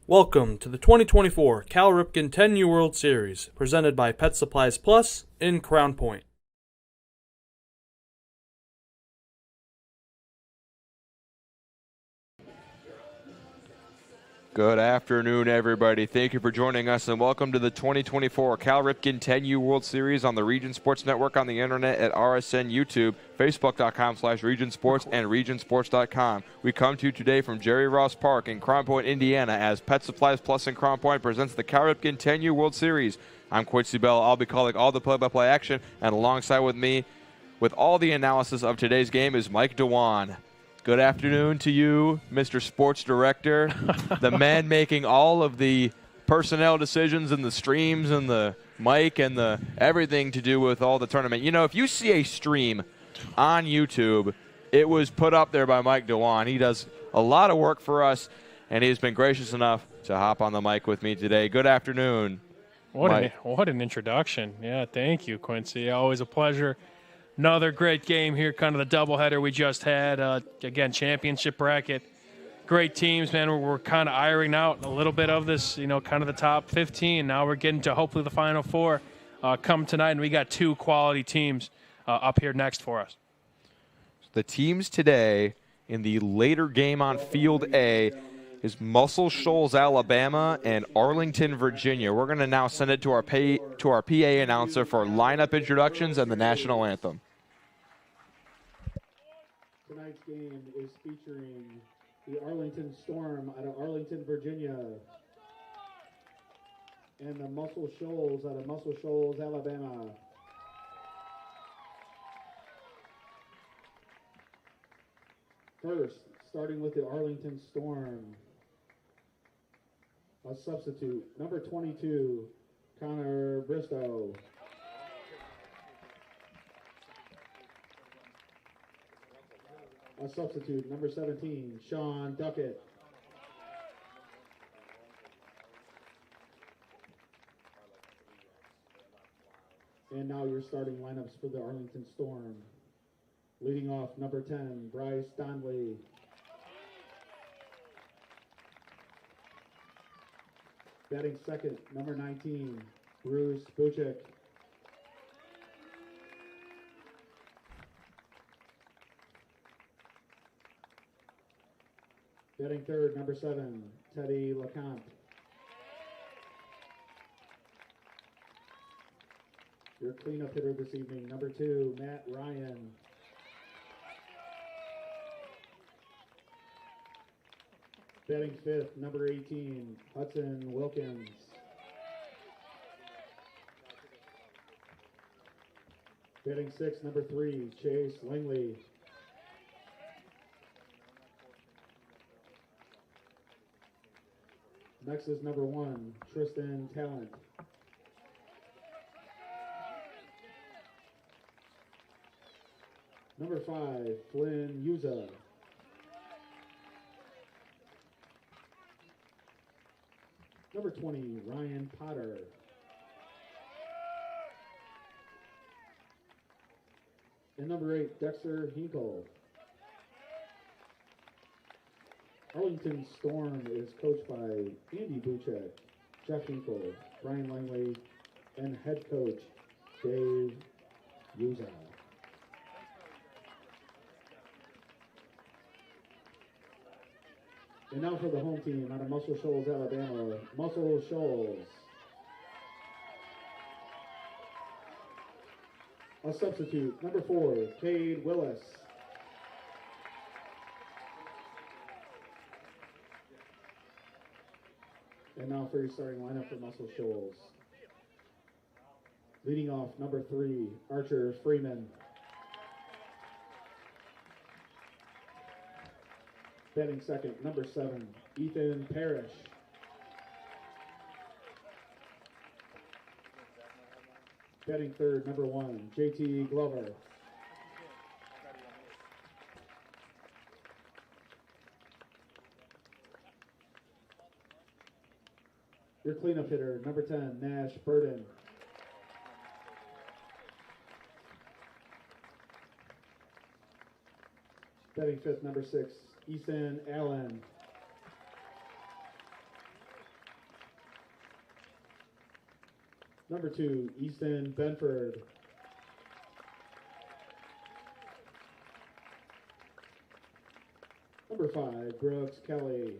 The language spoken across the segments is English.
Welcome to the 2024 Cal Ripken 10U World Series, presented by Pet Supplies Plus in Crown Point. Good afternoon, everybody. Thank you for joining us, and welcome to the 2024 Cal Ripken 10U World Series on the Region Sports Network on the internet at RSN YouTube, Facebook.com/Region Sports, and RegionSports.com. We come to you today from Jerry Ross Park in Crown Point, Indiana, as Pet Supplies Plus in Crown Point presents the Cal Ripken 10U World Series. I'm Quincy Bell. I'll be calling all the play-by-play action, and alongside with me, with all the analysis of today's game, is Mike Dewan. Good afternoon to you, Mr. Sports Director, the man making all of the personnel decisions and the streams and the mic and the everything to do with all the tournament. You know, if you see a stream on YouTube, it was put up there by Mike Dewan. He does a lot of work for us, and he's been gracious enough to hop on the mic with me today. Good afternoon. What an introduction. Yeah, thank you, Quincy. Always a pleasure. Another great game here, kind of the doubleheader we just had. Again, championship bracket. Great teams, man. We're kind of ironing out a little bit of this, you know, kind of the top 15. Now we're getting to hopefully the Final Four come tonight, and we got two quality teams up here next for us. The teams today in the later game on Field A is Muscle Shoals, Alabama, and Arlington, Virginia. We're going to now send it to our PA announcer for lineup introductions and the national anthem. Tonight's game is featuring the Arlington Storm out of Arlington, Virginia, and the Muscle Shoals out of Muscle Shoals, Alabama. First, starting with the Arlington Storm, a substitute, number 22, Connor Bristow. A substitute, number 17, Sean Duckett. And now your starting lineups for the Arlington Storm. Leading off, number 10, Bryce Donley. Batting second, number 19, Bruce Buchek. Batting third, number 7, Teddy LeCompte. Your cleanup hitter this evening, number 2, Matt Ryan. Batting fifth, number 18, Hudson Wilkins. Batting sixth, number 3, Chase Langley. Next is number 1, Tristan Talent. Number 5, Flynn Yuza. Number 20, Ryan Potter. And number 8, Dexter Hinkle. Arlington Storm is coached by Andy Buchek, Jeff Hinkle, Brian Langley, and head coach Dave Yuza. And now for the home team out of Muscle Shoals, Alabama, Muscle Shoals. A substitute, number 4, Cade Willis. And now for your starting lineup for Muscle Shoals. Leading off, number 3, Archer Freeman. Batting second, number 7, Ethan Parrish. Batting third, number 1, JT Glover. Your cleanup hitter, number 10, Nash Burden. Batting fifth, number 6, Ethan Allen. Number 2, Easton Benford. Number 5, Brooks Kelly.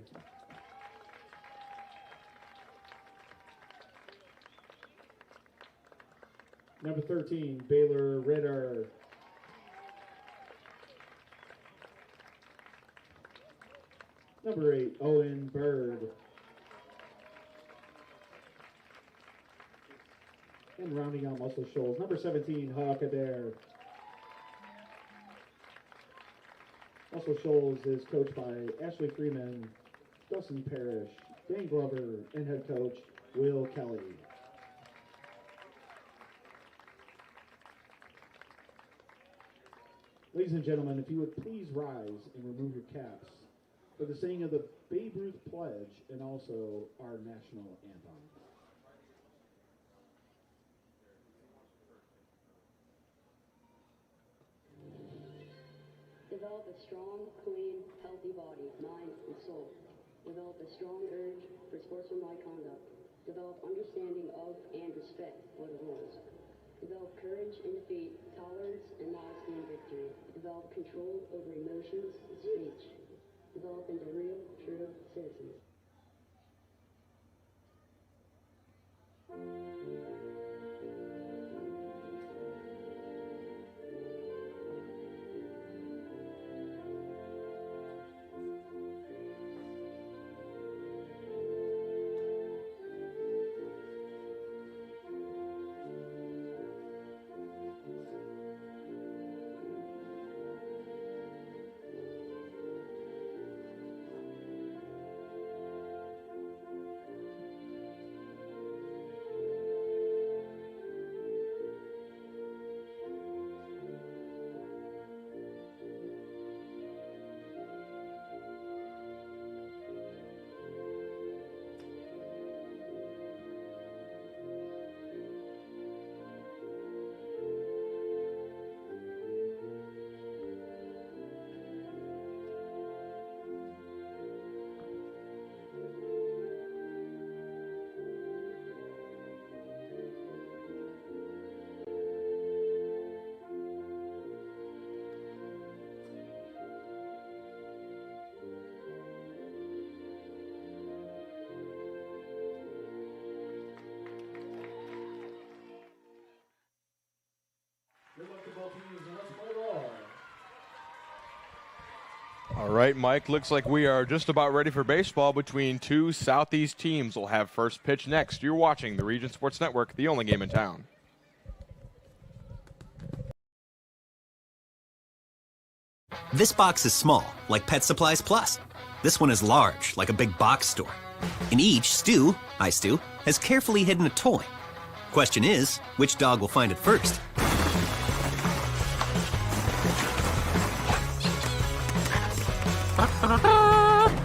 Number 13, Baylor Ritter. Number 8, Owen Bird. And rounding out Muscle Shoals, number 17, Hawk Adair. Muscle Shoals is coached by Ashley Freeman, Dustin Parrish, Dan Glover, and head coach Will Kelly. Ladies and gentlemen, if you would please rise and remove your caps for the singing of the Babe Ruth Pledge and also our national anthem. Develop a strong, clean, healthy body, mind, and soul. Develop a strong urge for sportsmanlike conduct. Develop understanding of and respect for the rules. Develop courage in defeat, tolerance and modesty in victory. Develop control over emotions and speech. Develop into real, true citizens. Good luck to both teams, and let's play ball. All right, Mike, looks like we are just about ready for baseball between two Southeast teams. We'll have first pitch next. You're watching the Region Sports Network, the only game in town. This box is small, like Pet Supplies Plus. This one is large, like a big box store. In each, Stu, hi Stu, has carefully hidden a toy. Question is, which dog will find it first?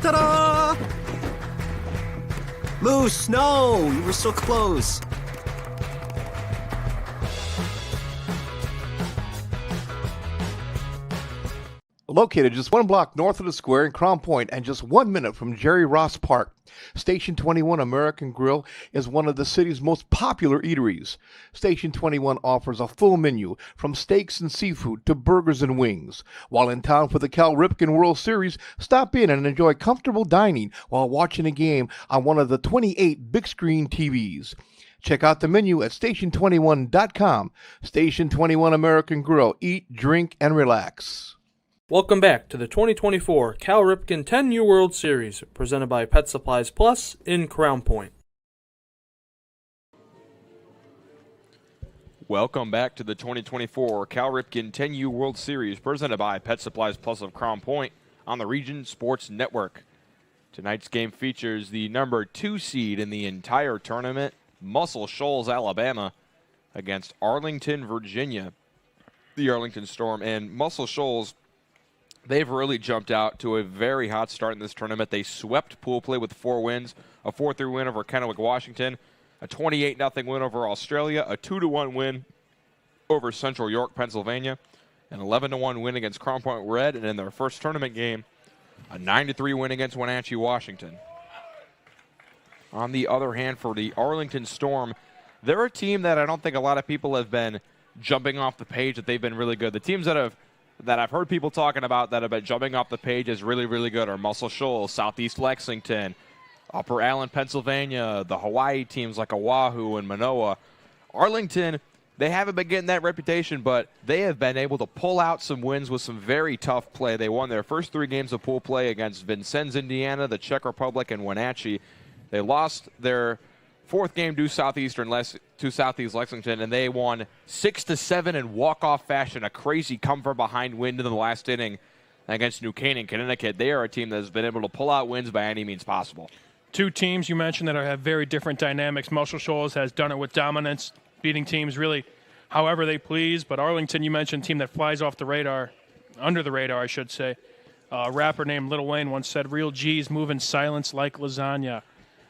Ta-da! Moose, no! You were so close. Located just 1 block north of the square in Crown Point and just 1 minute from Jerry Ross Park, Station 21 American Grill is one of the city's most popular eateries. Station 21 offers a full menu from steaks and seafood to burgers and wings. While in town for the Cal Ripken World Series, stop in and enjoy comfortable dining while watching a game on one of the 28 big screen TVs. Check out the menu at station21.com. Station 21 American Grill. Eat, drink, and relax. Welcome back to the 2024 Cal Ripken 10U World Series, presented by Pet Supplies Plus in Crown Point. Welcome back to the 2024 Cal Ripken 10U World Series, presented by Pet Supplies Plus of Crown Point on the Region Sports Network. Tonight's game features the number 2 seed in the entire tournament, Muscle Shoals, Alabama, against Arlington, Virginia. The Arlington Storm and Muscle Shoals, they've really jumped out to a very hot start in this tournament. They swept pool play with 4 wins, a 4-3 win over Kennewick, Washington, a 28-0 win over Australia, a 2-1 win over Central York, Pennsylvania, an 11-1 win against Crown Point Red, and in their first tournament game, a 9-3 win against Wenatchee, Washington. On the other hand, for the Arlington Storm, they're a team that I don't think a lot of people have been jumping off the page that they've been really good. The teams that I've heard people talking about that have been jumping off the page as really, really good are Muscle Shoals, Southeast Lexington, Upper Allen, Pennsylvania, the Hawaii teams like Oahu and Manoa. Arlington, they haven't been getting that reputation, but they have been able to pull out some wins with some very tough play. They won their first 3 games of pool play against Vincennes, Indiana, the Czech Republic, and Wenatchee. They lost their 4th game to Southeast Lexington, and they won 6-7 in walk-off fashion, a crazy come-from-behind win in the last inning against New Canaan, Connecticut. They are a team that has been able to pull out wins by any means possible. 2 teams you mentioned that have very different dynamics. Muscle Shoals has done it with dominance, beating teams really however they please. But Arlington, you mentioned, a team that flies off the radar, under the radar, I should say. A rapper named Lil Wayne once said, "Real G's move in silence like lasagna."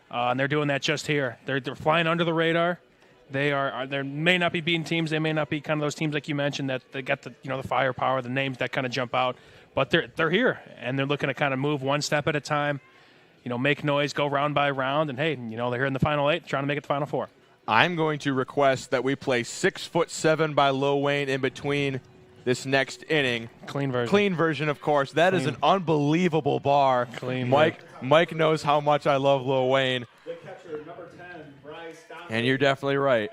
And they're doing that just here. They're flying under the radar. They may not be beating teams. They may not be kind of those teams like you mentioned that they got the the firepower, the names that kind of jump out. But they're here, and they're looking to kind of move one step at a time. Make noise, go round by round, and hey, they're here in the final 8, trying to make it the final 4. I'm going to request that we play 6'7" by Lil Wayne in between this next inning. Clean version. Clean version, of course. That is an unbelievable bar. Clean. Mike knows how much I love Lil Wayne. The catcher, number 10, Bryce Donnelly. And you're definitely right.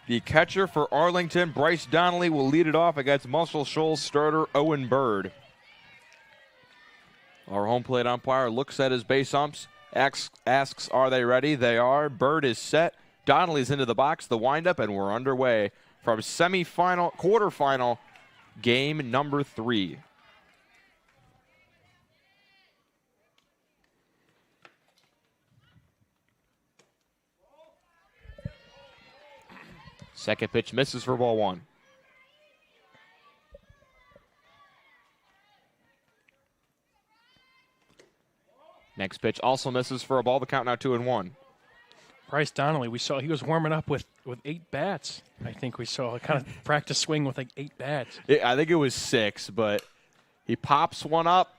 The catcher for Arlington, Bryce Donnelly, will lead it off against Muscle Shoals starter Owen Bird. Our home plate umpire looks at his base umps, asks, are they ready? They are. Bird is set. Donnelly's into the box, the windup, and we're underway from quarterfinal, game number 3. Second pitch misses for ball 1. Next pitch also misses for a ball. The count now 2-1. Bryce Donnelly, we saw he was warming up with 8 bats. I think we saw a kind of practice swing with like 8 bats. I think it was 6, but he pops one up.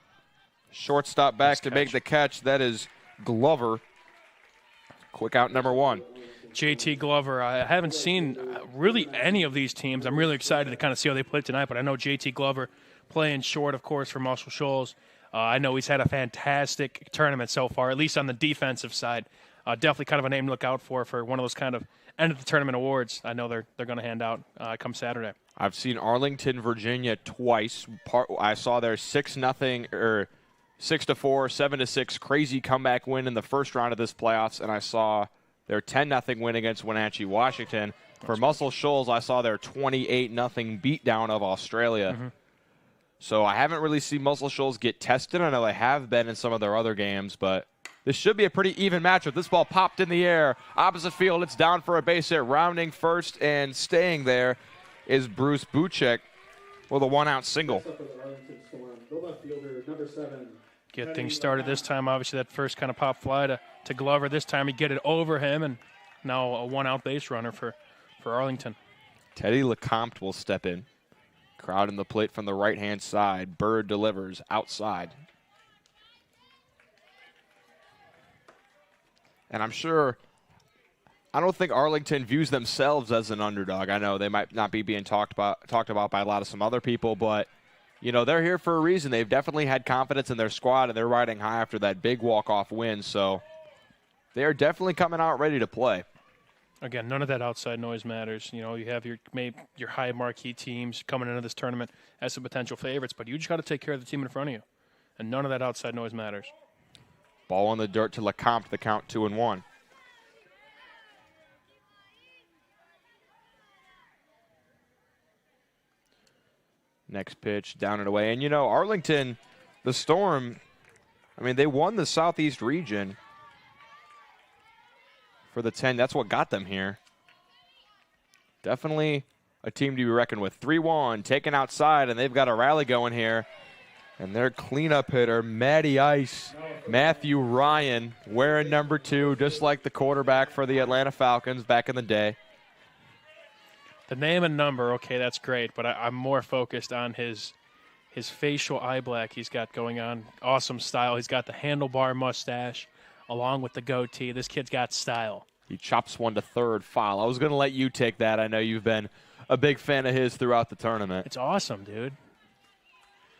Shortstop back to make the catch. That is Glover. Quick out number 1. JT Glover, I haven't seen really any of these teams. I'm really excited to kind of see how they play tonight, but I know JT Glover playing short, of course, for Muscle Shoals. I know he's had a fantastic tournament so far, at least on the defensive side. Definitely kind of a name to look out for one of those kind of end-of-the-tournament awards I know they're going to hand out come Saturday. I've seen Arlington, Virginia twice. I saw their 6-0 or 6-4, 7-6 crazy comeback win in the first round of this playoffs, and I saw their 10-0 win against Wenatchee, Washington. For Muscle Shoals, I saw their 28-0 beatdown of Australia. Mm-hmm. So I haven't really seen Muscle Shoals get tested. I know they have been in some of their other games, but this should be a pretty even matchup. This ball popped in the air. Opposite field, it's down for a base hit. Rounding first and staying there is Bruce Buchek with a 1-out single. Get things started this time. Obviously, that first kind of pop fly to Glover. This time he get it over him, and now a 1-out base runner for Arlington. Teddy Lecomte will step in. Crowd in the plate from the right-hand side. Bird delivers outside. And I'm sure, I don't think Arlington views themselves as an underdog. I know they might not be being talked about by a lot of some other people, but they're here for a reason. They've definitely had confidence in their squad, and they're riding high after that big walk-off win. So they are definitely coming out ready to play. Again, none of that outside noise matters. You have your high marquee teams coming into this tournament as some potential favorites, but you just got to take care of the team in front of you, and none of that outside noise matters. Ball on the dirt to Lecomte, the count 2-1. Next pitch, down and away. And, Arlington, the Storm, they won the Southeast region for the 10. That's what got them here. Definitely a team to be reckoned with. 3-1, taken outside, and they've got a rally going here. And their cleanup hitter, Matty Ice, Matthew Ryan, wearing number 2, just like the quarterback for the Atlanta Falcons back in the day. The name and number, okay, that's great, but I'm more focused on his facial eye black he's got going on. Awesome style. He's got the handlebar mustache along with the goatee. This kid's got style. He chops one to third, foul. I was going to let you take that. I know you've been a big fan of his throughout the tournament. It's awesome, dude.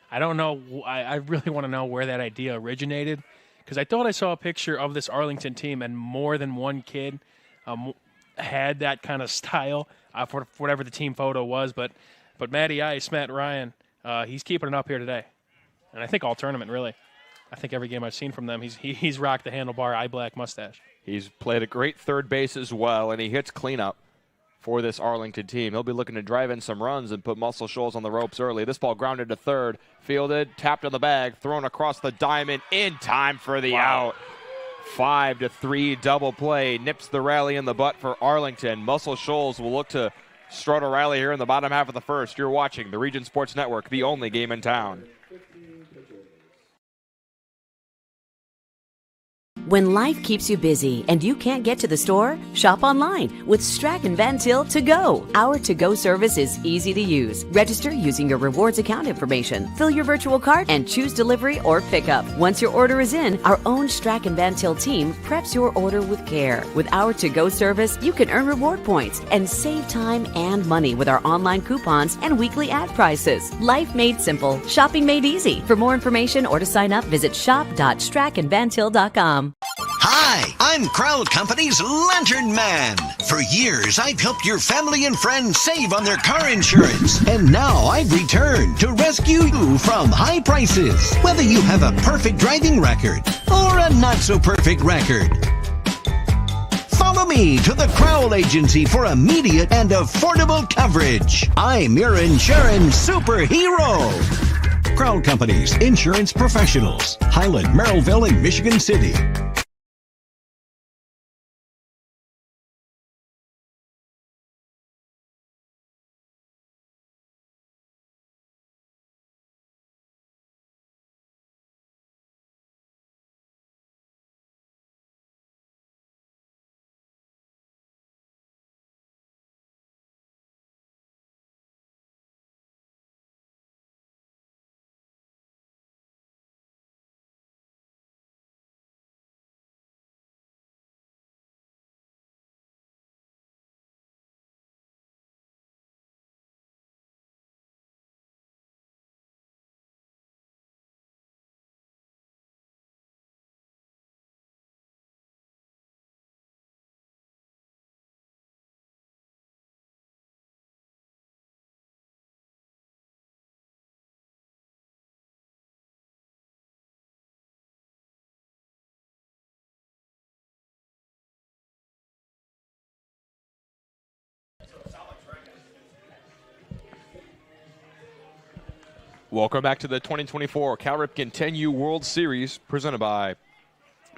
I don't know. I really want to know where that idea originated, because I thought I saw a picture of this Arlington team, and more than one kid had that kind of style for whatever the team photo was. But Matty Ice, Matt Ryan, he's keeping it up here today, and I think all tournament really. I think every game I've seen from them, he's rocked the handlebar eye black mustache. He's played a great third base as well, and he hits cleanup for this Arlington team. He'll be looking to drive in some runs and put Muscle Shoals on the ropes early. This ball grounded to third, fielded, tapped on the bag, thrown across the diamond in time for the out. 5-3 double play, nips the rally in the butt for Arlington. Muscle Shoals will look to strut a rally here in the bottom half of the first. You're watching the Region Sports Network, the only game in town. When life keeps you busy and you can't get to the store, shop online with Strachan Van Til To Go. Our to-go service is easy to use. Register using your rewards account information, fill your virtual cart, and choose delivery or pickup. Once your order is in, our own Strachan Van Til team preps your order with care. With our to-go service, you can earn reward points and save time and money with our online coupons and weekly ad prices. Life made simple, shopping made easy. For more information or to sign up, visit shop.strachanvantil.com. Hi, I'm Crowd Company's Lantern Man. For years, I've helped your family and friends save on their car insurance. And now I've returned to rescue you from high prices. Whether you have a perfect driving record or a not-so-perfect record. Follow me to the Crowd Agency for immediate and affordable coverage. I'm your insurance superhero. Crowd Company's insurance professionals. Highland, Merrillville, and Michigan City. Welcome back to the 2024 Cal Ripken 10U World Series presented by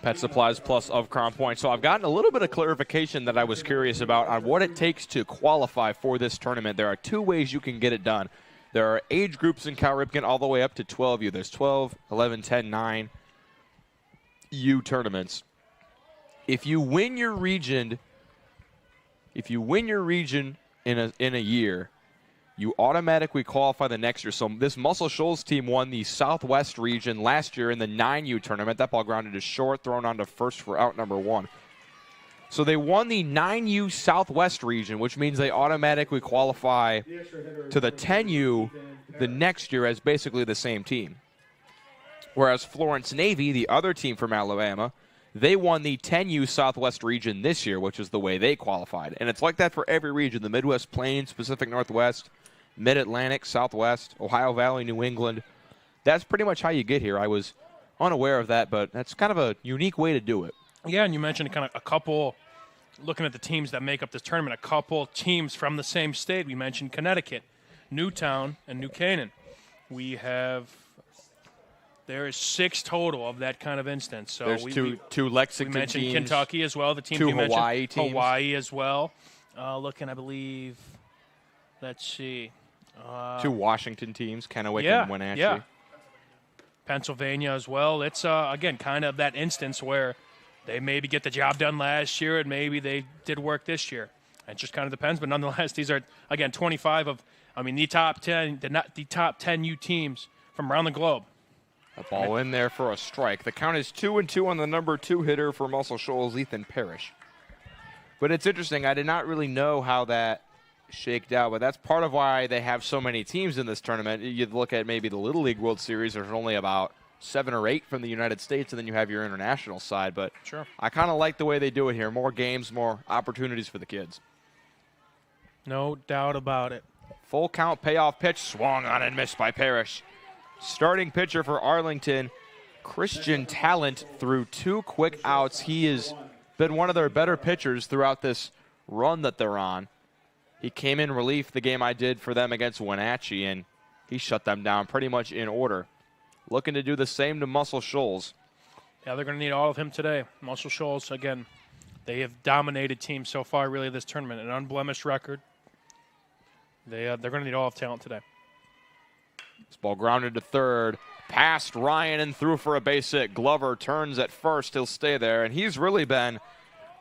Pet Supplies Plus of Crown Point. So I've gotten a little bit of clarification that I was curious about on what it takes to qualify for this tournament. There are two ways you can get it done. There are age groups in Cal Ripken all the way up to 12U. There's 12, 11, 10, 9 U tournaments. If you win your region in a year, you automatically qualify the next year. So this Muscle Shoals team won the Southwest region last year in the 9U tournament. That ball grounded to short, thrown on to first for out number one. So they won the 9U Southwest region, which means they automatically qualify to the 10U the next year as basically the same team. Whereas Florence Navy, the other team from Alabama, they won the 10U Southwest region this year, which is the way they qualified. And it's like that for every region, the Midwest Plains, Pacific Northwest, Mid-Atlantic, Southwest, Ohio Valley, New England. That's pretty much how you get here. I was unaware of that, but that's kind of a unique way to do it. Yeah, and you mentioned kind of a couple, looking at the teams that make up this tournament, a couple teams from the same state. We mentioned Connecticut, Newtown, and New Canaan. There is 6 total of that kind of instance. So there's two Lexington we mentioned teams, Kentucky as well. The teams 2 you mentioned, Hawaii teams. Hawaii as well. Looking, I believe, let's see. 2 Washington teams, Kennewick and Wenatchee. Yeah. Pennsylvania as well. It's, again, kind of that instance where they maybe get the job done last year and maybe they did work this year. It just kind of depends. But nonetheless, these are, again, 25 of, the top 10, the top 10 U teams from around the globe. A ball in there for a strike. The count is 2-2 on the number 2 hitter for Muscle Shoals, Ethan Parrish. But it's interesting. I did not really know how that shaked out, but that's part of why they have so many teams in this tournament. You look at maybe the Little League World Series, there's only about 7 or 8 from the United States, and then you have your international side. But sure, I kind of like the way they do it here. More games, more opportunities for the kids. No doubt about it. Full count payoff pitch, swung on and missed by Parrish. Starting pitcher for Arlington, Christian Talent, threw 2 quick outs. He has been one of their better pitchers throughout this run that they're on. He came in relief the game I did for them against Wenatchee, and he shut them down pretty much in order. Looking to do the same to Muscle Shoals. Yeah, they're going to need all of him today. Muscle Shoals, again, they have dominated teams so far, really, this tournament. An unblemished record. They're going to need all of Talent today. This ball grounded to third. Past Ryan and through for a base hit. Glover turns at first. He'll stay there, and he's really been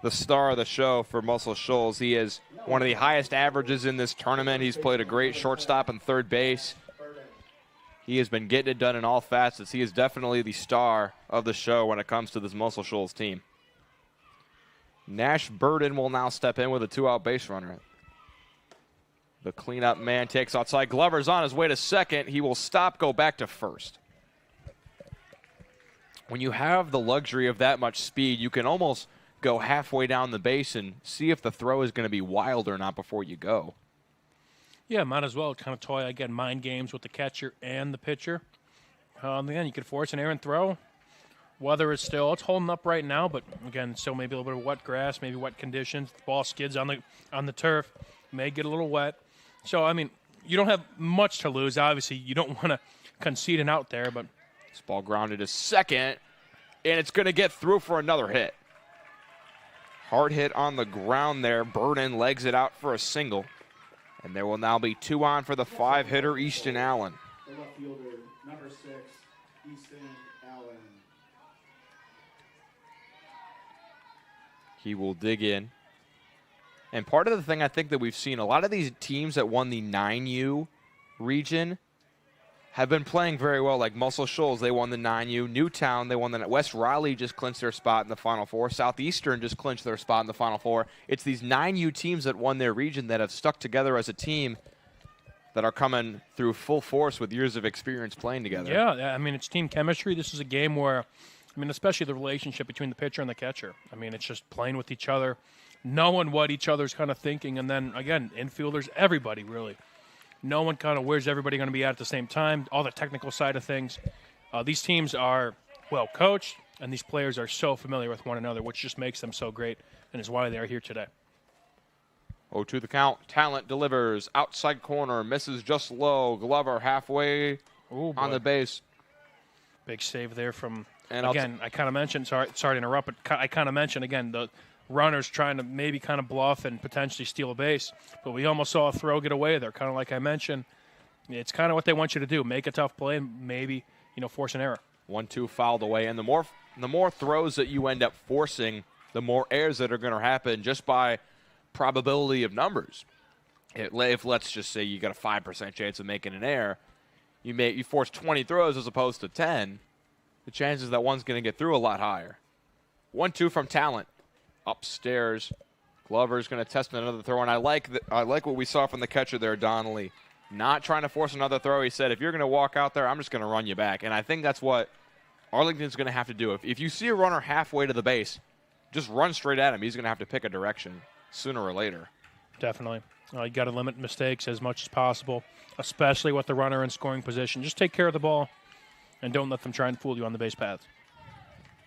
the star of the show for Muscle Shoals. He is one of the highest averages in this tournament. He's played a great shortstop and third base. He has been getting it done in all facets. He is definitely the star of the show when it comes to this Muscle Shoals team. Nash Burden will now step in with a 2-out base runner. The cleanup man takes outside. Glover's on his way to second. He will stop, go back to first. When you have the luxury of that much speed, you can almost go halfway down the base and see if the throw is going to be wild or not before you go. Yeah, might as well kind of toy, again, mind games with the catcher and the pitcher. Again, you could force an errant throw. Weather is still, it's holding up right now, but again, still maybe a little bit of wet grass, maybe wet conditions. The ball skids on the turf, may get a little wet. So, I mean, you don't have much to lose. Obviously, you don't want to concede an out there, but this ball grounded to second, and it's going to get through for another hit. Hard hit on the ground there. Burden legs it out for a single. And there will now be 2 on for the 5-hitter, Easton Allen. The left fielder, number 6, Easton Allen. He will dig in. And part of the thing I think that we've seen, a lot of these teams that won the 9U region have been playing very well, like Muscle Shoals, they won the 9U. Newtown, they won the West Raleigh just clinched their spot in the Final Four. Southeastern just clinched their spot in the Final Four. It's these 9U teams that won their region that have stuck together as a team that are coming through full force with years of experience playing together. Yeah, I mean, it's team chemistry. This is a game where, I mean, especially the relationship between the pitcher and the catcher. I mean, it's just playing with each other, knowing what each other's kind of thinking, and then, again, infielders, everybody, really. No one kind of where's everybody going to be at the same time, all the technical side of things. These teams are well coached, and these players are so familiar with one another, which just makes them so great and is why they are here today. 0-2 the count. Talent delivers. Outside corner. Misses just low. Glover halfway on the base. Big save there from, and again, I kind of mentioned, sorry to interrupt, but I kind of mentioned, again, the runners trying to maybe kind of bluff and potentially steal a base. But we almost saw a throw get away there, kind of like I mentioned. It's kind of what they want you to do, make a tough play and maybe, force an error. 1-2 fouled away. And the more throws that you end up forcing, the more errors that are going to happen just by probability of numbers. If let's just say you got a 5% chance of making an error, you force 20 throws as opposed to 10, the chances that one's going to get through a lot higher. 1-2 from Talent. Upstairs, Glover's going to test another throw, and I like what we saw from the catcher there, Donnelly. Not trying to force another throw. He said, if you're going to walk out there, I'm just going to run you back. And I think that's what Arlington's going to have to do. If you see a runner halfway to the base, just run straight at him. He's going to have to pick a direction sooner or later. Definitely. You got to limit mistakes as much as possible, especially with the runner in scoring position. Just take care of the ball and don't let them try and fool you on the base paths.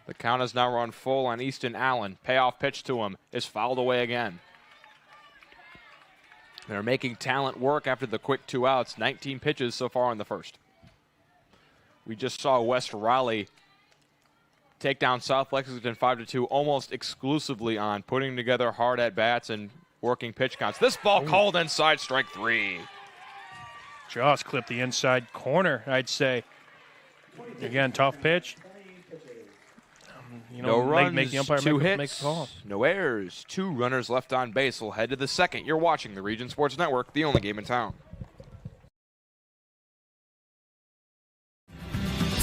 The count is now run full on Easton Allen. Payoff pitch to him is fouled away again. They're making Talent work after the quick 2 outs. 19 pitches so far in the first. We just saw West Raleigh take down South Lexington 5-2 almost exclusively on putting together hard at-bats and working pitch counts. This ball called inside, strike 3. Just clipped the inside corner, I'd say. Again, tough pitch. No runs, make the umpire 2 make hits, the call. no errors, 2 runners left on base. We'll head to the second. You're watching the Region Sports Network, the only game in town.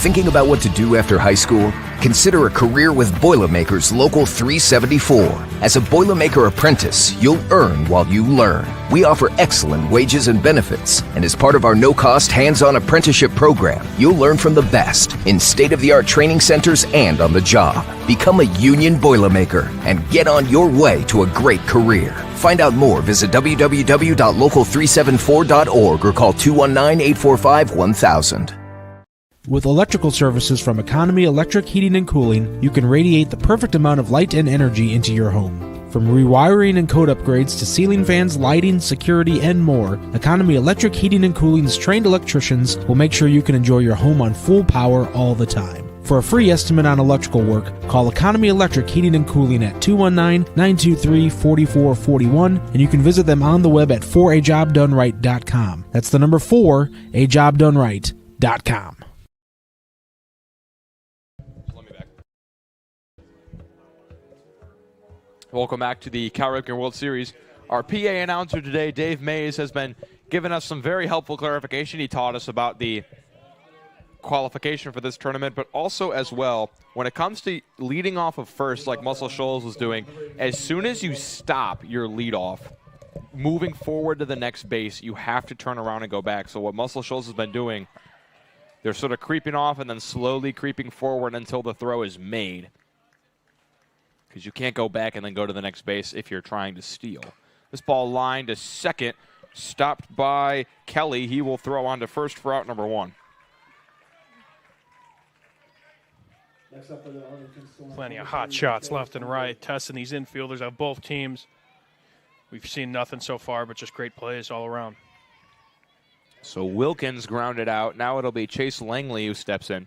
Thinking about what to do after high school? Consider a career with Boilermakers Local 374. As a Boilermaker apprentice, you'll earn while you learn. We offer excellent wages and benefits, and as part of our no-cost hands-on apprenticeship program, you'll learn from the best in state-of-the-art training centers and on the job. Become a union Boilermaker and get on your way to a great career. Find out more, visit www.local374.org or call 219-845-1000. With electrical services from Economy Electric Heating and Cooling, you can radiate the perfect amount of light and energy into your home. From rewiring and code upgrades to ceiling fans, lighting, security, and more, Economy Electric Heating and Cooling's trained electricians will make sure you can enjoy your home on full power all the time. For a free estimate on electrical work, call Economy Electric Heating and Cooling at 219-923-4441, and you can visit them on the web at 4ajobdoneright.com. That's the number 4ajobdoneright.com. Welcome back to the Cal Ripken World Series. Our PA announcer today, Dave Mays, has been giving us some very helpful clarification. He taught us about the qualification for this tournament, but also as well, when it comes to leading off of first, like Muscle Shoals was doing, as soon as you stop your leadoff, moving forward to the next base, you have to turn around and go back. So what Muscle Shoals has been doing, they're sort of creeping off and then slowly creeping forward until the throw is made. Because you can't go back and then go to the next base if you're trying to steal. This ball lined to second, stopped by Kelly. He will throw on to first for out number 1. Plenty of hot shots left and right, testing these infielders of both teams. We've seen nothing so far, but just great plays all around. So Wilkins grounded out. Now it'll be Chase Langley who steps in.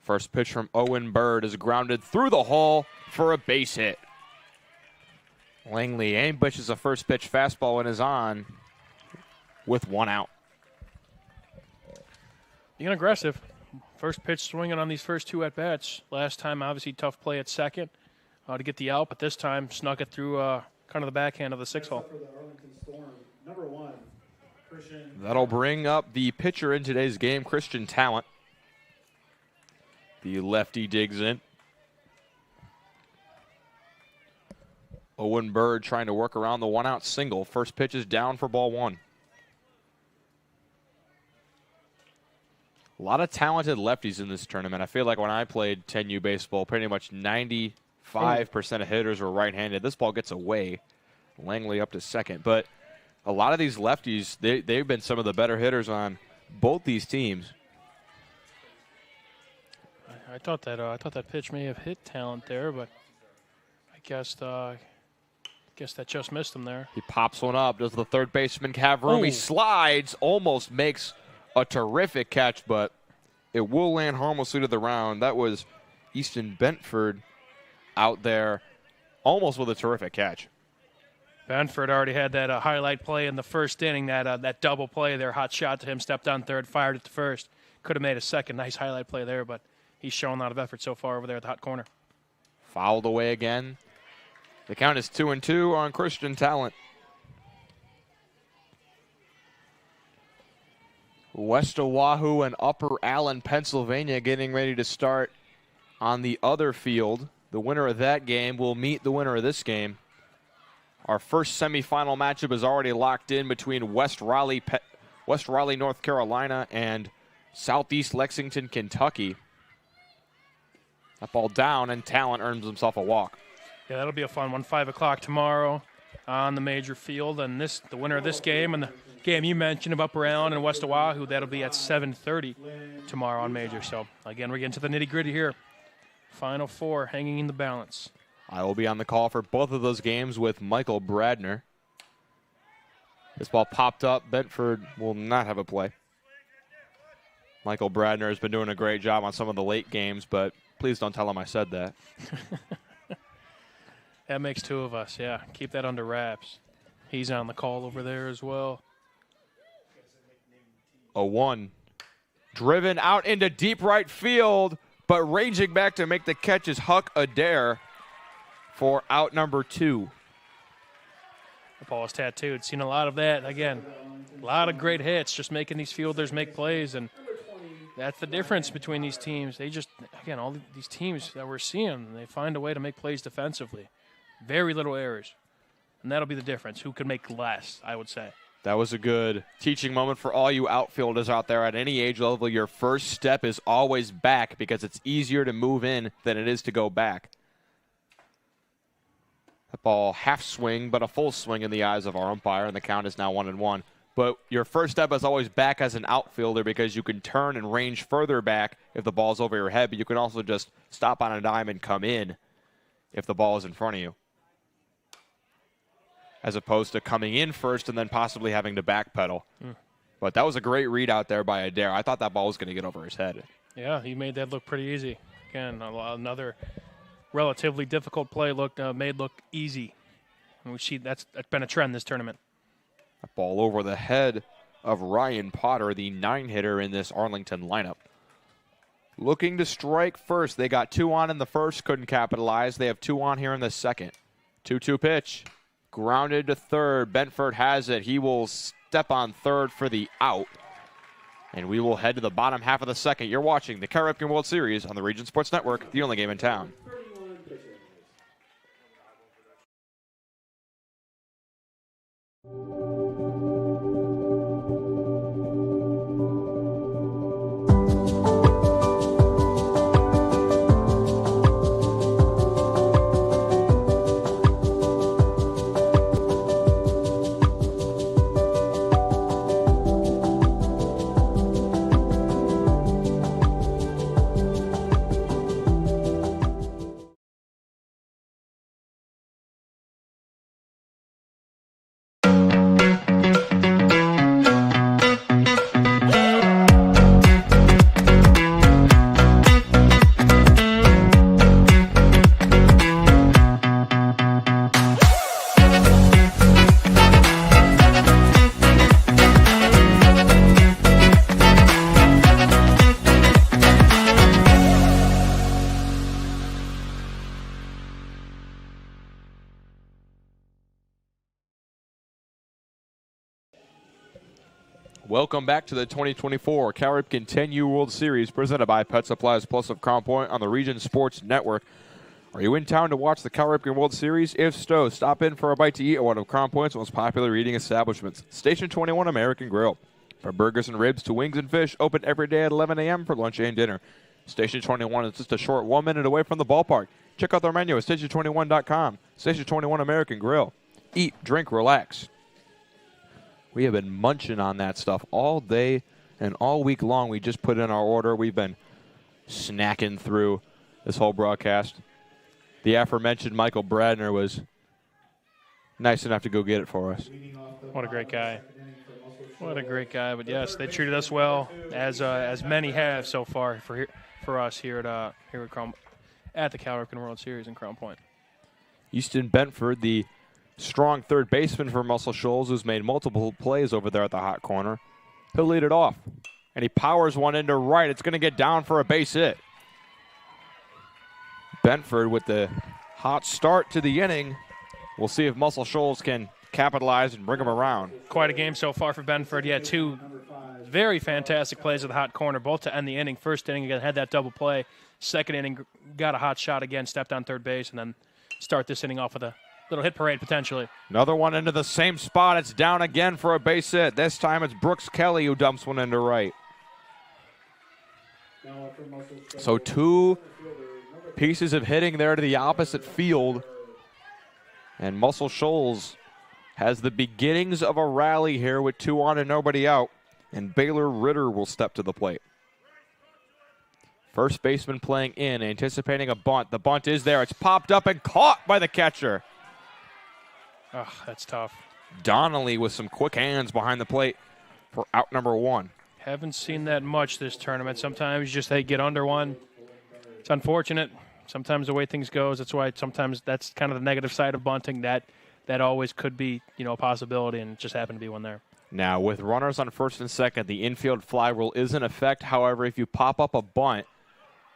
First pitch from Owen Bird is grounded through the hole for a base hit. Langley ambushes a first pitch fastball and is on with 1 out. Being aggressive. First pitch swinging on these first 2 at-bats. Last time, obviously, tough play at second to get the out, but this time snuck it through kind of the backhand of the 6-hole. That'll bring up the pitcher in today's game, Christian Talent. The lefty digs in. Owen Bird trying to work around the 1-out single. First pitch is down for ball 1. A lot of talented lefties in this tournament. I feel like when I played 10U baseball, pretty much 95% of hitters were right-handed. This ball gets away. Langley up to second. But a lot of these lefties, they've been some of the better hitters on both these teams. I thought that pitch may have hit Talent there, but I guess that just missed him there. He pops one up. Does the third baseman have room? He slides, almost makes a terrific catch, but it will land harmlessly to the round. That was Easton Bentford out there, almost with a terrific catch. Bentford already had that highlight play in the first inning, that double play there, hot shot to him, stepped on third, fired it to first. Could have made a second nice highlight play there, but he's shown a lot of effort so far over there at the hot corner. Fouled away again. The count is 2-2 on Christian Talent. West Oahu and Upper Allen, Pennsylvania getting ready to start on the other field. The winner of that game will meet the winner of this game. Our first semifinal matchup is already locked in between West Raleigh, North Carolina and Southeast Lexington, Kentucky. That ball down, and Talent earns himself a walk. Yeah, that'll be a fun one. 5 o'clock tomorrow on the major field. And the winner of this game and the game you mentioned of Upper Allen and West Oahu, that'll be at 7:30 tomorrow on major. So, again, we're getting to the nitty-gritty here. Final 4 hanging in the balance. I will be on the call for both of those games with Michael Bradner. This ball popped up. Bedford will not have a play. Michael Bradner has been doing a great job on some of the late games, but please don't tell him I said that. That makes 2 of us, yeah. Keep that under wraps. He's on the call over there as well. 0-1. Driven out into deep right field, but ranging back to make the catch is Huck Adair for out number 2. The ball is tattooed. Seen a lot of that. Again, A lot of great hits, just making these fielders make plays, and that's the difference between these teams. They just, again, all these teams that we're seeing, they find a way to make plays defensively. Very little errors. And that'll be the difference. Who could make less, I would say. That was a good teaching moment for all you outfielders out there at any age level. Your first step is always back because it's easier to move in than it is to go back. That ball half swing, but a full swing in the eyes of our umpire, and the count is now 1-1. But your first step is always back as an outfielder because you can turn and range further back if the ball's over your head, but you can also just stop on a dime and come in if the ball is in front of you, as opposed to coming in first and then possibly having to backpedal. But that was a great read out there by Adair. I thought that ball was going to get over his head. Yeah, he made that look pretty easy. Again, another relatively difficult play made look easy. And we see that's been a trend this tournament. That ball over the head of Ryan Potter, the 9-hitter in this Arlington lineup. Looking to strike first. They got 2 on in the first, couldn't capitalize. They have 2 on here in the second. 2-2 pitch. Grounded to third. Benford has it. He will step on third for the out. And we will head to the bottom half of the second. You're watching the Cal Ripken World Series on the Region Sports Network, the only game in town. Welcome back to the 2024 Cal Ripken 10U World Series presented by Pet Supplies Plus of Crown Point on the Region Sports Network. Are you in town to watch the Cal Ripken World Series? If so, stop in for a bite to eat at one of Crown Point's most popular eating establishments, Station 21 American Grill. From burgers and ribs to wings and fish, open every day at 11 a.m. for lunch and dinner. Station 21 is just a short 1 minute away from the ballpark. Check out their menu at station21.com. Station 21 American Grill. Eat, drink, relax. We have been munching on that stuff all day and all week long. We just put in our order. We've been snacking through this whole broadcast. The aforementioned Michael Bradner was nice enough to go get it for us. What a great guy. What a great guy. But yes, they treated us well, as many have so far for us here at the Cal Ripken World Series in Crown Point. Easton Benford, the strong third baseman for Muscle Shoals, who's made multiple plays over there at the hot corner. He'll lead it off. And he powers one into right. It's going to get down for a base hit. Benford with the hot start to the inning. We'll see if Muscle Shoals can capitalize and bring him around. Quite a game so far for Benford. He had 2 very fantastic plays at the hot corner, both to end the inning. First inning, again, had that double play. Second inning, got a hot shot again, stepped on third base, and then start this inning off with a little hit parade potentially. Another one into the same spot. It's down again for a base hit. This time it's Brooks Kelly who dumps one into right. So 2 pieces of hitting there to the opposite field. And Muscle Shoals has the beginnings of a rally here with 2 on and nobody out. And Baylor Ritter will step to the plate. First baseman playing in, anticipating a bunt. The bunt is there. It's popped up and caught by the catcher. Oh, that's tough. Donnelly with some quick hands behind the plate for out number 1. Haven't seen that much this tournament. Sometimes just they get under one. It's unfortunate. Sometimes the way things goes, that's why sometimes that's kind of the negative side of bunting. That always could be, a possibility, and it just happened to be one there. Now, with runners on first and second, the infield fly rule is in effect. However, if you pop up a bunt,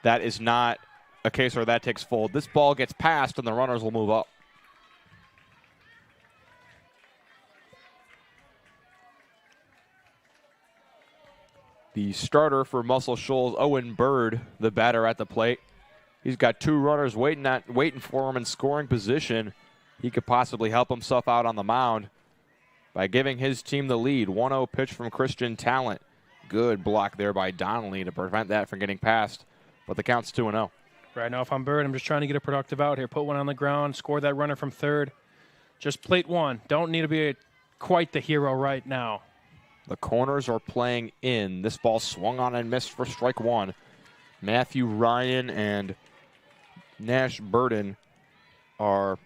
that is not a case where that takes fold. This ball gets passed, and the runners will move up. The starter for Muscle Shoals, Owen Bird, the batter at the plate. He's got 2 runners waiting for him in scoring position. He could possibly help himself out on the mound by giving his team the lead. 1-0 pitch from Christian Talent. Good block there by Donnelly to prevent that from getting past, but the count's 2-0. Right now, if I'm Bird, I'm just trying to get a productive out here. Put one on the ground, score that runner from third. Just plate one. Don't need to be quite the hero right now. The corners are playing in. This ball swung on and missed for strike 1. Matthew Ryan and Nash Burden are,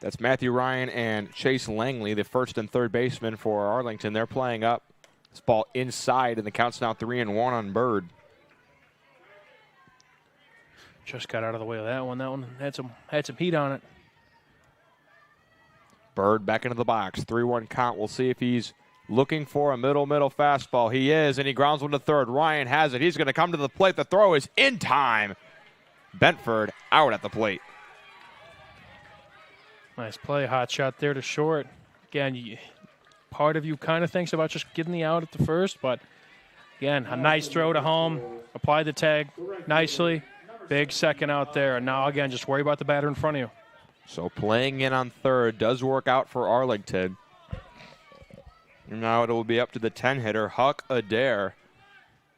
that's Matthew Ryan and Chase Langley, the first and third baseman for Arlington. They're playing up. This ball inside, and the count's now 3-1 on Bird. Just got out of the way of that one. That one had some heat on it. Bird back into the box. 3-1 count. We'll see if he's looking for a middle fastball. He is, and he grounds one to third. Ryan has it. He's going to come to the plate. The throw is in time. Bentford out at the plate. Nice play. Hot shot there to short. Again, part of you kind of thinks about just getting the out at the first, but again, a nice throw to home. Apply the tag nicely. Big second out there. And now, again, just worry about the batter in front of you. So playing in on third does work out for Arlington. Now it will be up to the 10-hitter, Huck Adair,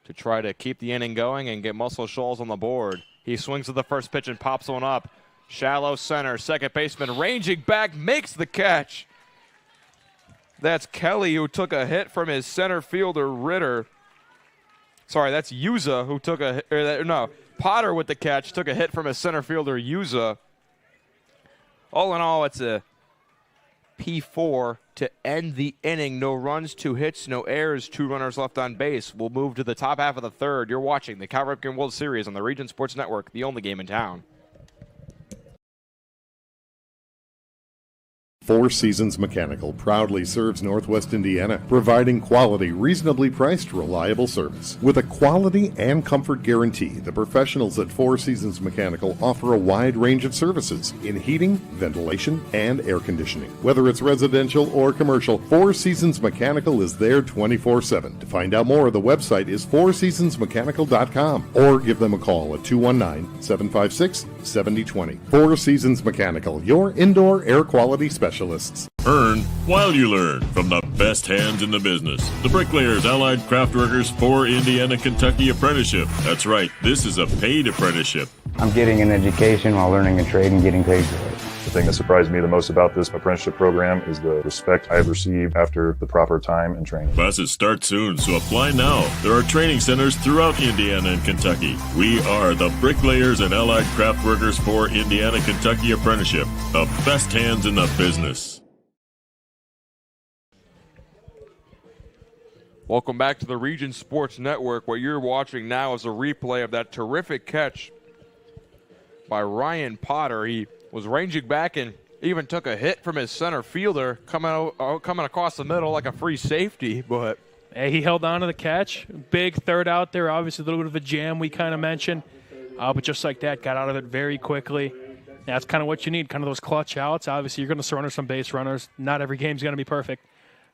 to try to keep the inning going and get Muscle Shoals on the board. He swings to the first pitch and pops one up. Shallow center, second baseman ranging back, makes the catch. That's Kelly, who took a hit from his center fielder, Ritter. Sorry, that's Yuza, who took Potter with the catch, took a hit from his center fielder, Yuza. All in all, it's a P4 to end the inning. No runs, 2 hits, no errors, 2 runners left on base. We'll move to the top half of the third. You're watching the Cal Ripken World Series on the Region Sports Network, the only game in town. Four Seasons Mechanical proudly serves Northwest Indiana, providing quality, reasonably priced, reliable service. With a quality and comfort guarantee, the professionals at Four Seasons Mechanical offer a wide range of services in heating, ventilation, and air conditioning. Whether it's residential or commercial, Four Seasons Mechanical is there 24/7. To find out more, the website is fourseasonsmechanical.com or give them a call at 219-756-7020. Four Seasons Mechanical, your indoor air quality specialist. Earn while you learn from the best hands in the business. The Bricklayers Allied Craftworkers for Indiana Kentucky Apprenticeship. That's right, this is a paid apprenticeship. I'm getting an education while learning a trade and getting paid for it. The thing that surprised me the most about this apprenticeship program is the respect I have received after the proper time and training. Classes start soon, so apply now. There are training centers throughout Indiana and Kentucky. We are the Bricklayers and Allied Craftworkers for Indiana Kentucky Apprenticeship. The best hands in the business. Welcome back to the Region Sports Network. What you're watching now is a replay of that terrific catch by Ryan Potter. He was ranging back and even took a hit from his center fielder coming across the middle like a free safety, but hey, he held on to the catch. Big third out there, obviously a little bit of a jam we kind of mentioned, but just like that, got out of it very quickly. That's kind of what you need, kind of those clutch outs. Obviously, you're going to surrender some base runners. Not every game's going to be perfect,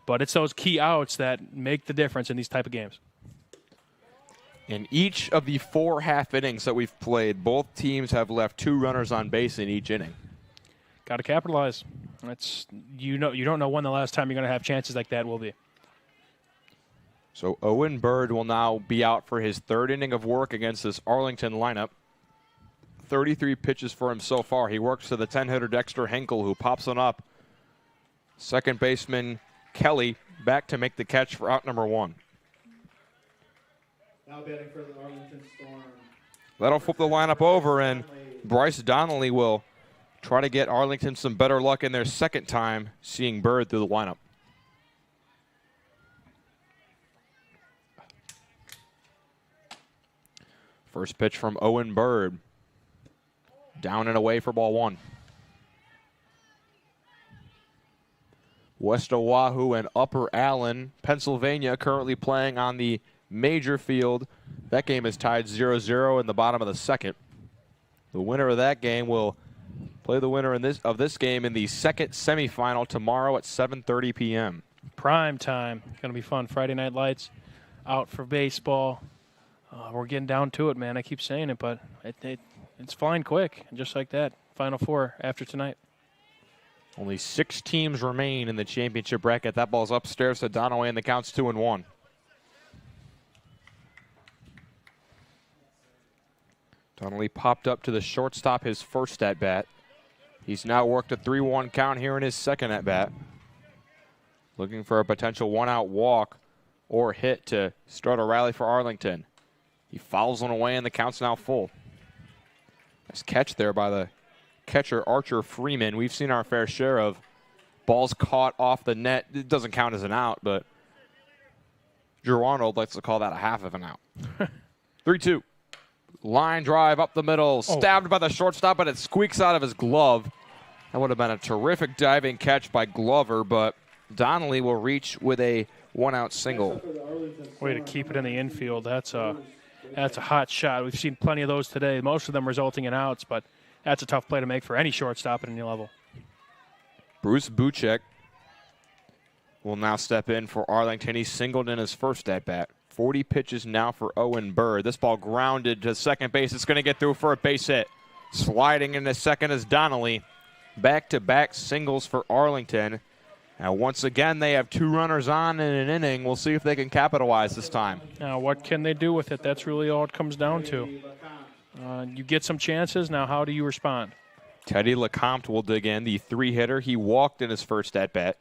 but it's those key outs that make the difference in these type of games. In each of the 4 half innings that we've played, both teams have left 2 runners on base in each inning. Got to capitalize. You don't know when the last time you're going to have chances like that will be. So Owen Bird will now be out for his 3rd inning of work against this Arlington lineup. 33 pitches for him so far. He works to the 10-hitter Dexter Henkel, who pops one up. Second baseman Kelly back to make the catch for out number 1. Now batting for the Arlington Storm. That'll flip the lineup over, and Bryce Donnelly will try to get Arlington some better luck in their second time seeing Bird through the lineup. First pitch from Owen Bird. Down and away for ball 1. West Oahu and Upper Allen, Pennsylvania, currently playing on the major field. That game is tied 0-0 in the bottom of the second. The winner of that game will play the winner of this game in the second semifinal tomorrow at 7:30 p.m. Prime time. Going to be fun. Friday Night Lights. out for baseball. We're getting down to it, man. I keep saying it, but it's flying quick. And just like that, Final Four after tonight. Only 6 teams remain in the championship bracket. That ball's upstairs to Donaway, and the count's 2-1. Donnelly popped up to the shortstop his first at-bat. He's now worked a 3-1 count here in his second at-bat. Looking for a potential one-out walk or hit to start a rally for Arlington. He fouls one away, and the count's now full. Nice catch there by the catcher, Archer Freeman. We've seen our fair share of balls caught off the net. It doesn't count as an out, but Drew Arnold likes to call that a half of an out. 3-2. Line drive up the middle, stabbed by the shortstop, but it squeaks out of his glove. That would have been a terrific diving catch by Glover, but Donnelly will reach with a one-out single. Way to keep it in the infield. That's a hot shot. We've seen plenty of those today, most of them resulting in outs, but that's a tough play to make for any shortstop at any level. Bruce Buchek will now step in for Arlington. He singled in his first at-bat. 40 pitches now for Owen Bird. This ball grounded to second base. It's going to get through for a base hit. Sliding into second is Donnelly. Back-to-back singles for Arlington. Now, once again, they have 2 runners on in an inning. We'll see if they can capitalize this time. Now, what can they do with it? That's really all it comes down to. You get some chances. Now, how do you respond? Teddy LeCompte will dig in, the 3-hitter. He walked in his first at-bat.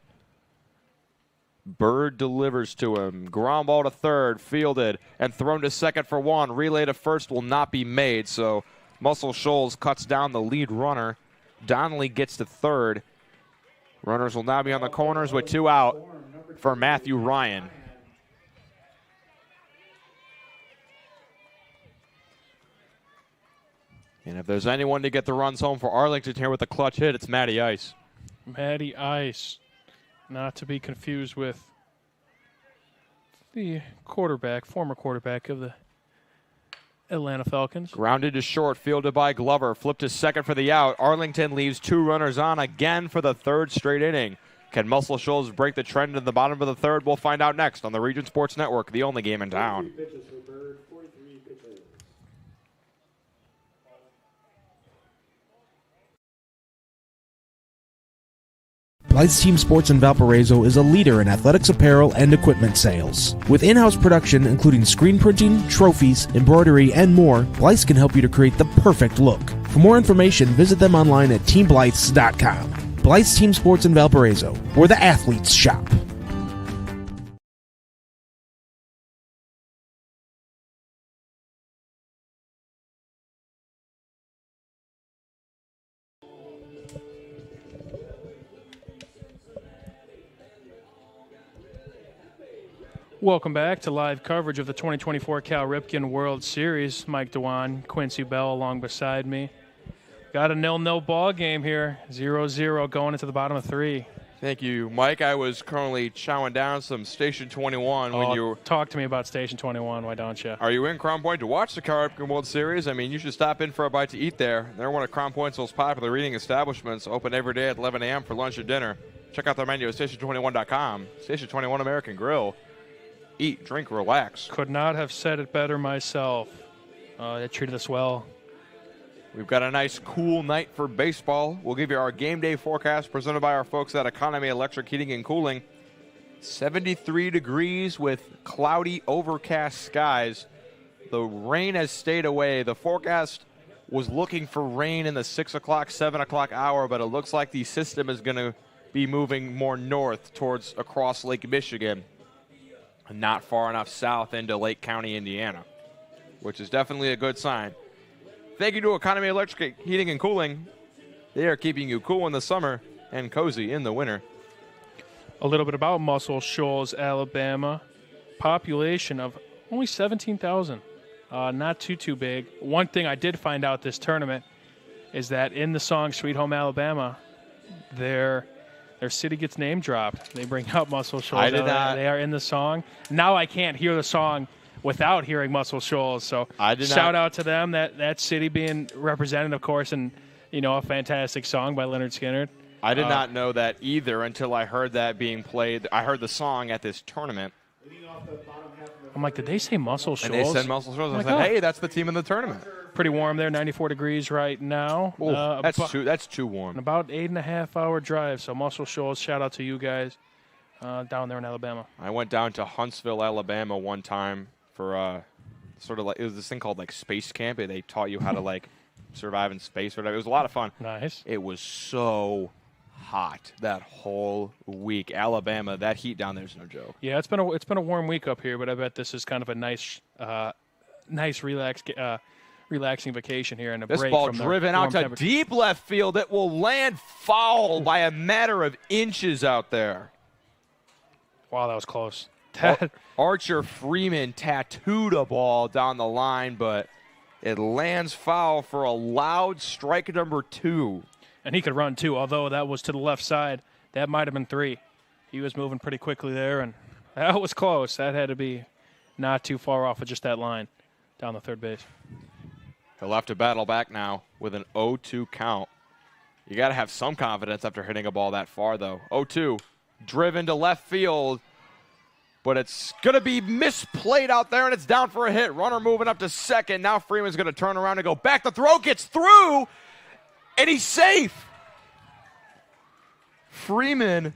Bird delivers to him. Ground ball to third, fielded, and thrown to second for 1. Relay to first will not be made, so Muscle Shoals cuts down the lead runner. Donnelly gets to third. Runners will now be on the corners with 2 out for Matthew Ryan. And if there's anyone to get the runs home for Arlington here with a clutch hit, it's Matty Ice. Matty Ice. Not to be confused with the quarterback, former quarterback of the Atlanta Falcons. Grounded to short, fielded by Glover. Flipped to second for the out. Arlington leaves 2 runners on again for the 3rd straight inning. Can Muscle Shoals break the trend in the bottom of the 3rd? We'll find out next on the Region Sports Network, the only game in town. Blythe's Team Sports in Valparaiso is a leader in athletics apparel and equipment sales. With in-house production including screen printing, trophies, embroidery, and more, Blythe's can help you to create the perfect look. For more information, visit them online at teamblythes.com. Blythe's Team Sports in Valparaiso, where the athletes shop. Welcome back to live coverage of the 2024 Cal Ripken World Series. Mike Dewan, Quincy Bell along beside me. Got a 0-0 ball game here, 0-0 going into the bottom of 3. Thank you, Mike. I was currently chowing down some Station 21 when you... Talk to me about Station 21, why don't you? Are you in Crown Point to watch the Cal Ripken World Series? I mean, you should stop in for a bite to eat there. They're one of Crown Point's most popular eating establishments, open every day at 11 a.m. for lunch and dinner. Check out their menu at station21.com. Station 21 American Grill. Eat, drink, relax. Could not have said it better myself. They treated us well. We've got a nice, cool night for baseball. We'll give you our game day forecast presented by our folks at Economy Electric Heating and Cooling. 73 degrees with cloudy, overcast skies. The rain has stayed away. The forecast was looking for rain in the 6 o'clock, 7 o'clock hour, but it looks like the system is going to be moving more north towards across Lake Michigan. Not far enough south into Lake County, Indiana, which is definitely a good sign. Thank you to Economy Electric Heating and Cooling. They are keeping you cool in the summer and cozy in the winter. A little bit about Muscle Shoals, Alabama. Population of only 17,000. Not too big. One thing I did find out this tournament is that in the song Sweet Home Alabama, their city gets name dropped. They bring up Muscle Shoals. I did not. They are in the song. Now I can't hear the song without hearing Muscle Shoals. So shout out to them. That city being represented, of course, and a fantastic song by Leonard Skinner. I did not know that either until I heard that being played. I heard the song at this tournament. Leading off the bottom half of I'm like, did they say Muscle Shoals? And they said Muscle Shoals. I like, said, hey, that's the team in the tournament. Pretty warm there, 94 degrees right now. Ooh, that's too warm. About 8.5-hour drive. So Muscle Shoals, shout out to you guys down there in Alabama. I went down to Huntsville, Alabama one time for sort of like, it was this thing called like space camp. They taught you how to like survive in space or whatever. It was a lot of fun. Nice. It was so hot that whole week. Alabama, that heat down there is no joke. Yeah, it's been a warm week up here, but I bet this is kind of a nice relaxing vacation here and a this break ball from the driven out to deep left field. It will land foul by a matter of inches out there. Wow, that was close. Archer Freeman tattooed a ball down the line, but it lands foul for a loud strike number 2. And he could run, too, although that was to the left side. That might have been 3. He was moving pretty quickly there, and that was close. That had to be not too far off of just that line down the third base. He'll have to battle back now with an 0-2 count. You got to have some confidence after hitting a ball that far, though. 0-2, driven to left field, but it's going to be misplayed out there, and it's down for a hit. Runner moving up to second. Now Freeman's going to turn around and go back. The throw gets through, and he's safe. Freeman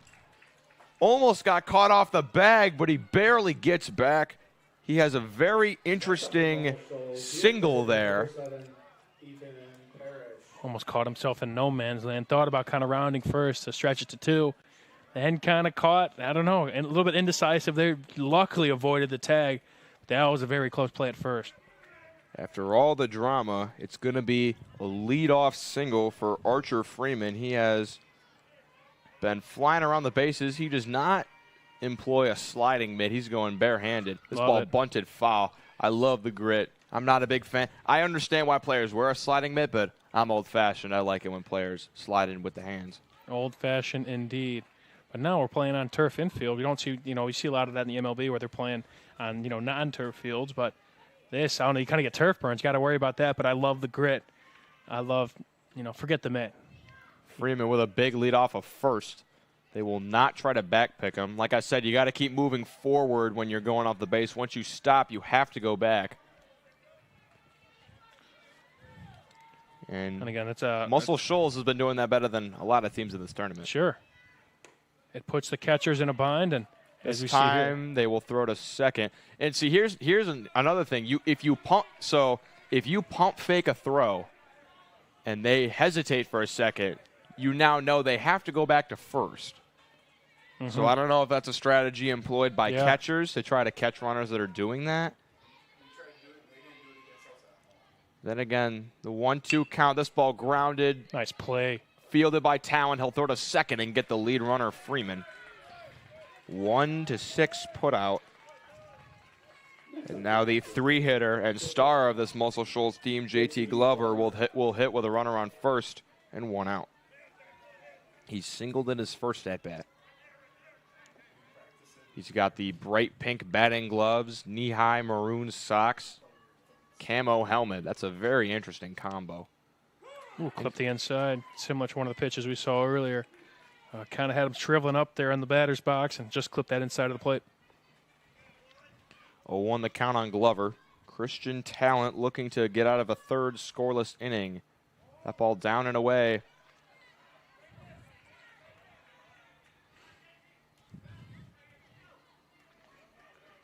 almost got caught off the bag, but he barely gets back. He has a very interesting single there. Almost caught himself in no man's land. Thought about kind of rounding first to stretch it to 2. Then kind of caught, I don't know, and a little bit indecisive. They luckily avoided the tag. That was a very close play at first. After all the drama, it's going to be a leadoff single for Archer Freeman. He has been flying around the bases. He does not employ a sliding mitt. He's going barehanded. This ball bunted foul. I love the grit. I'm not a big fan. I understand why players wear a sliding mitt, but I'm old-fashioned. I like it when players slide in with the hands. Old-fashioned indeed. But now we're playing on turf infield. We don't see, you see a lot of that in the MLB where they're playing on, non-turf fields. But this, I don't know, you kind of get turf burns. Got to worry about that. But I love the grit. I love, forget the mitt. Freeman with a big lead off of first. They will not try to backpick him. Like I said, you got to keep moving forward when you're going off the base. Once you stop, you have to go back. And again, it's Muscle Shoals has been doing that better than a lot of teams in this tournament. Sure. It puts the catchers in a bind, and as we see here, they will throw to second. And see, here's another thing. If you pump fake a throw, and they hesitate for a second, you now know they have to go back to first. Mm-hmm. So I don't know if that's a strategy employed by catchers to try to catch runners that are doing that. Then again, the 1-2 count. This ball grounded. Nice play. Fielded by Talon. He'll throw to second and get the lead runner, Freeman. 1-6 put out. And now the 3-hitter and star of this Muscle Shoals team, JT Glover, will hit with a runner on first and 1 out. He's singled in his first at-bat. He's got the bright pink batting gloves, knee-high maroon socks, camo helmet. That's a very interesting combo. Ooh, clip the inside, similar to one of the pitches we saw earlier. Kind of had him shriveling up there in the batter's box and just clipped that inside of the plate. 0-1 the count on Glover. Christian Talent looking to get out of a third scoreless inning. That ball down and away.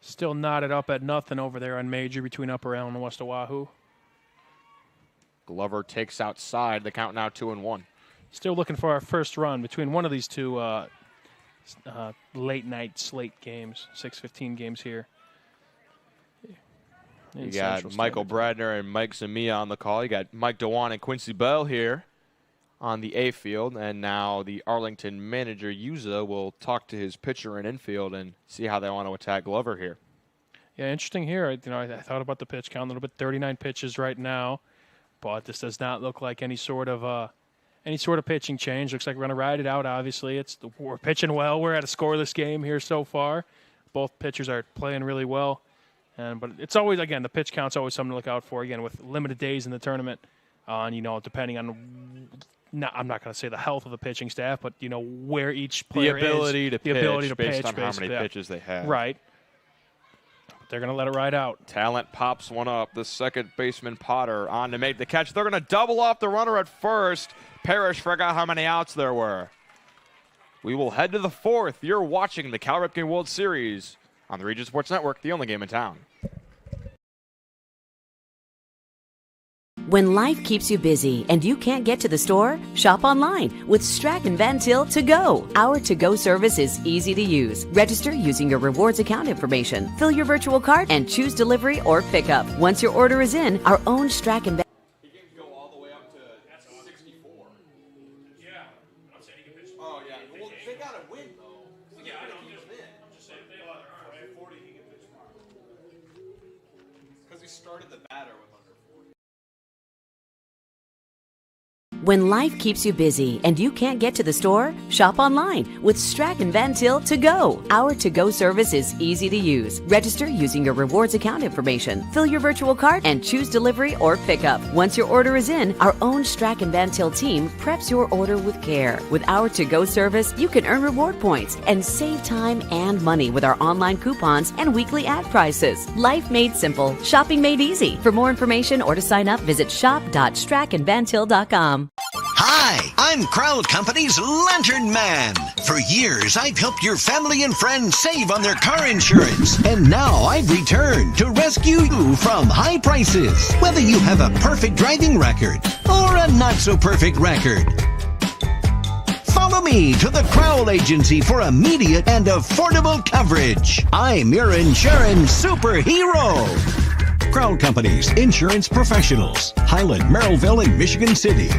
Still knotted up at nothing over there on Major between Upper Elm and West Oahu. Glover takes outside. The count now 2-1. Still looking for our first run between one of these two late night slate games, 6:15 games here. You got Michael Bradner and Mike Zamia on the call. You got Mike Dewan and Quincy Bell here on the A field, and now the Arlington manager Yuza will talk to his pitcher and infield and see how they want to attack Glover here. Yeah, interesting here. I thought about the pitch count a little bit. 39 pitches right now, but this does not look like any sort of pitching change. Looks like we're going to ride it out. Obviously, we're pitching well. We're at a scoreless game here so far. Both pitchers are playing really well. But it's always, again, the pitch count's always something to look out for, again, with limited days in the tournament. Depending on, I'm not going to say the health of the pitching staff, but, where each player the ability is. To the pitch ability to based pitch, on how many pitches they have. Right. they're going to let it ride out. Talent pops one up. The second baseman Potter on to make the catch. They're going to double off the runner at first. Parrish forgot how many outs there were. We will head to the fourth. You're watching the Cal Ripken World Series on the Region Sports Network, the only game in town. When life keeps you busy and you can't get to the store, shop online with Strachan Van Til To Go. Our to-go service is easy to use. Register using your rewards account information, fill your virtual cart, and choose delivery or pickup. Once your order is in, our own Strachan Van Oh, yeah. Well, they got to win, though. Yeah, I don't just win. I'm just saying, if they allow their 40, he can pitch tomorrow. Because he started the batter with under 40. When life keeps you busy and you can't get to the store, shop online with Strachan Van Til To Go. Our to-go service is easy to use. Register using your rewards account information, fill your virtual cart, and choose delivery or pickup. Once your order is in, our own Strachan Van Til team preps your order with care. With our to-go service, you can earn reward points and save time and money with our online coupons and weekly ad prices. Life made simple, shopping made easy. For more information or to sign up, visit shop.strachanvantil.com. Hi, I'm Crowd Company's Lantern Man. For years, I've helped your family and friends save on their car insurance. And now I've returned to rescue you from high prices. Whether you have a perfect driving record or a not-so-perfect record. Follow me to the Crowd Agency for immediate and affordable coverage. I'm your insurance superhero. Crowd Company's insurance professionals. Highland, Merrillville, and Michigan City.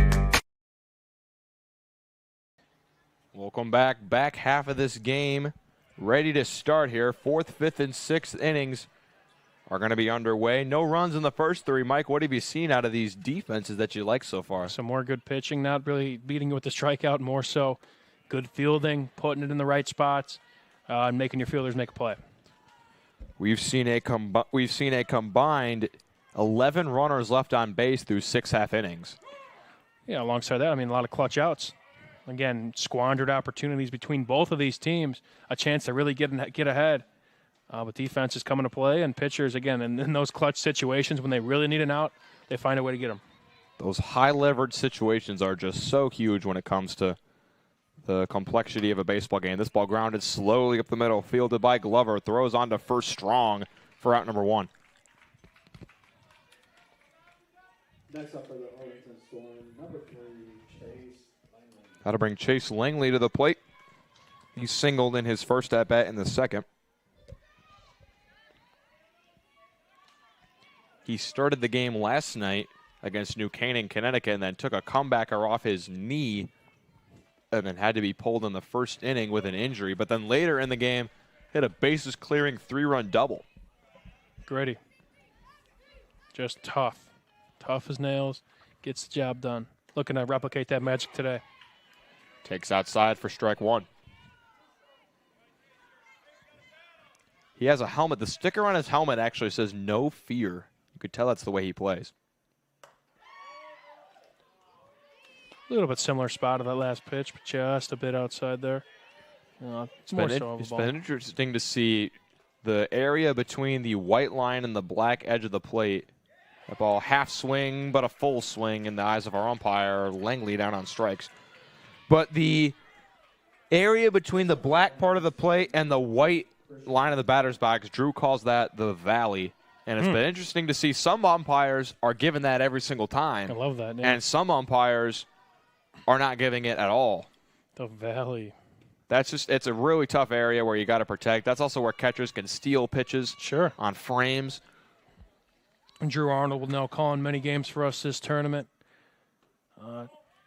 Welcome back. Back half of this game ready to start here. Fourth, fifth, and sixth innings are going to be underway. No runs in the first three. Mike, what have you seen out of these defenses that you like so far? Some more good pitching, not really beating it with the strikeout, more so good fielding, putting it in the right spots, and making your fielders make a play. We've seen a combined 11 runners left on base through 6 half innings. Yeah, alongside that, I mean, a lot of clutch outs. Again, squandered opportunities between both of these teams, a chance to really get ahead. But defense is coming to play, and pitchers, again, in those clutch situations when they really need an out, they find a way to get them. Those high-leverage situations are just so huge when it comes to the complexity of a baseball game. This ball grounded slowly up the middle, fielded by Glover, throws on to first strong for out number 1. Next up for the Arlington Storm, number 3, Chase. That'll bring Chase Langley to the plate. He singled in his first at-bat in the second. He started the game last night against New Canaan, Connecticut, and then took a comebacker off his knee and then had to be pulled in the first inning with an injury. But then later in the game, hit a bases-clearing 3-run double. Gritty. Just tough. Tough as nails. Gets the job done. Looking to replicate that magic today. Takes outside for strike 1. He has a helmet. The sticker on his helmet actually says "No Fear." You could tell that's the way he plays. A little bit similar spot to that last pitch, but just a bit outside there. It's been interesting to see the area between the white line and the black edge of the plate. The ball half swing, but a full swing in the eyes of our umpire, Langley down on strikes. But the area between the black part of the plate and the white line of the batter's box, Drew calls that the valley. And it's been interesting to see some umpires are giving that every single time. I love that. Yeah. And some umpires are not giving it at all. The valley. It's a really tough area where you got to protect. That's also where catchers can steal pitches on frames. And Drew Arnold will now call in many games for us this tournament.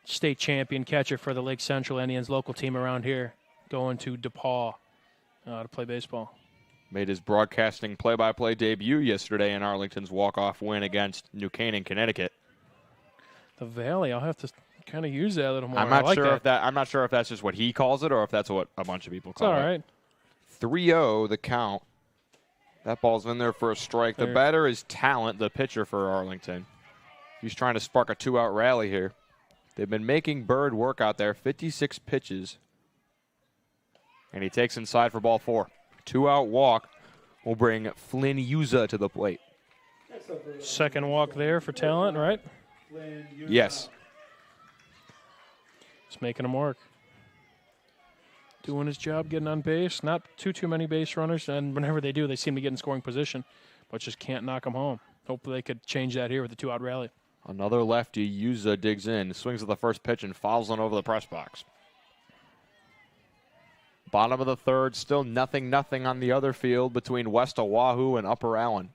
State champion catcher for the Lake Central Indians, local team around here, going to DePaul to play baseball. Made his broadcasting play-by-play debut yesterday in Arlington's walk-off win against New Canaan, Connecticut. The Valley, I'll have to kind of use that a little more. I'm not sure if that's just what he calls it or if that's what a bunch of people call it. All right. 3-0 the count. That ball's in there for a strike. The batter is Talent, the pitcher for Arlington. He's trying to spark a 2-out rally here. They've been making Bird work out there, 56 pitches. And he takes inside for ball 4. 2-out walk. will bring Flynn Yuza to the plate. Second walk there for Talent, right? Yes. Just making him work. Doing his job, getting on base. Not too many base runners, and whenever they do, they seem to get in scoring position, but just can't knock them home. Hopefully they could change that here with the 2-out rally. Another lefty, Yuza digs in, swings at the first pitch and fouls on over the press box. Bottom of the third, still 0-0 on the other field between West Oahu and Upper Allen.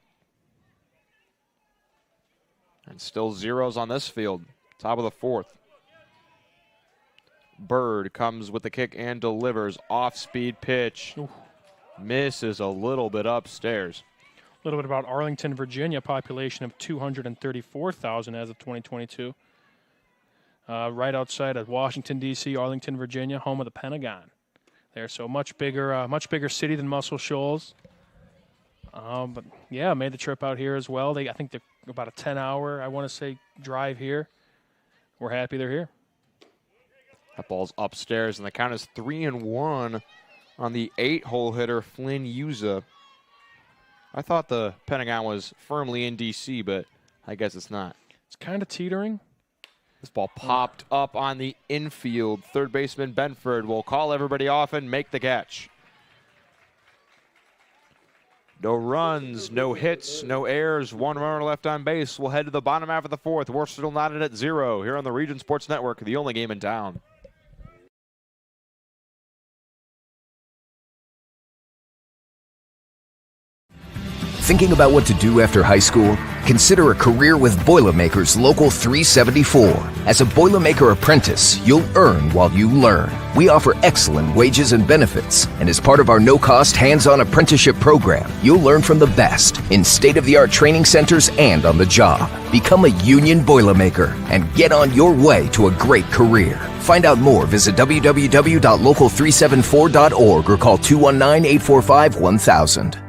And still zeros on this field. Top of the fourth. Bird comes with the kick and delivers. Off-speed pitch. Ooh. Misses a little bit upstairs. A little bit about Arlington, Virginia, population of 234,000 as of 2022. Right outside of Washington, D.C., Arlington, Virginia, home of the Pentagon. There, so much bigger city than Muscle Shoals. But yeah, made the trip out here as well. I think they're about a 10-hour, I want to say, drive here. We're happy they're here. That ball's upstairs, and the count is 3-1 on the 8-hole hitter, Flynn Yuza. I thought the Pentagon was firmly in D.C., but I guess it's not. It's kind of teetering. This ball popped up on the infield. Third baseman Benford will call everybody off and make the catch. No runs, no hits, no errors, one runner left on base. We'll head to the bottom half of the fourth. We're still knotted at 0 here on the Region Sports Network, the only game in town. Thinking about what to do after high school? Consider a career with Boilermakers Local 374. As a Boilermaker apprentice, you'll earn while you learn. We offer excellent wages and benefits, and as part of our no-cost hands-on apprenticeship program, you'll learn from the best in state-of-the-art training centers and on the job. Become a union Boilermaker and get on your way to a great career. Find out more, visit www.local374.org or call 219-845-1000.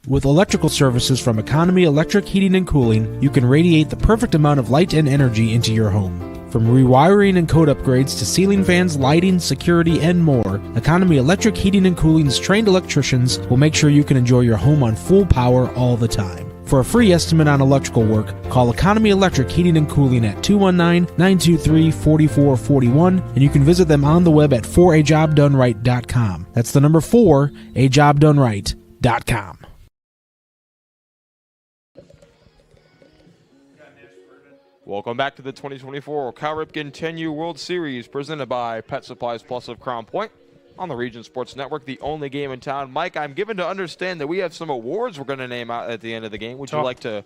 With electrical services from Economy Electric Heating and Cooling, you can radiate the perfect amount of light and energy into your home. From rewiring and code upgrades to ceiling fans, lighting, security, and more, Economy Electric Heating and Cooling's trained electricians will make sure you can enjoy your home on full power all the time. For a free estimate on electrical work, call Economy Electric Heating and Cooling at 219-923-4441, and you can visit them on the web at 4ajobdoneright.com. That's the number 4ajobdoneright.com. Welcome back to the 2024 Cal Ripken 10U World Series presented by Pet Supplies Plus of Crown Point on the Region Sports Network, the only game in town. Mike, I'm given to understand that we have some awards we're going to name out at the end of the game. Would you like to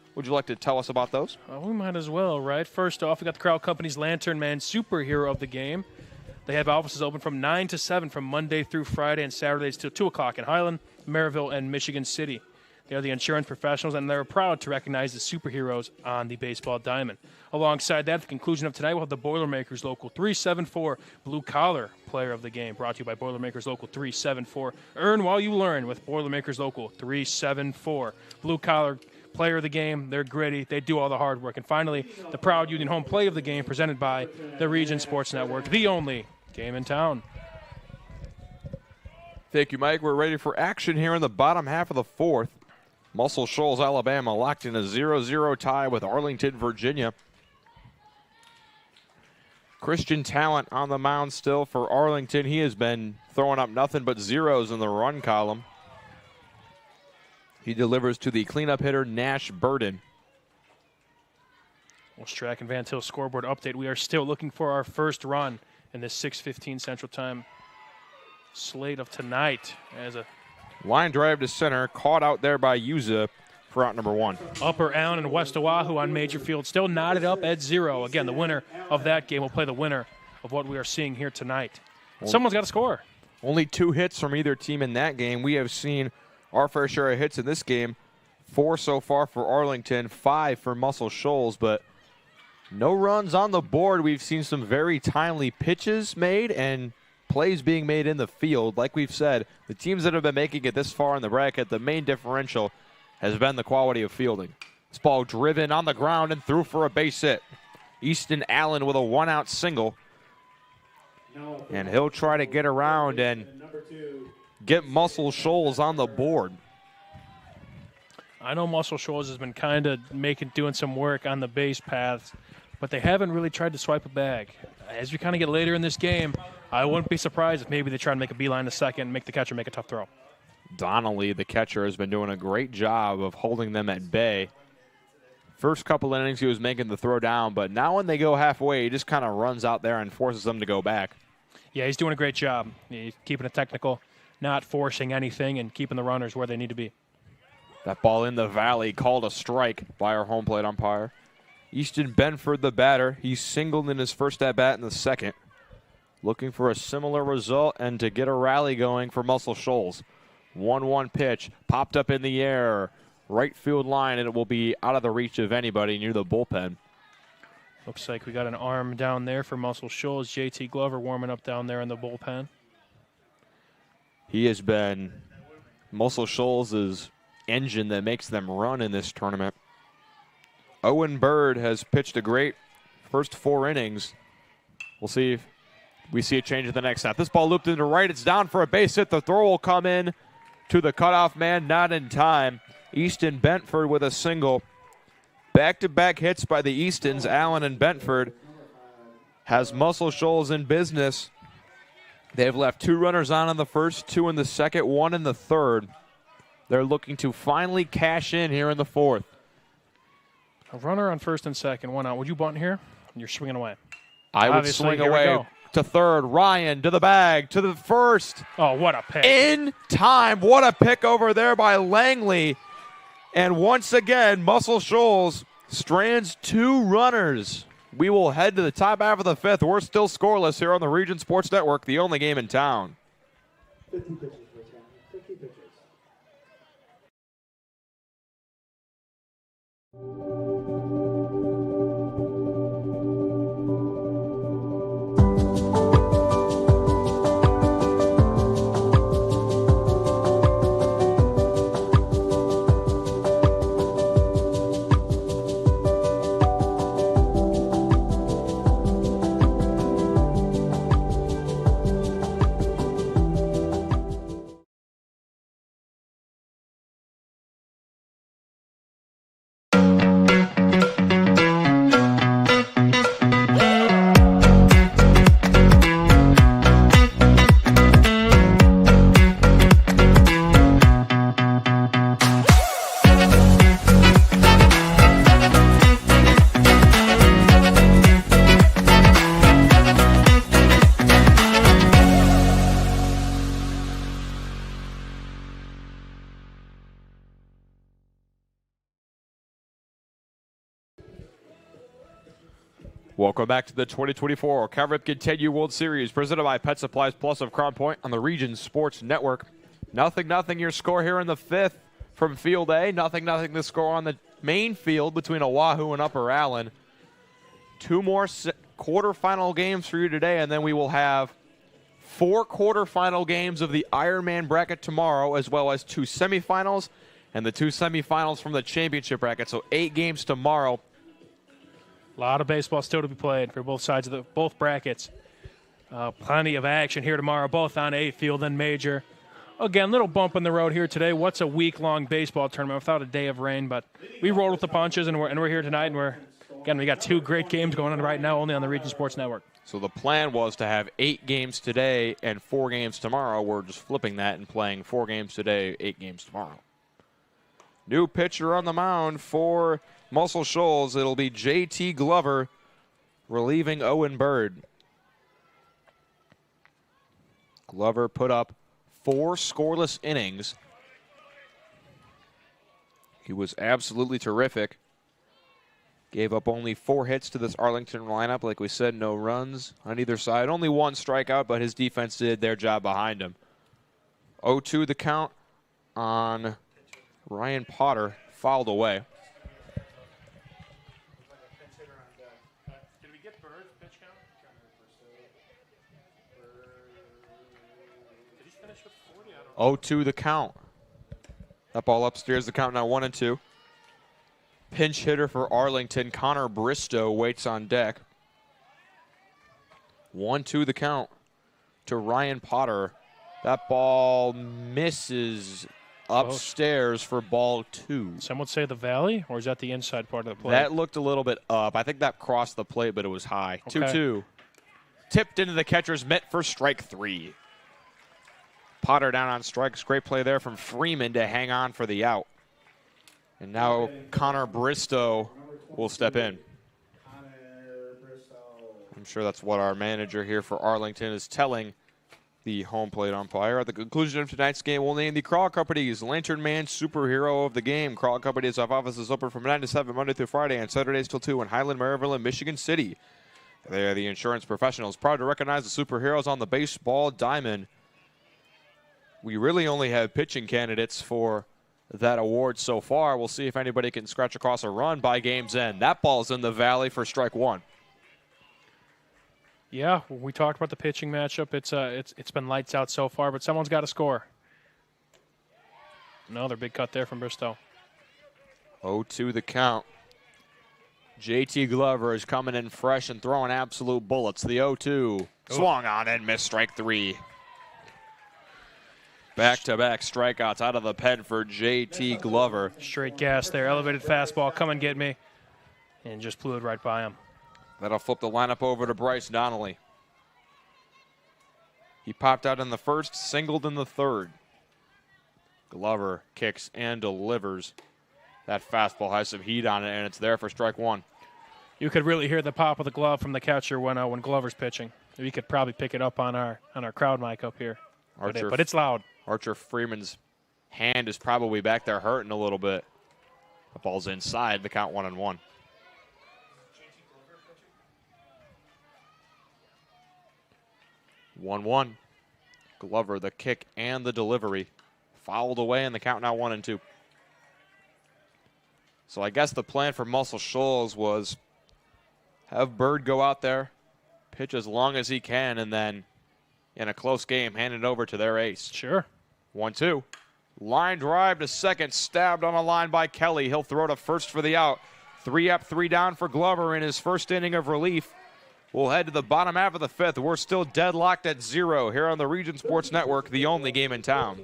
tell us about those? We might as well, right? First off, we got the Crowd Company's Lantern Man Superhero of the Game. They have offices open from 9 to 7 from Monday through Friday and Saturdays till 2 o'clock in Highland, Maryville, and Michigan City. They are the insurance professionals, and they're proud to recognize the superheroes on the baseball diamond. Alongside that, at the conclusion of tonight, we'll have the Boilermakers Local 374 Blue Collar Player of the Game, brought to you by Boilermakers Local 374. Earn while you learn with Boilermakers Local 374. Blue Collar Player of the Game, they're gritty, they do all the hard work. And finally, the proud Union Home Play of the Game, presented by the Region Sports Network, the only game in town. Thank you, Mike. We're ready for action here in the bottom half of the fourth. Muscle Shoals, Alabama, locked in a 0-0 tie with Arlington, Virginia. Christian Talent on the mound still for Arlington. He has been throwing up nothing but zeros in the run column. He delivers to the cleanup hitter, Nash Burden. Well, Strack and Van Til scoreboard update. We are still looking for our first run in this 6:15 Central Time slate of tonight. As a line drive to center, caught out there by Yuza for out number 1. Upper Allen and West Oahu on Major Field still knotted up at 0. Again, the winner of that game will play the winner of what we are seeing here tonight. Someone's got to score. Only 2 hits from either team in that game. We have seen our fair share of hits in this game. 4 so far for Arlington, 5 for Muscle Shoals, but no runs on the board. We've seen some very timely pitches made and plays being made in the field. Like we've said, the teams that have been making it this far in the bracket, the main differential has been the quality of fielding. This ball driven on the ground and through for a base hit. Easton Allen with a 1-out single. And he'll try to get around and get Muscle Shoals on the board. I know Muscle Shoals has been kind of doing some work on the base paths, but they haven't really tried to swipe a bag. As we kind of get later in this game, I wouldn't be surprised if maybe they try to make a beeline to second and make the catcher make a tough throw. Donnelly, the catcher, has been doing a great job of holding them at bay. First couple innings, he was making the throw down, but now when they go halfway, he just kind of runs out there and forces them to go back. Yeah, he's doing a great job. He's keeping it technical, not forcing anything, and keeping the runners where they need to be. That ball in the valley, called a strike by our home plate umpire. Easton Benford, the batter, he singled in his first at-bat in the second. Looking for a similar result and to get a rally going for Muscle Shoals. 1-1 pitch, popped up in the air, right field line, and it will be out of the reach of anybody near the bullpen. Looks like we got an arm down there for Muscle Shoals. JT Glover warming up down there in the bullpen. He has been Muscle Shoals' engine that makes them run in this tournament. Owen Bird has pitched a great first 4 innings. We'll see if we see a change in the next half. This ball looped into right. It's down for a base hit. The throw will come in to the cutoff man, not in time. Easton Benford with a single. Back-to-back hits by the Eastons, Allen and Benford, has Muscle Shoals in business. They have left 2 runners on in the first, 2 in the second, 1 in the third. They're looking to finally cash in here in the fourth. A runner on first and second, 1 out. Would you bunt here? You're swinging away. I would Obviously, swing here we away go. to third. Ryan to the bag, to the first. Oh, what a pick. In time. What a pick over there by Langley. And once again, Muscle Shoals strands 2 runners. We will head to the top half of the 5th. We're still scoreless here on the Region Sports Network, the only game in town. 50 pitches, first down. 50 pitches. Welcome back to the 2024 Ripken 10U World Series, presented by Pet Supplies Plus of Crown Point on the Region Sports Network. 0-0 your score here in the 5th from Field A. 0-0 the score on the main field between Oahu and Upper Allen. 2 more quarterfinal games for you today, and then we will have 4 quarterfinal games of the Ironman bracket tomorrow, as well as 2 semifinals and the 2 semifinals from the championship bracket. So 8 games tomorrow. A lot of baseball still to be played for both sides of both brackets. Plenty of action here tomorrow, both on A field and major. Again, little bump in the road here today. What's a week-long baseball tournament without a day of rain? But we rolled with the punches, and we're here tonight. And we got 2 great games going on right now, only on the Region Sports Network. So the plan was to have 8 games today and 4 games tomorrow. We're just flipping that and playing 4 games today, 8 games tomorrow. New pitcher on the mound for Muscle Shoals. It'll be JT Glover relieving Owen Bird. Glover put up 4 scoreless innings. He was absolutely terrific. Gave up only 4 hits to this Arlington lineup. Like we said, no runs on either side. Only 1 strikeout, but his defense did their job behind him. 0-2 the count on Ryan Potter, fouled away. Did we get Bird's pitch count? Did he finish with 40? I don't know. 0-2 the count. That ball upstairs, the count now 1-2. Pinch hitter for Arlington, Connor Bristow waits on deck. 1-2 the count to Ryan Potter. That ball misses upstairs for ball 2. Some would say the valley, or is that the inside part of the plate? That looked a little bit up. I think that crossed the plate, but it was high. Okay. 2-2. Tipped into the catcher's mitt for strike 3. Potter down on strikes. Great play there from Freeman to hang on for the out. And now Connor Bristow will step in. I'm sure that's what our manager here for Arlington is telling the home plate umpire. At the conclusion of tonight's game, we'll name the Crawl Company's Lantern Man Superhero of the Game. Crawl Company's have offices open from 9 to 7 Monday through Friday and Saturdays till 2 in Highland, Maryville, and Michigan City. They are the insurance professionals, proud to recognize the superheroes on the baseball diamond. We really only have pitching candidates for that award so far. We'll see if anybody can scratch across a run by game's end. That ball's in the valley for strike 1. Yeah, we talked about the pitching matchup. It's been lights out so far, but someone's got to score. Another big cut there from Bristow. 0-2 the count. JT Glover is coming in fresh and throwing absolute bullets. The 0-2 swung on and missed strike 3. Back-to-back strikeouts out of the pen for JT Glover. Straight gas there. Elevated fastball. Come and get me. And just blew it right by him. That'll flip the lineup over to Bryce Donnelly. He popped out in the first, singled in the third. Glover kicks and delivers. That fastball has some heat on it, and it's there for strike 1. You could really hear the pop of the glove from the catcher when Glover's pitching. We could probably pick it up on our crowd mic up here. But it's loud. Archer Freeman's hand is probably back there hurting a little bit. The ball's inside. The count 1-1. Glover, the kick and the delivery. Fouled away, and the count now 1-2. So I guess the plan for Muscle Shoals was have Bird go out there, pitch as long as he can, and then in a close game, hand it over to their ace. Sure. 1-2. Line drive to second, stabbed on a line by Kelly. He'll throw to first for the out. 3 up, 3 down for Glover in his first inning of relief. We'll head to the bottom half of the 5th. We're still deadlocked at 0 here on the Region Sports Network, the only game in town.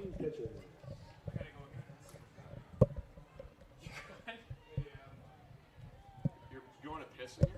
You want to piss again?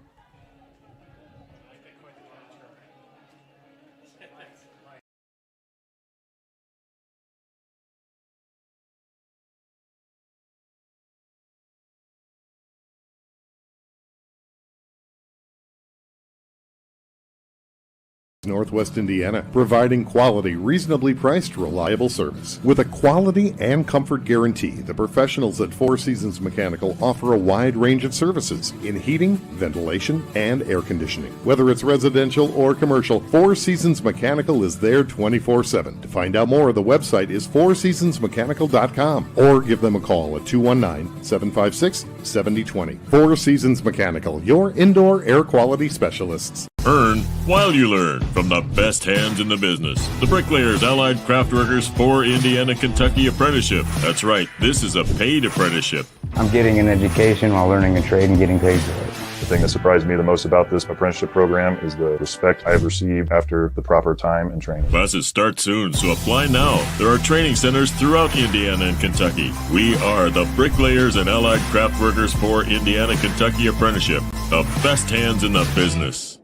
Northwest Indiana, providing quality, reasonably priced, reliable service. With a quality and comfort guarantee, the professionals at Four Seasons Mechanical offer a wide range of services in heating, ventilation, and air conditioning. Whether it's residential or commercial, Four Seasons Mechanical is there 24/7. To find out more, the website is fourseasonsmechanical.com or give them a call at 219-756-7020. Four Seasons Mechanical, your indoor air quality specialists. Earn while you learn from the best hands in the business. The Bricklayers Allied Craftworkers for Indiana Kentucky Apprenticeship. That's right, this is a paid apprenticeship. I'm getting an education while learning a trade and getting paid for it. The thing that surprised me the most about this apprenticeship program is the respect I've received after the proper time and training. Classes start soon, so apply now. There are training centers throughout Indiana and Kentucky. We are the Bricklayers and Allied Craftworkers for Indiana Kentucky Apprenticeship. The best hands in the business.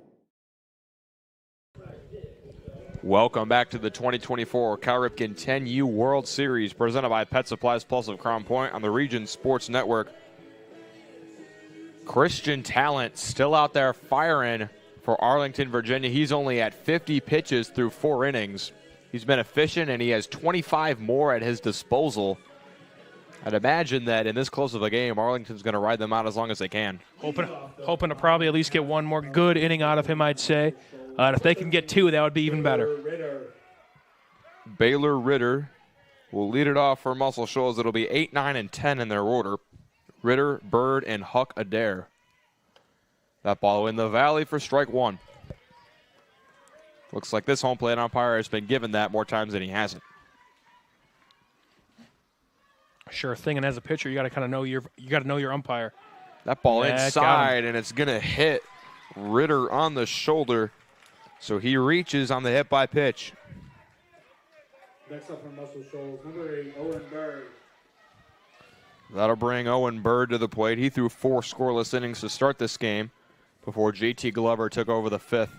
Welcome back to the 2024 Cal Ripken 10U World Series presented by Pet Supplies Plus of Crown Point on the Region Sports Network. Christian Talent still out there firing for Arlington, Virginia. He's only at 50 pitches through 4 innings. He's been efficient, and he has 25 more at his disposal. I'd imagine that in this close of a game, Arlington's going to ride them out as long as they can. Hoping to probably at least get one more good inning out of him, I'd say. And if they can get 2, that would be even better. Baylor Ritter will lead it off for Muscle Shoals. It'll be 8, 9, and 10 in their order. Ritter, Bird, and Huck Adair. That ball in the valley for strike 1. Looks like this home plate umpire has been given that more times than he hasn't. Sure thing, and as a pitcher, you got to kind of know your umpire. That ball inside, and it's going to hit Ritter on the shoulder. So he reaches on the hit by pitch. Next up from Muscle Shoals, number 8, Owen Bird. That'll bring Owen Bird to the plate. He threw 4 scoreless innings to start this game before JT Glover took over the 5th.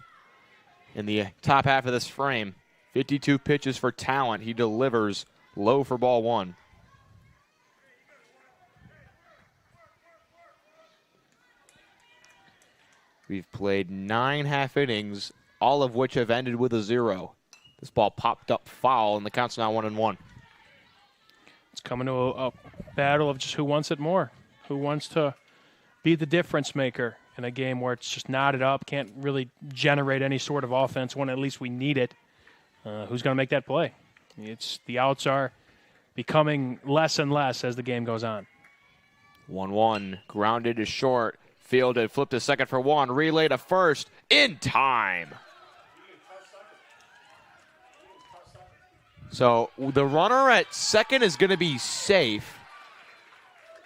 In the top half of this frame, 52 pitches for Talent. He delivers low for ball 1. We've played 9 half innings, all of which have ended with a 0. This ball popped up foul, and the count's now 1-1. It's coming to a battle of just who wants it more, who wants to be the difference maker in a game where it's just knotted up, can't really generate any sort of offense when at least we need it. Who's going to make that play? The outs are becoming less and less as the game goes on. 1-1, grounded to short, fielded, flipped to second for 1, relay to first, in time. So the runner at second is going to be safe.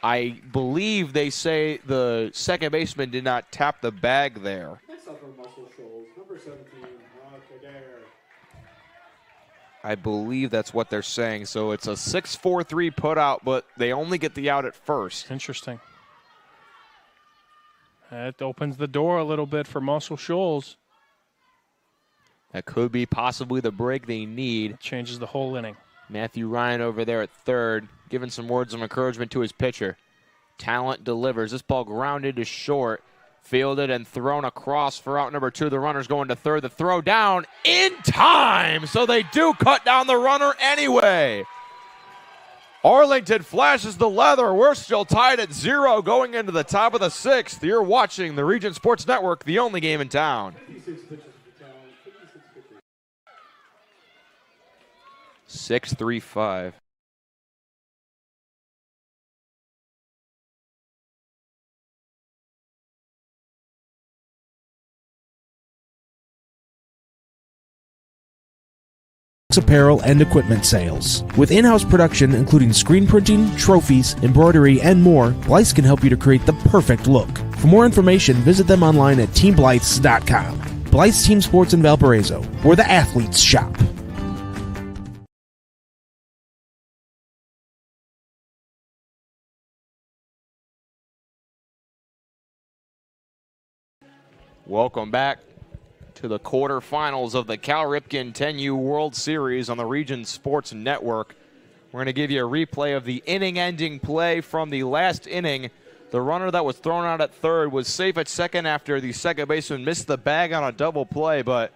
I believe they say the second baseman did not tap the bag there. Next up from Muscle Shoals, number 17, Rock Adair. I believe that's what they're saying. So it's a 6-4-3 put out, but they only get the out at first. Interesting. That opens the door a little bit for Muscle Shoals. That could be possibly the break they need. It changes the whole inning. Matthew Ryan over there at third, giving some words of encouragement to his pitcher. Talent delivers. This ball grounded to short, fielded and thrown across for out number 2. The runner's going to third. The throw down in time, so they do cut down the runner anyway. Arlington flashes the leather. We're still tied at 0 going into the top of the 6th. You're watching the Region Sports Network, the only game in town. 6-3-5. Apparel and equipment sales. With in-house production including screen printing, trophies, embroidery, and more, Blythe can help you to create the perfect look. For more information, visit them online at teamblythes.com. Blythe's Team Sports in Valparaiso, where the athletes shop. Welcome back to the quarterfinals of the Cal Ripken 10U World Series on the Region Sports Network. We're going to give you a replay of the inning-ending play from the last inning. The runner that was thrown out at third was safe at second after the second baseman missed the bag on a double play, but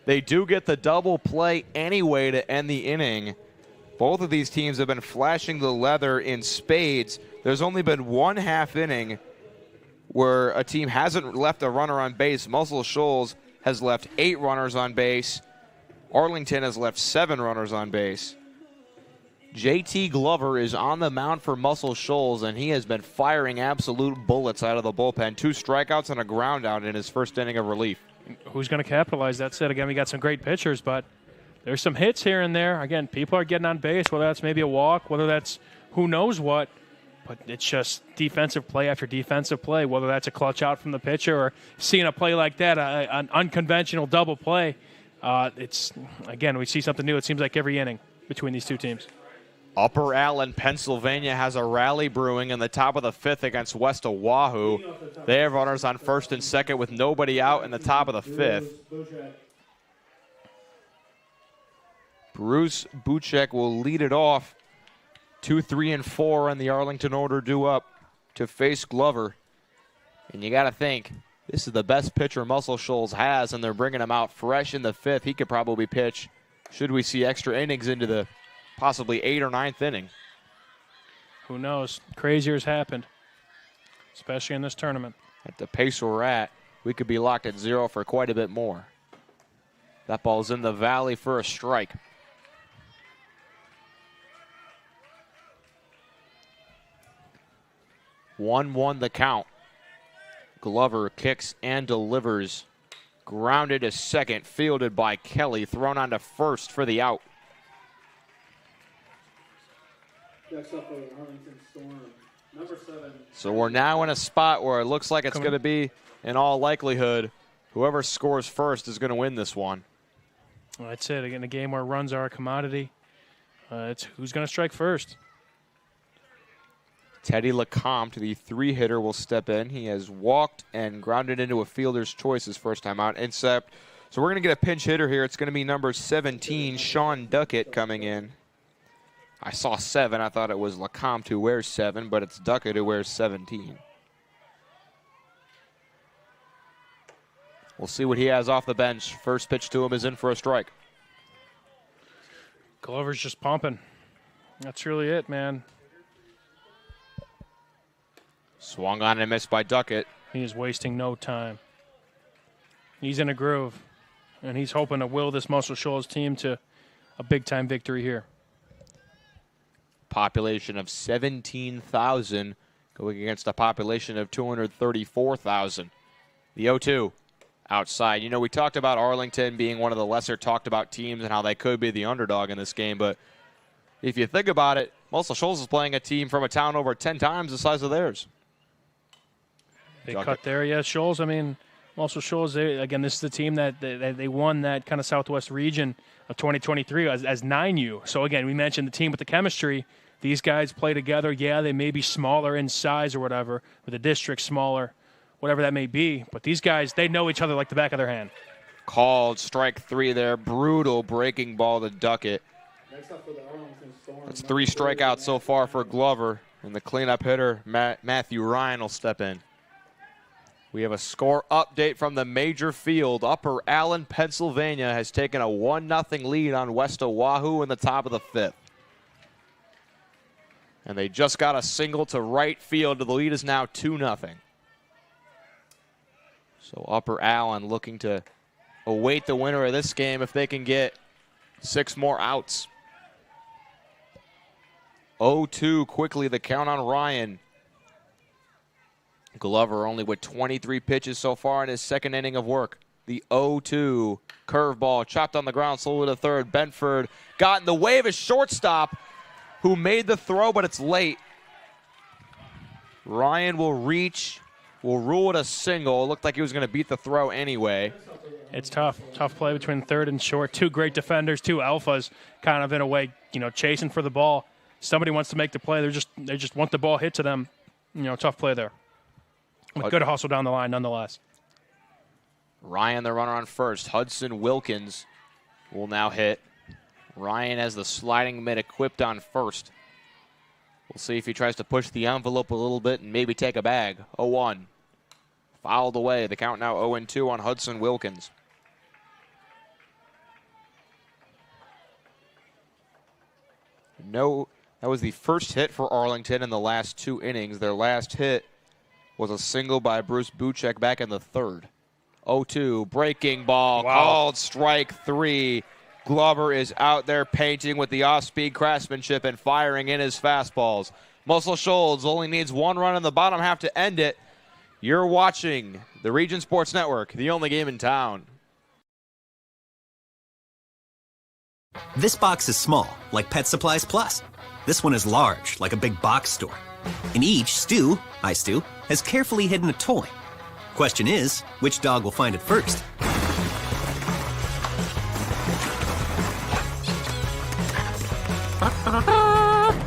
they do get the double play anyway to end the inning. Both of these teams have been flashing the leather in spades. There's only been 1 half inning where a team hasn't left a runner on base. Muscle Shoals has left 8 runners on base. Arlington has left 7 runners on base. JT Glover is on the mound for Muscle Shoals, and he has been firing absolute bullets out of the bullpen. 2 strikeouts and a ground out in his first inning of relief. Who's going to capitalize? That said, again, we got some great pitchers, but there's some hits here and there. Again, people are getting on base, whether that's maybe a walk, whether that's who knows what. But it's just defensive play after defensive play, whether that's a clutch out from the pitcher or seeing a play like that, an unconventional double play. Again, we see something new, it seems like, every inning between these two teams. Upper Allen, Pennsylvania has a rally brewing in the top of the 5th against West Oahu. They have runners on first and second with nobody out in the top of the 5th. Bruce Buchek will lead it off. 2, 3, and 4 in the Arlington order due up to face Glover. And you got to think, this is the best pitcher Muscle Shoals has, and they're bringing him out fresh in the 5th. He could probably pitch, should we see extra innings into the possibly 8th or 9th inning. Who knows? Crazier's happened, especially in this tournament. At the pace we're at, we could be locked at 0 for quite a bit more. That ball's in the valley for a strike. 1-1 the count. Glover kicks and delivers. Grounded to second, fielded by Kelly, thrown on to first for the out. Next up for Arlington Storm, number 7. So we're now in a spot where it looks like it's going to be, in all likelihood, whoever scores first is going to win this one. Well, that's it. Again, a game where runs are a commodity. It's who's going to strike first. Teddy Lecomte, the 3-hitter, will step in. He has walked and grounded into a fielder's choice his first time out. So we're going to get a pinch hitter here. It's going to be number 17, Sean Duckett, coming in. I saw 7. I thought it was Lecomte who wears 7, but it's Duckett who wears 17. We'll see what he has off the bench. First pitch to him is in for a strike. Glover's just pumping. That's really it, man. Swung on and missed by Duckett. He is wasting no time. He's in a groove, and he's hoping to will this Muscle Shoals team to a big-time victory here. Population of 17,000 going against a population of 234,000. The 0-2 outside. You know, we talked about Arlington being one of the lesser talked about teams and how they could be the underdog in this game, but if you think about it, Muscle Shoals is playing a team from a town over 10 times the size of theirs. They cut there, yeah. Shoals, I mean, Muscle Shoals, again, this is the team that they won that kind of Southwest region of 2023 as 9U. So, again, we mentioned the team with the chemistry. These guys play together. Yeah, they may be smaller in size or whatever, with the district smaller, whatever that may be. But these guys, they know each other like the back of their hand. Called strike 3 there. Brutal breaking ball to Duckett. That's 3 strikeouts so far for Glover. And the cleanup hitter, Matthew Ryan, will step in. We have a score update from the major field. Upper Allen, Pennsylvania has taken a 1-0 lead on West Oahu in the top of the 5th. And they just got a single to right field. The lead is now 2-0. So Upper Allen looking to await the winner of this game if they can get 6 more outs. 0-2 quickly, the count on Ryan. Glover only with 23 pitches so far in his second inning of work. The 0-2 curveball chopped on the ground, slowly to third. Benford got in the way of his shortstop, who made the throw, but it's late. Ryan will reach, will rule it a single. It looked like he was going to beat the throw anyway. It's tough. Tough play between third and short. 2 great defenders, 2 alphas, kind of in a way, chasing for the ball. Somebody wants to make the play. They just want the ball hit to them. Tough play there. With good hustle down the line, nonetheless. Ryan, the runner on first. Hudson Wilkins will now hit. Ryan has the sliding mitt equipped on first. We'll see if he tries to push the envelope a little bit and maybe take a bag. 0-1. Fouled away. The count now 0-2 on Hudson Wilkins. No, that was the first hit for Arlington in the last 2 innings. Their last hit was a single by Bruce Buchek back in the 3rd. 0-2, breaking ball, called strike 3. Glover is out there painting with the off-speed craftsmanship and firing in his fastballs. Muscle Shoals only needs 1 run in the bottom half to end it. You're watching the Region Sports Network, the only game in town. This box is small, like Pet Supplies Plus. This one is large, like a big box store. In each, Stu, has carefully hidden a toy. Question is, which dog will find it first?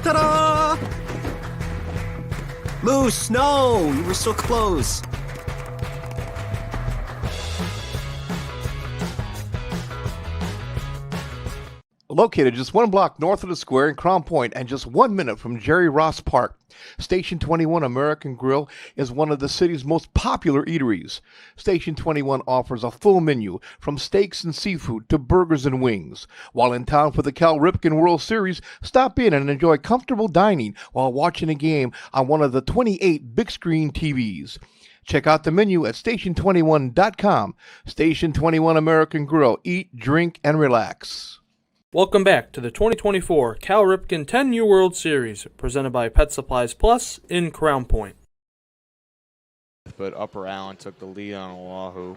Ta-da! Moose, no! You were so close. Located just 1 block north of the square in Crown Point and just 1 minute from Jerry Ross Park, Station 21 American Grill is one of the city's most popular eateries. Station 21 offers a full menu from steaks and seafood to burgers and wings. While in town for the Cal Ripken World Series, stop in and enjoy comfortable dining while watching a game on one of the 28 big screen TVs. Check out the menu at station21.com. Station 21 American Grill. Eat, drink, and relax. Welcome back to the 2024 Cal Ripken 10U World Series, presented by Pet Supplies Plus in Crown Point. But Upper Allen took the lead on Oahu.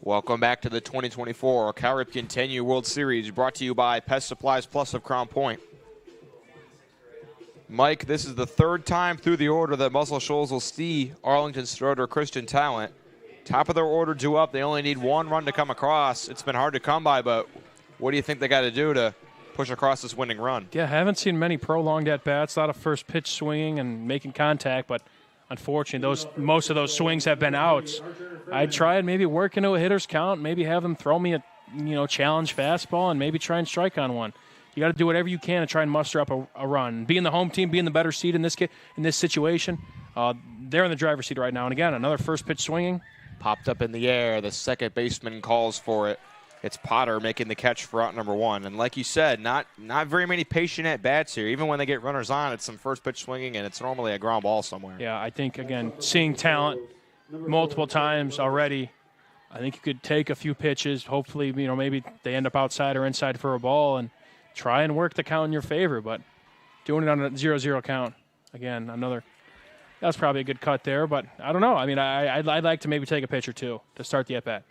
Welcome back to the 2024 Cal Ripken 10U World Series, brought to you by Pet Supplies Plus of Crown Point. Mike, this is the 3rd time through the order that Muscle Shoals will see Arlington's starter Christian Talent Top of their order due up. They only need one run to come across. It's been hard to come by, but what do you think they got to do to push across this winning run? Yeah, I haven't seen many prolonged at-bats. A lot of first pitch swinging and making contact, but unfortunately, most of those swings have been outs. I'd try and maybe work into a hitter's count, maybe have them throw me a challenge fastball and maybe try and strike on one. You got to do whatever you can to try and muster up a run. Being the home team, being the better seed in this situation, they're in the driver's seat right now. And again, another first pitch swinging. Popped up in the air. The second baseman calls for it. It's Potter making the catch for out number one. And like you said, not very many patient at-bats here. Even when they get runners on, it's some first pitch swinging, and it's normally a ground ball somewhere. Yeah, I think, again, seeing talent multiple times already, I think you could take a few pitches. Hopefully, maybe they end up outside or inside for a ball and try and work the count in your favor. But doing it on a 0-0 count, again, that's probably a good cut there. But I don't know. I mean, I'd like to maybe take a pitch or two to start the at-bat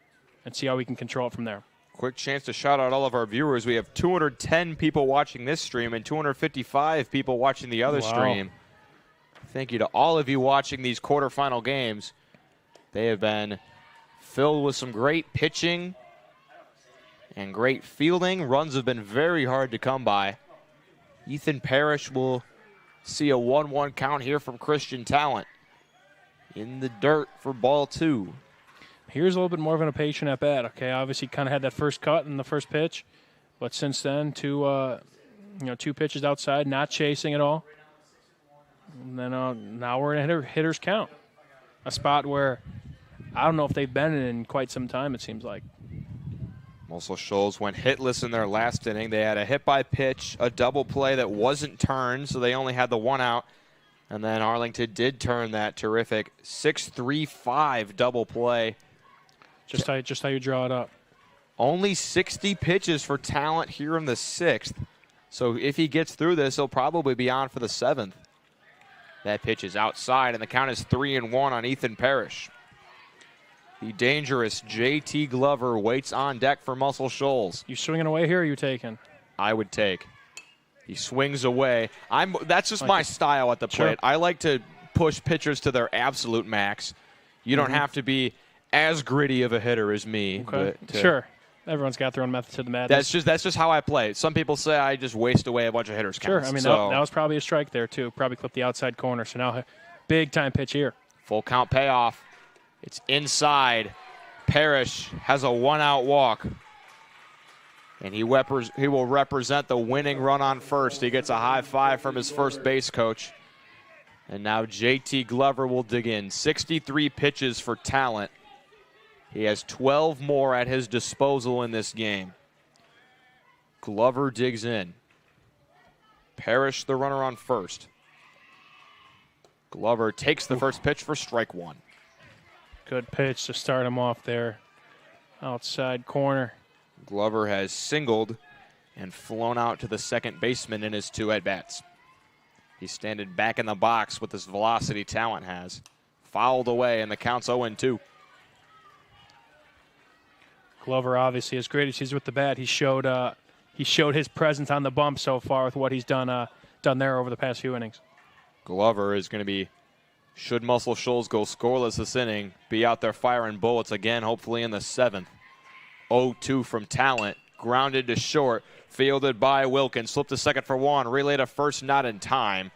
and see how we can control it from there. Quick chance to shout out all of our viewers. We have 210 people watching this stream and 255 people watching the other stream. Thank you to all of you watching these quarterfinal games. They have been filled with some great pitching and great fielding. Runs have been very hard to come by. Ethan Parrish will see a 1-1 count here from Christian Talent. In the dirt for ball two. Here's a little bit more of an patient at bat. Okay, obviously kind of had that first cut in the first pitch, but since then two pitches outside, not chasing at all. And then now we're in a hitter's count, a spot where I don't know if they've been in quite some time. It seems like. Also, Shoals went hitless in their last inning. They had a hit by pitch, a double play that wasn't turned, so they only had the one out. And then Arlington did turn that terrific 6-3-5 double play. Just how you draw it up. Only 60 pitches for Talent here in the sixth. So if he gets through this, he'll probably be on for the seventh. That pitch is outside, and the count is 3-1 on Ethan Parrish. The dangerous J.T. Glover waits on deck for Muscle Shoals. You swinging away here, or are you taking? I would take. He swings away. That's just my style at the plate. Sure. I like to push pitchers to their absolute max. You don't have to be as gritty of a hitter as me. Okay. Sure. Everyone's got their own method to the madness. That's just how I play. Some people say I just waste away a bunch of hitters. Sure. I mean, that was probably a strike there, too. Probably clipped the outside corner. So now big-time pitch here. Full count payoff. It's inside. Parrish has a one-out walk. And he will represent the winning run on first. He gets a high five from his first base coach. And now J.T. Glover will dig in. 63 pitches for Talent. He has 12 more at his disposal in this game. Glover digs in. Parrish the runner on first. Glover takes the first pitch for strike one. Good pitch to start him off there. Outside corner. Glover has singled and flown out to the second baseman in his two at-bats. He's standing back in the box with this velocity Talent has. Fouled away, and the count's 0-2. Glover, obviously, as great as he's with the bat, he showed his presence on the bump so far with what he's done there over the past few innings. Glover is going to be, should Muscle Shoals go scoreless this inning, be out there firing bullets again, hopefully in the seventh. 0-2 from Talent, grounded to short, fielded by Wilkins, slipped to second for one, relay to first, not in time.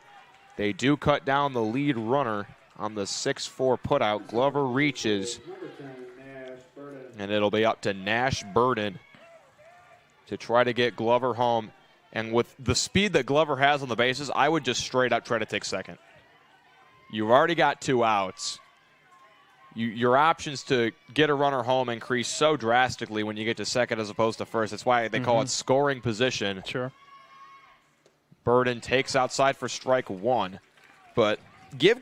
They do cut down the lead runner on the 6-4 putout. Glover reaches, and it'll be up to Nash Burden to try to get Glover home. And with the speed that Glover has on the bases, I would just straight up try to take second. You've already got two outs. Your options to get a runner home increase so drastically when you get to second as opposed to first. That's why they call it scoring position. Sure. Burden takes outside for strike one. But give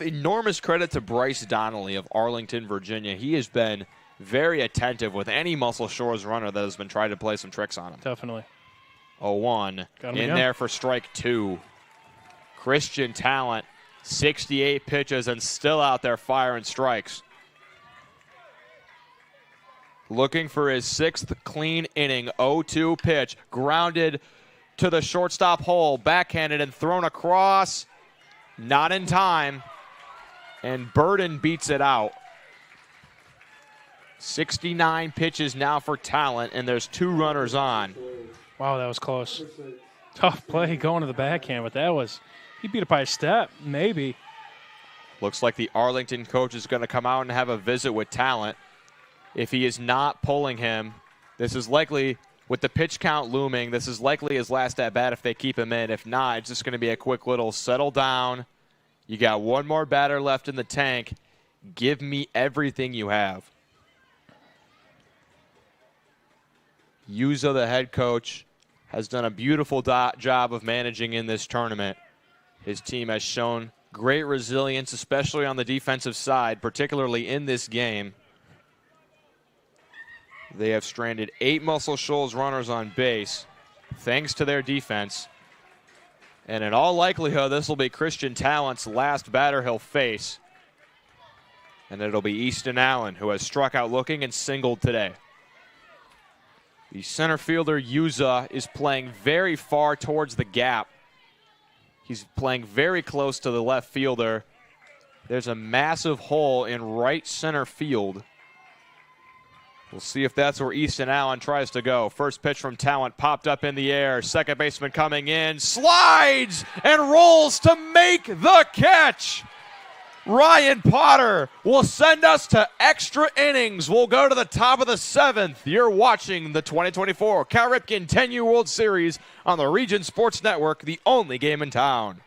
enormous credit to Bryce Donnelly of Arlington, Virginia. He has been very attentive with any Muscle Shoals runner that has been trying to play some tricks on him. Definitely. 0-1 in there for strike two. Christian Talent, 68 pitches and still out there firing strikes. Looking for his sixth clean inning. 0-2 pitch, grounded to the shortstop hole, backhanded and thrown across. Not in time, and Burden beats it out. 69 pitches now for Talent, and there's 2 runners on. Wow, that was close. Tough play going to the backhand, but that was, he beat it by a step, maybe. Looks like the Arlington coach is going to come out and have a visit with Talent. If he is not pulling him, this is likely, with the pitch count looming, this is likely his last at-bat if they keep him in. If not, it's just going to be a quick little settle down. You got one more batter left in the tank. Give me everything you have. Yuza, the head coach, has done a beautiful job of managing in this tournament. His team has shown great resilience, especially on the defensive side, particularly in this game. They have stranded 8 Muscle Shoals runners on base, thanks to their defense. And in all likelihood, this will be Christian Talent's last batter he'll face. And it'll be Easton Allen, who has struck out looking and singled today. The center fielder, Yuza, is playing very far towards the gap. He's playing very close to the left fielder. There's a massive hole in right center field. We'll see if that's where Easton Allen tries to go. First pitch from Talent popped up in the air. Second baseman coming in, slides and rolls to make the catch. Ryan Potter will send us to extra innings. We'll go to the top of the 7th. You're watching the 2024 Cal Ripken 10U World Series on the Region Sports Network, the only game in town.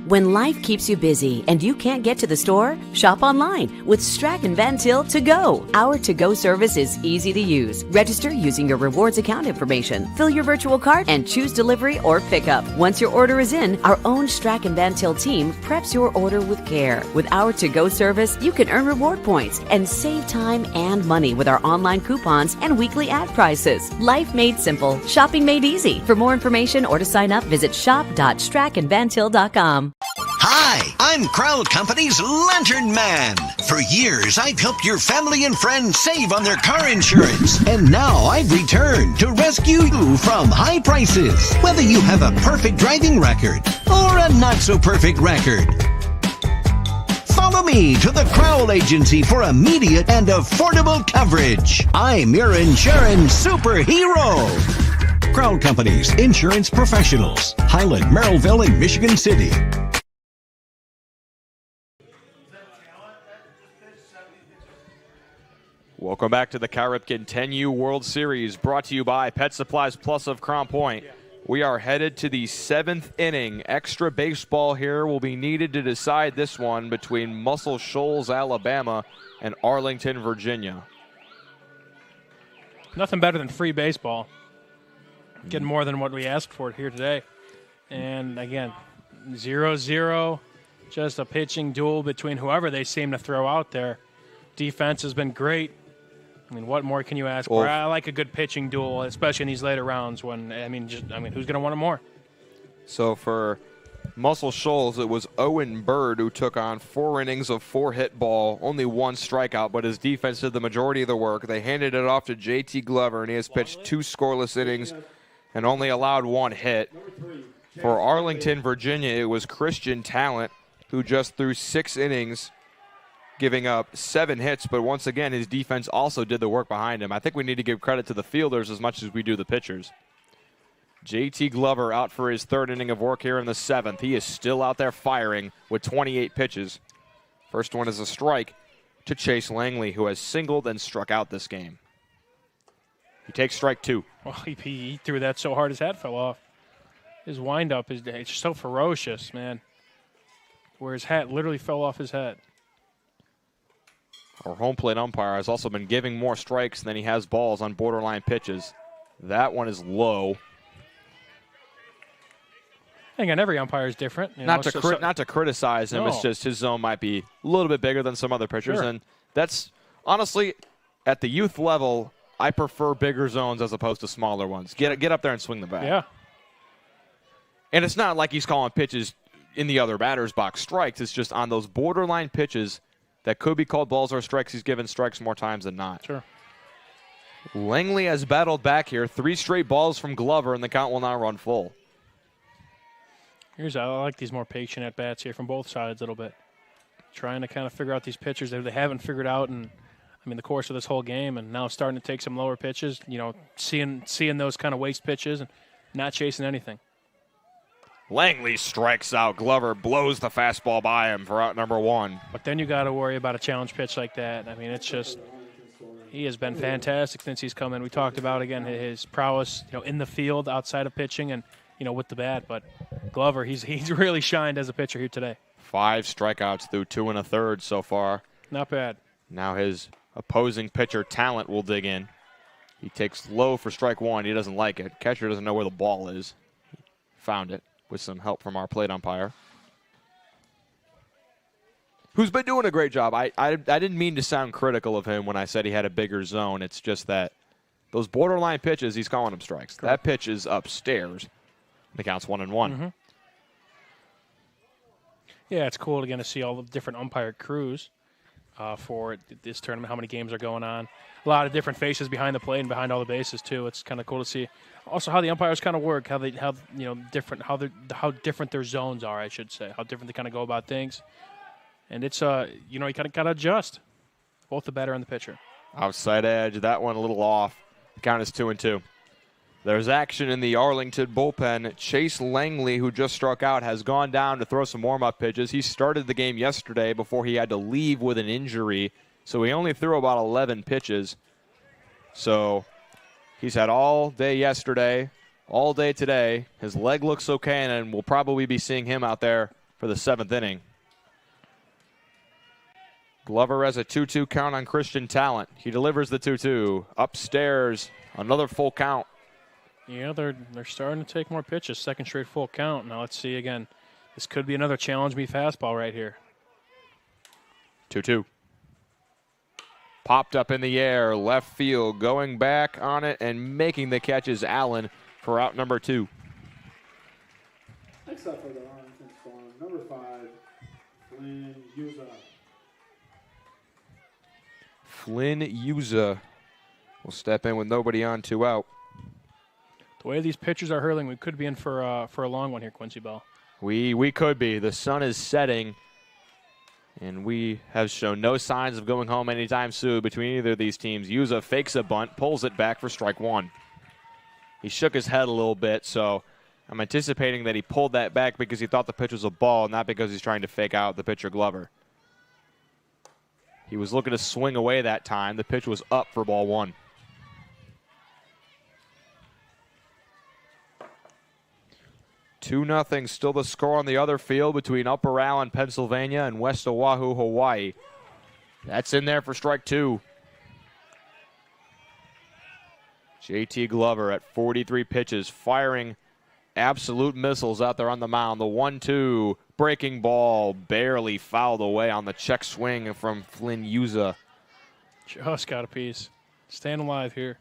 When life keeps you busy and you can't get to the store, shop online with Strachan Van Til To Go. Our to-go service is easy to use. Register using your rewards account information, fill your virtual cart, and choose delivery or pickup. Once your order is in, our own Strachan Van Til team preps your order with care. With our to-go service, you can earn reward points and save time and money with our online coupons and weekly ad prices. Life made simple, shopping made easy. For more information or to sign up, visit shop.strachanvantil.com. Hi, I'm Crowd Company's Lantern Man. For years, I've helped your family and friends save on their car insurance. And now I've returned to rescue you from high prices. Whether you have a perfect driving record or a not-so-perfect record. Follow me to the Crowd Agency for immediate and affordable coverage. I'm your insurance superhero. Crowd Company's insurance professionals. Highland, Merrillville, and Michigan City. Welcome back to the Cal Ripken 10U World Series, brought to you by Pet Supplies Plus of Crown Point. We are headed to the 7th inning. Extra baseball here will be needed to decide this one between Muscle Shoals, Alabama, and Arlington, Virginia. Nothing better than free baseball. Getting more than what we asked for here today. And again, 0-0, just a pitching duel between whoever they seem to throw out there. Defense has been great. I mean, what more can you ask for? I like a good pitching duel, especially in these later rounds when, who's going to want it more? So for Muscle Shoals, it was Owen Bird who took on 4 innings of 4-hit ball, only 1 strikeout, but his defense did the majority of the work. They handed it off to JT Glover, and he has pitched 2 scoreless innings and only allowed 1 hit. For Arlington, Virginia, it was Christian Talent who just threw 6 innings, giving up 7 hits, but once again, his defense also did the work behind him. I think we need to give credit to the fielders as much as we do the pitchers. JT Glover out for his 3rd inning of work here in the 7th. He is still out there firing with 28 pitches. First one is a strike to Chase Langley, who has singled and struck out this game. He takes strike 2. Well, he threw that so hard his hat fell off. His windup is it's so ferocious, man, where his hat literally fell off his head. Our home plate umpire has also been giving more strikes than he has balls on borderline pitches. That one is low. Again, every umpire is different. Not to criticize him, It's just his zone might be a little bit bigger than some other pitchers. Sure. And that's, honestly, at the youth level, I prefer bigger zones as opposed to smaller ones. Get up there and swing the bat. Yeah. And it's not like he's calling pitches in the other batter's box strikes. It's just on those borderline pitches that could be called balls or strikes. He's given strikes more times than not. Sure. Langley has battled back here. 3 straight balls from Glover, and the count will now run full. I like these more patient at-bats here from both sides a little bit. trying to kind of figure out these pitchers that they haven't figured out in, the course of this whole game, and now starting to take some lower pitches, seeing those kind of waste pitches and not chasing anything. Langley strikes out. Glover blows the fastball by him for out number 1. But then you got to worry about a challenge pitch like that. It's just he has been fantastic since he's come in. We talked about, again, his prowess, in the field, outside of pitching, and, with the bat. But Glover, he's really shined as a pitcher here today. 5 strikeouts through 2 1/3 so far. Not bad. Now his opposing pitcher, Talent, will dig in. He takes low for strike 1. He doesn't like it. Catcher doesn't know where the ball is. Found it with some help from our plate umpire, who's been doing a great job. I didn't mean to sound critical of him when I said he had a bigger zone. It's just that those borderline pitches, he's calling them strikes. Correct. That pitch is upstairs. The count's 1-1. Mm-hmm. Yeah, it's cool again to see all the different umpire crews for this tournament, how many games are going on. A lot of different faces behind the plate and behind all the bases too. It's kind of cool to see. Also, how the umpires kind of work, how different their zones are, I should say, how different they kind of go about things. And it's you kind of got to adjust, both the batter and the pitcher. Outside edge, that one a little off. The count is 2-2. There's action in the Arlington bullpen. Chase Langley, who just struck out, has gone down to throw some warm-up pitches. He started the game yesterday before he had to leave with an injury, so he only threw about 11 pitches. So he's had all day yesterday, all day today. His leg looks okay, and we'll probably be seeing him out there for the 7th inning. Glover has a 2-2 count on Christian Talent. He delivers the 2-2. Upstairs, another full count. Yeah, they're starting to take more pitches. Second straight full count. Now let's see again. This could be another challenge me fastball right here. 2-2. Popped up in the air, left field, going back on it and making the catch is Allen for out number 2. Next up for the Arlington Storm, number 5, Flynn Yuza. Flynn Yuza will step in with nobody on, 2 out. The way these pitchers are hurling, we could be in for a long one here, Quincy Bell. We could be. The sun is setting, and we have shown no signs of going home anytime soon between either of these teams. Yuza fakes a bunt, pulls it back for strike 1. He shook his head a little bit, so I'm anticipating that he pulled that back because he thought the pitch was a ball, not because he's trying to fake out the pitcher Glover. He was looking to swing away that time. The pitch was up for ball 1. 2-0, still the score on the other field between Upper Allen, Pennsylvania, and West Oahu, Hawaii. That's in there for strike 2. JT Glover at 43 pitches, firing absolute missiles out there on the mound. The 1-2, breaking ball, barely fouled away on the check swing from Flynn Yuza. Just got a piece. Staying alive here.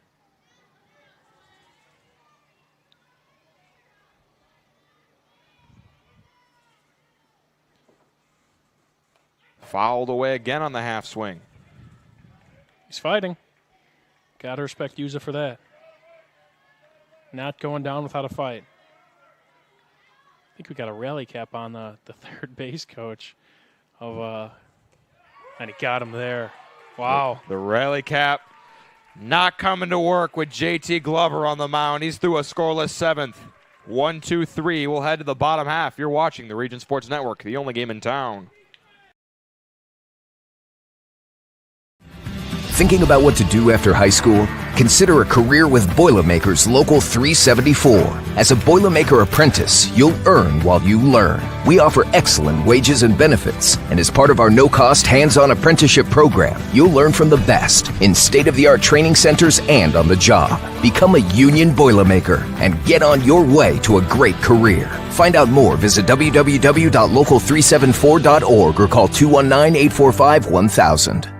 Fouled away again on the half swing. He's fighting. Got to respect Yuza for that. Not going down without a fight. I think we got a rally cap on the third base coach of and he got him there. Wow. The rally cap not coming to work with JT Glover on the mound. He's through a scoreless 7th. 1-2-3. We'll head to the bottom half. You're watching the Region Sports Network, the only game in town. Thinking about what to do after high school? Consider a career with Boilermakers Local 374. As a Boilermaker apprentice, you'll earn while you learn. We offer excellent wages and benefits, and as part of our no-cost hands-on apprenticeship program, you'll learn from the best in state-of-the-art training centers and on the job. Become a union Boilermaker and get on your way to a great career. Find out more, visit www.local374.org or call 219-845-1000.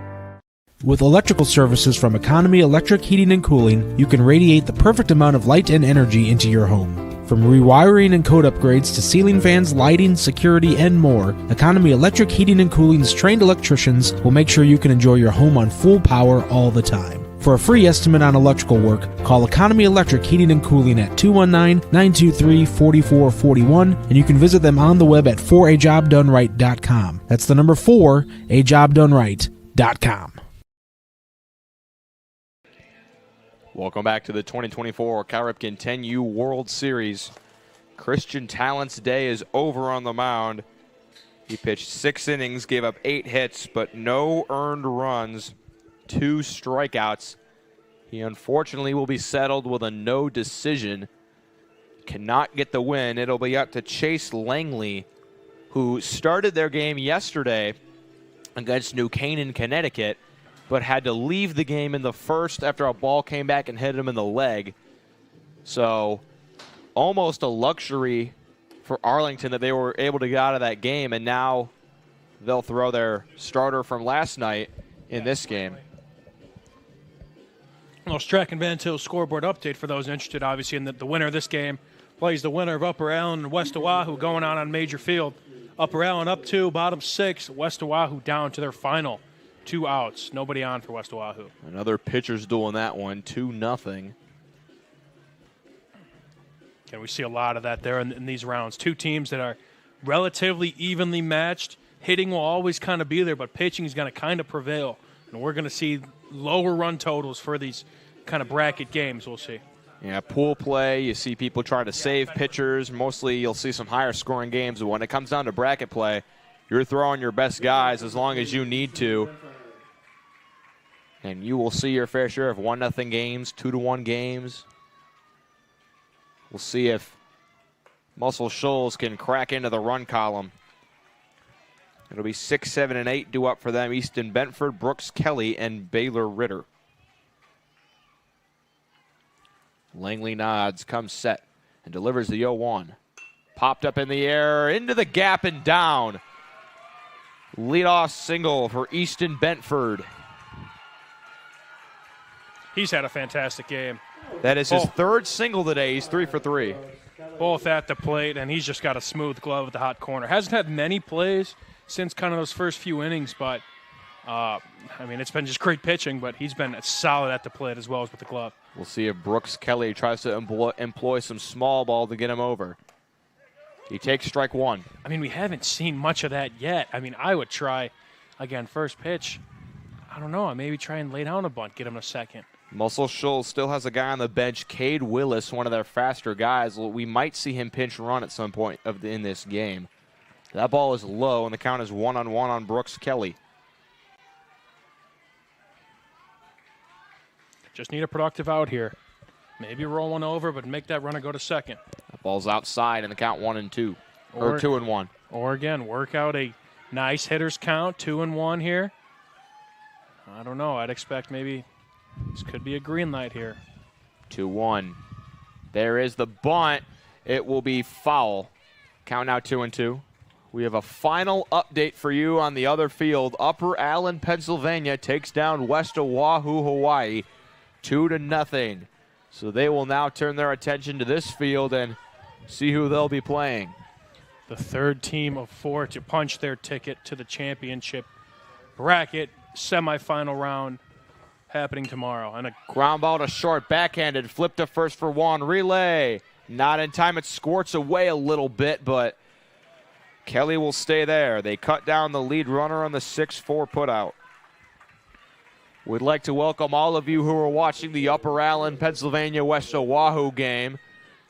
With electrical services from Economy Electric Heating and Cooling, you can radiate the perfect amount of light and energy into your home. From rewiring and code upgrades to ceiling fans, lighting, security, and more, Economy Electric Heating and Cooling's trained electricians will make sure you can enjoy your home on full power all the time. For a free estimate on electrical work, call Economy Electric Heating and Cooling at 219-923-4441, and you can visit them on the web at 4ajobdoneright.com. That's the number 4ajobdoneright.com. Welcome back to the 2024 Cal Ripken 10U World Series. Christian Talent's day is over on the mound. He pitched 6 innings, gave up 8 hits, but no earned runs, 2 strikeouts. He unfortunately will be settled with a no decision. Cannot get the win. It'll be up to Chase Langley, who started their game yesterday against New Canaan, Connecticut, but had to leave the game in the first after a ball came back and hit him in the leg. So almost a luxury for Arlington that they were able to get out of that game, and now they'll throw their starter from last night in this game. Well, Strack and Van Til scoreboard update for those interested, obviously, in the winner of this game plays the winner of Upper Allen and West Oahu going on Major Field. Upper Allen up 2, bottom 6, West Oahu down to their final 2 outs. Nobody on for West Oahu. Another pitcher's duel in that one, 2-0. And we see a lot of that there in these rounds. 2 teams that are relatively evenly matched. Hitting will always kind of be there, but pitching is going to kind of prevail. And we're going to see lower run totals for these kind of bracket games, we'll see. Yeah, pool play, you see people trying to save pitchers. Mostly you'll see some higher scoring games. But when it comes down to bracket play, you're throwing your best guys as long as you need to. And you will see your fair share of 1-0 games, 2-1 games. We'll see if Muscle Shoals can crack into the run column. It'll be 6, 7, and 8 due up for them. Easton Bentford, Brooks Kelly, and Baylor Ritter. Langley nods, comes set, and delivers the 0-1. Popped up in the air, into the gap and down. Leadoff single for Easton Bentford. He's had a fantastic game. That is his 3rd single today. He's 3 for 3. Both at the plate, and he's just got a smooth glove at the hot corner. Hasn't had many plays since kind of those first few innings, but, I mean, it's been just great pitching, but he's been solid at the plate as well as with the glove. We'll see if Brooks Kelly tries to employ some small ball to get him over. He takes strike 1. I mean, we haven't seen much of that yet. I mean, I would try, again, first pitch. I don't know, maybe try and lay down a bunt, get him a second. Muscle Shoals still has a guy on the bench, Cade Willis, one of their faster guys. We might see him pinch run at some point in this game. That ball is low, and the count is 1-1 on Brooks Kelly. Just need a productive out here. Maybe roll one over, but make that runner go to second. That ball's outside, and the count 1-2, or 2-1. Or again, work out a nice hitter's count, 2-1 here. I don't know. I'd expect maybe this could be a green light here. 2-1. There is the bunt. It will be foul. Count now 2-2. We have a final update for you on the other field. Upper Allen, Pennsylvania takes down West Oahu, Hawaii, 2-0. So they will now turn their attention to this field and see who they'll be playing. The 3rd team of 4 to punch their ticket to the championship bracket semifinal round happening tomorrow. And a ground ball to short, backhanded, flip to first for Juan. Relay, not in time. It squirts away a little bit, but Kelly will stay there. They cut down the lead runner on the 6-4 putout. We'd like to welcome all of you who are watching the Upper Allen, Pennsylvania, West Oahu game.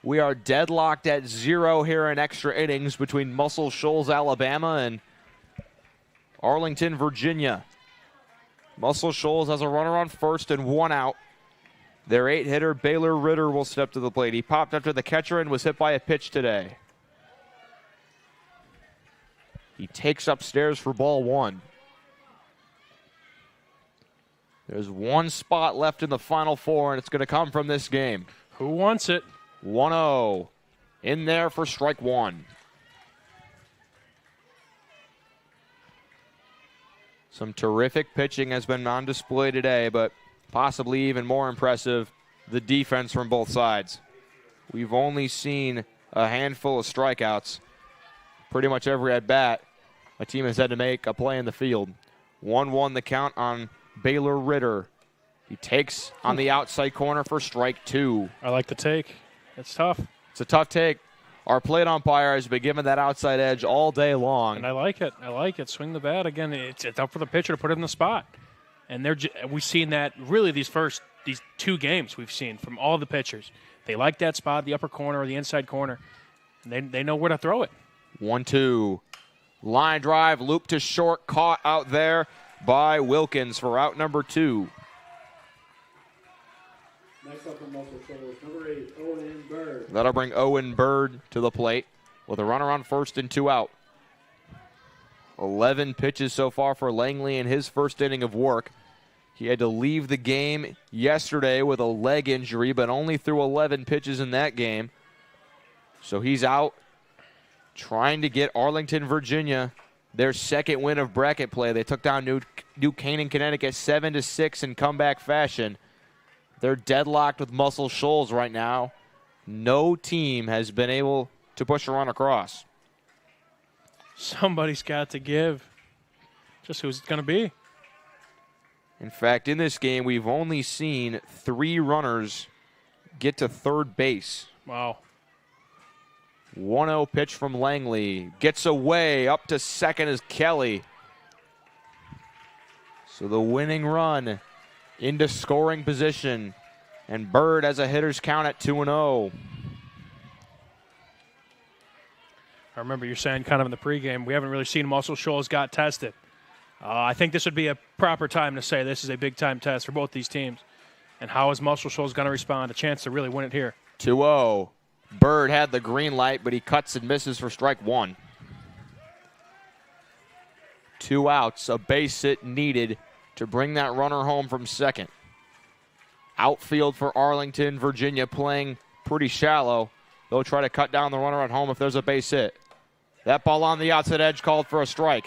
We are deadlocked at 0 here in extra innings between Muscle Shoals, Alabama, and Arlington, Virginia. Muscle Shoals has a runner on first and 1 out. Their 8-hitter, Baylor Ritter, will step to the plate. He popped up to the catcher and was hit by a pitch today. He takes upstairs for ball 1. There's 1 spot left in the Final Four, and it's going to come from this game. Who wants it? 1-0. In there for strike 1. Some terrific pitching has been on display today, but possibly even more impressive, the defense from both sides. We've only seen a handful of strikeouts. Pretty much every at-bat, a team has had to make a play in the field. 1-1 the count on Baylor Ritter. He takes on the outside corner for strike 2. I like the take. It's tough. It's a tough take. Our plate umpire has been given that outside edge all day long. And I like it. I like it. Swing the bat. Again, it's up for the pitcher to put it in the spot. And we've seen that really these 2 games we've seen from all the pitchers. They like that spot, the upper corner or the inside corner. And they know where to throw it. 1-2. Line drive, loop to short, caught out there by Wilkins for out number 2. Next up from Muscle Shoals, number 8, Owen Bird. That'll bring Owen Bird to the plate with a runner on first and 2 out. 11 pitches so far for Langley in his first inning of work. He had to leave the game yesterday with a leg injury, but only threw 11 pitches in that game. So he's out trying to get Arlington, Virginia, their second win of bracket play. They took down New Canaan, Connecticut 7-6 in comeback fashion. They're deadlocked with Muscle Shoals right now. No team has been able to push a run across. Somebody's got to give. Just who's it going to be? In fact, in this game, we've only seen 3 runners get to third base. Wow. 1-0 pitch from Langley. Gets away. Up to second is Kelly. So the winning run into scoring position. And Bird has a hitter's count at 2-0. I remember you're saying kind of in the pregame, we haven't really seen Muscle Shoals got tested. I think this would be a proper time to say this is a big-time test for both these teams. And how is Muscle Shoals going to respond? A chance to really win it here. 2-0. Bird had the green light, but he cuts and misses for strike 1. 2 outs, a base hit needed to bring that runner home from second. Outfield for Arlington, Virginia playing pretty shallow. They'll try to cut down the runner at home if there's a base hit. That ball on the outside edge called for a strike.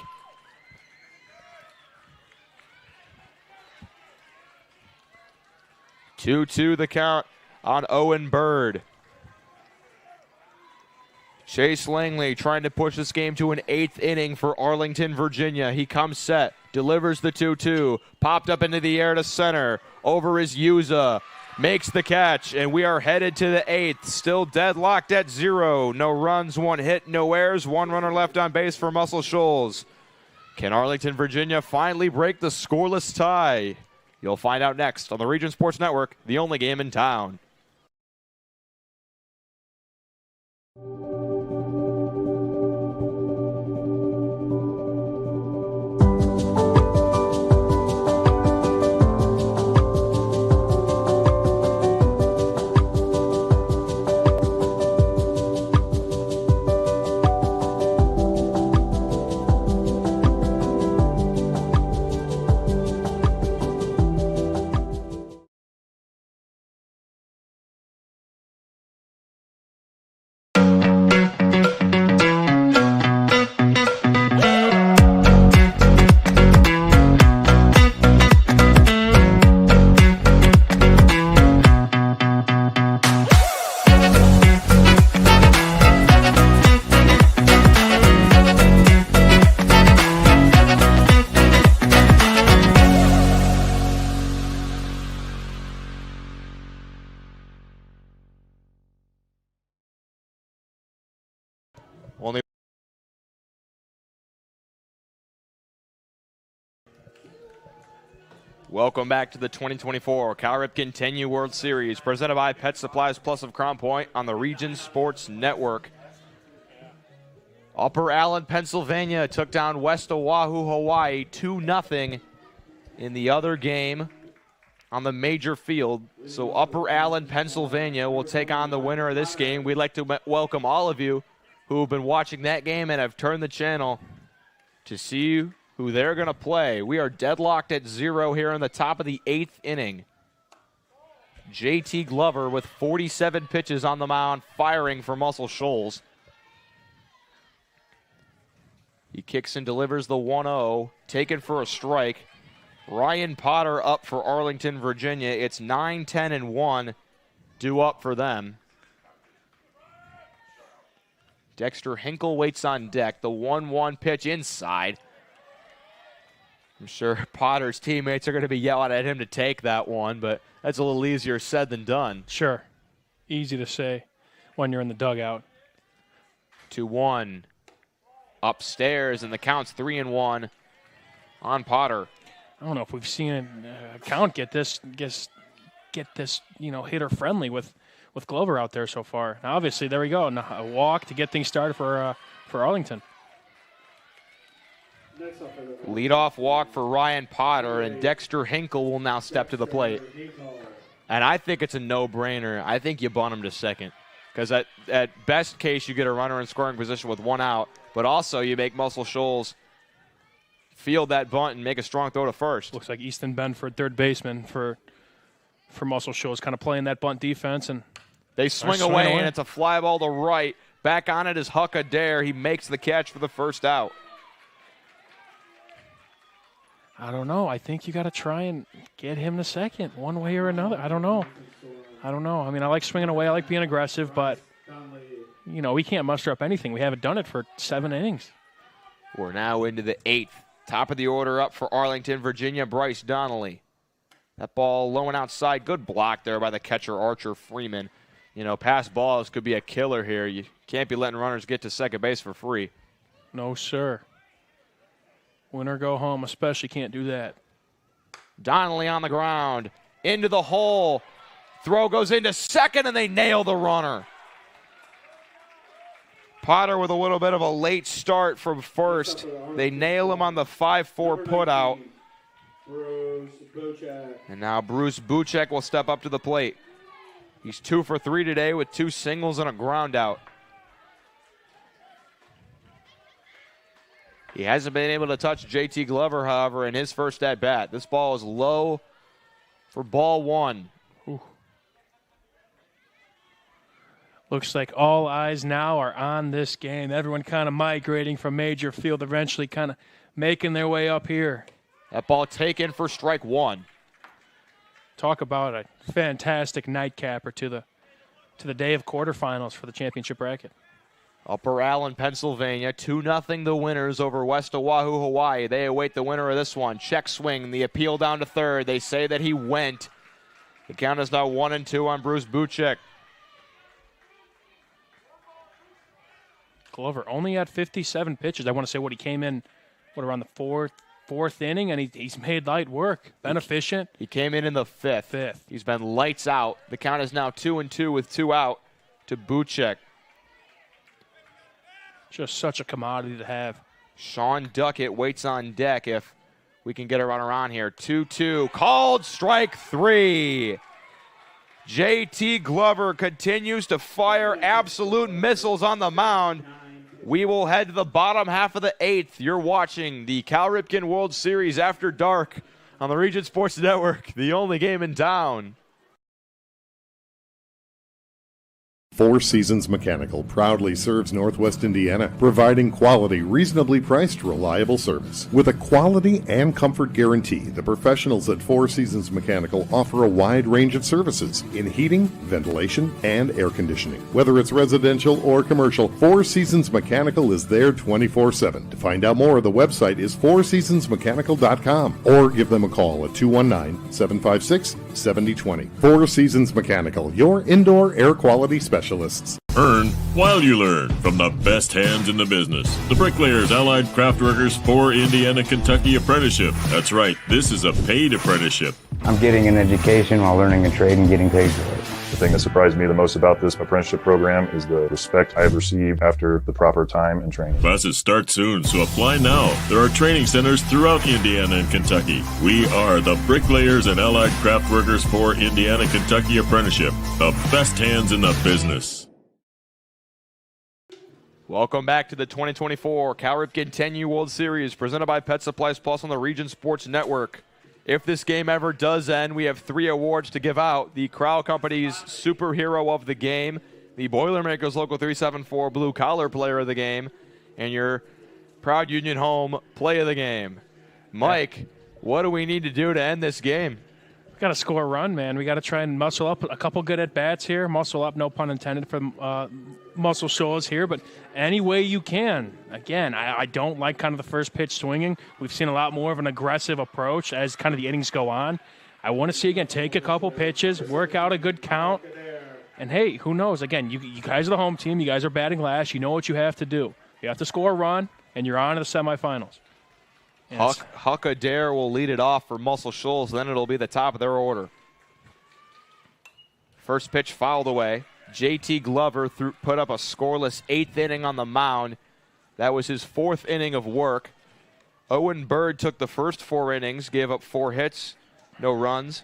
Two the count on Owen Bird. Chase Langley trying to push this game to an 8th inning for Arlington, Virginia. He comes set, delivers the 2-2, popped up into the air to center, over is Yuza, makes the catch, and we are headed to the 8th. Still deadlocked at 0. No runs, 1 hit, no errors, 1 runner left on base for Muscle Shoals. Can Arlington, Virginia finally break the scoreless tie? You'll find out next on the Region Sports Network, the only game in town. Welcome back to the 2024 Cal Ripken 10U World Series, presented by Pet Supplies Plus of Crown Point on the Region Sports Network. Upper Allen, Pennsylvania took down West Oahu, Hawaii 2-0 in the other game on the major field. So Upper Allen, Pennsylvania will take on the winner of this game. We'd like to welcome all of you who have been watching that game and have turned the channel to see who they're going to play. We are deadlocked at 0 here in the top of the 8th inning. JT Glover with 47 pitches on the mound, firing for Muscle Shoals. He kicks and delivers the 1-0, taken for a strike. Ryan Potter up for Arlington, Virginia. It's 9-10-1 due up for them. Dexter Hinkle waits on deck. The 1-1 pitch inside. I'm sure Potter's teammates are going to be yelling at him to take that one, but that's a little easier said than done. Sure. Easy to say when you're in the dugout. 2-1 upstairs, and the count's 3-1 on Potter. I don't know if we've seen a count get this hitter friendly with Glover out there so far. Now, obviously, there we go. Now, a walk to get things started for Arlington. Leadoff walk for Ryan Potter, and Dexter Hinkle will now step to the plate. And I think it's a no-brainer. I think you bunt him to second. Because at best case, you get a runner in scoring position with one out, but also you make Muscle Shoals field that bunt and make a strong throw to first. Looks like Easton Benford, third baseman for Muscle Shoals, kind of playing that bunt defense. And they swing away, and it's a fly ball to right. Back on it is Huck Adair. He makes the catch for the first out. I don't know. I think you got to try and get him to second one way or another. I don't know. I mean, I like swinging away. I like being aggressive, but, we can't muster up anything. We haven't done it for 7 innings. We're now into the 8th. Top of the order up for Arlington, Virginia, Bryce Donnelly. That ball low and outside. Good block there by the catcher, Archer Freeman. Pass balls could be a killer here. You can't be letting runners get to second base for free. No, sir. Win or go home, especially can't do that. Donnelly on the ground. Into the hole. Throw goes into second, and they nail the runner. Potter with a little bit of a late start from first. They nail him on the 5-4 putout. And now Bruce Buchek will step up to the plate. He's 2 for 3 today with 2 singles and a ground out. He hasn't been able to touch JT Glover, however, in his first at-bat. This ball is low for ball 1. Ooh. Looks like all eyes now are on this game. Everyone kind of migrating from Major Field, eventually kind of making their way up here. That ball taken for strike 1. Talk about a fantastic nightcapper to the day of quarterfinals for the championship bracket. Upper Allen, Pennsylvania, 2-0 the winners over West Oahu, Hawaii. They await the winner of this one. Check swing, the appeal down to third. They say that he went. The count is now 1-2 on Bruce Buchek. Glover only had 57 pitches. I want to say he came in, around the fourth inning, and he's made light work. Been efficient. He came in the 5th. He's been lights out. The count is now 2-2 with 2 out to Buchek. Just such a commodity to have. Sean Duckett waits on deck if we can get a runner on here. 2-2. Called strike 3. JT Glover continues to fire absolute missiles on the mound. We will head to the bottom half of the 8th. You're watching the Cal Ripken World Series After Dark on the Region Sports Network, the only game in town. Four Seasons Mechanical proudly serves Northwest Indiana, providing quality, reasonably priced, reliable service. With a quality and comfort guarantee, the professionals at Four Seasons Mechanical offer a wide range of services in heating, ventilation, and air conditioning. Whether it's residential or commercial, Four Seasons Mechanical is there 24/7. To find out more, the website is fourseasonsmechanical.com or give them a call at 219-756-7020. Four Seasons Mechanical, your indoor air quality specialist. Earn while you learn from the best hands in the business. The Bricklayers Allied Craftworkers for Indiana Kentucky Apprenticeship. That's right, this is a paid apprenticeship. I'm getting an education while learning a trade and getting paid for it. The thing that surprised me the most about this apprenticeship program is the respect I have received after the proper time and training. Classes start soon, so apply now. There are training centers throughout Indiana and Kentucky. We are the Bricklayers and Allied Craftworkers for Indiana Kentucky Apprenticeship. The best hands in the business. Welcome back to the 2024 Cal Ripken 10U World Series presented by Pet Supplies Plus on the Region Sports Network. If this game ever does end, we have 3 awards to give out. The Crowell Company's Superhero of the Game, the Boilermakers Local 374 Blue Collar Player of the Game, and your Proud Union Home Play of the Game. Mike, what do we need to do to end this game? Got to score a run, man. We got to try and muscle up a couple good at-bats here. Muscle up, no pun intended, for Muscle Shoals here, but any way you can. Again, I don't like kind of the first pitch swinging. We've seen a lot more of an aggressive approach as kind of the innings go on. I want to see, again, take a couple pitches, work out a good count, and hey, who knows? Again, you guys are the home team. You guys are batting last. You know what you have to do. You have to score a run, and you're on to the semifinals. Huck Adair will lead it off for Muscle Shoals. Then it'll be the top of their order. First pitch fouled away. J.T. Glover put up a scoreless 8th inning on the mound. That was his 4th inning of work. Owen Bird took the first 4 innings, gave up 4 hits, no runs.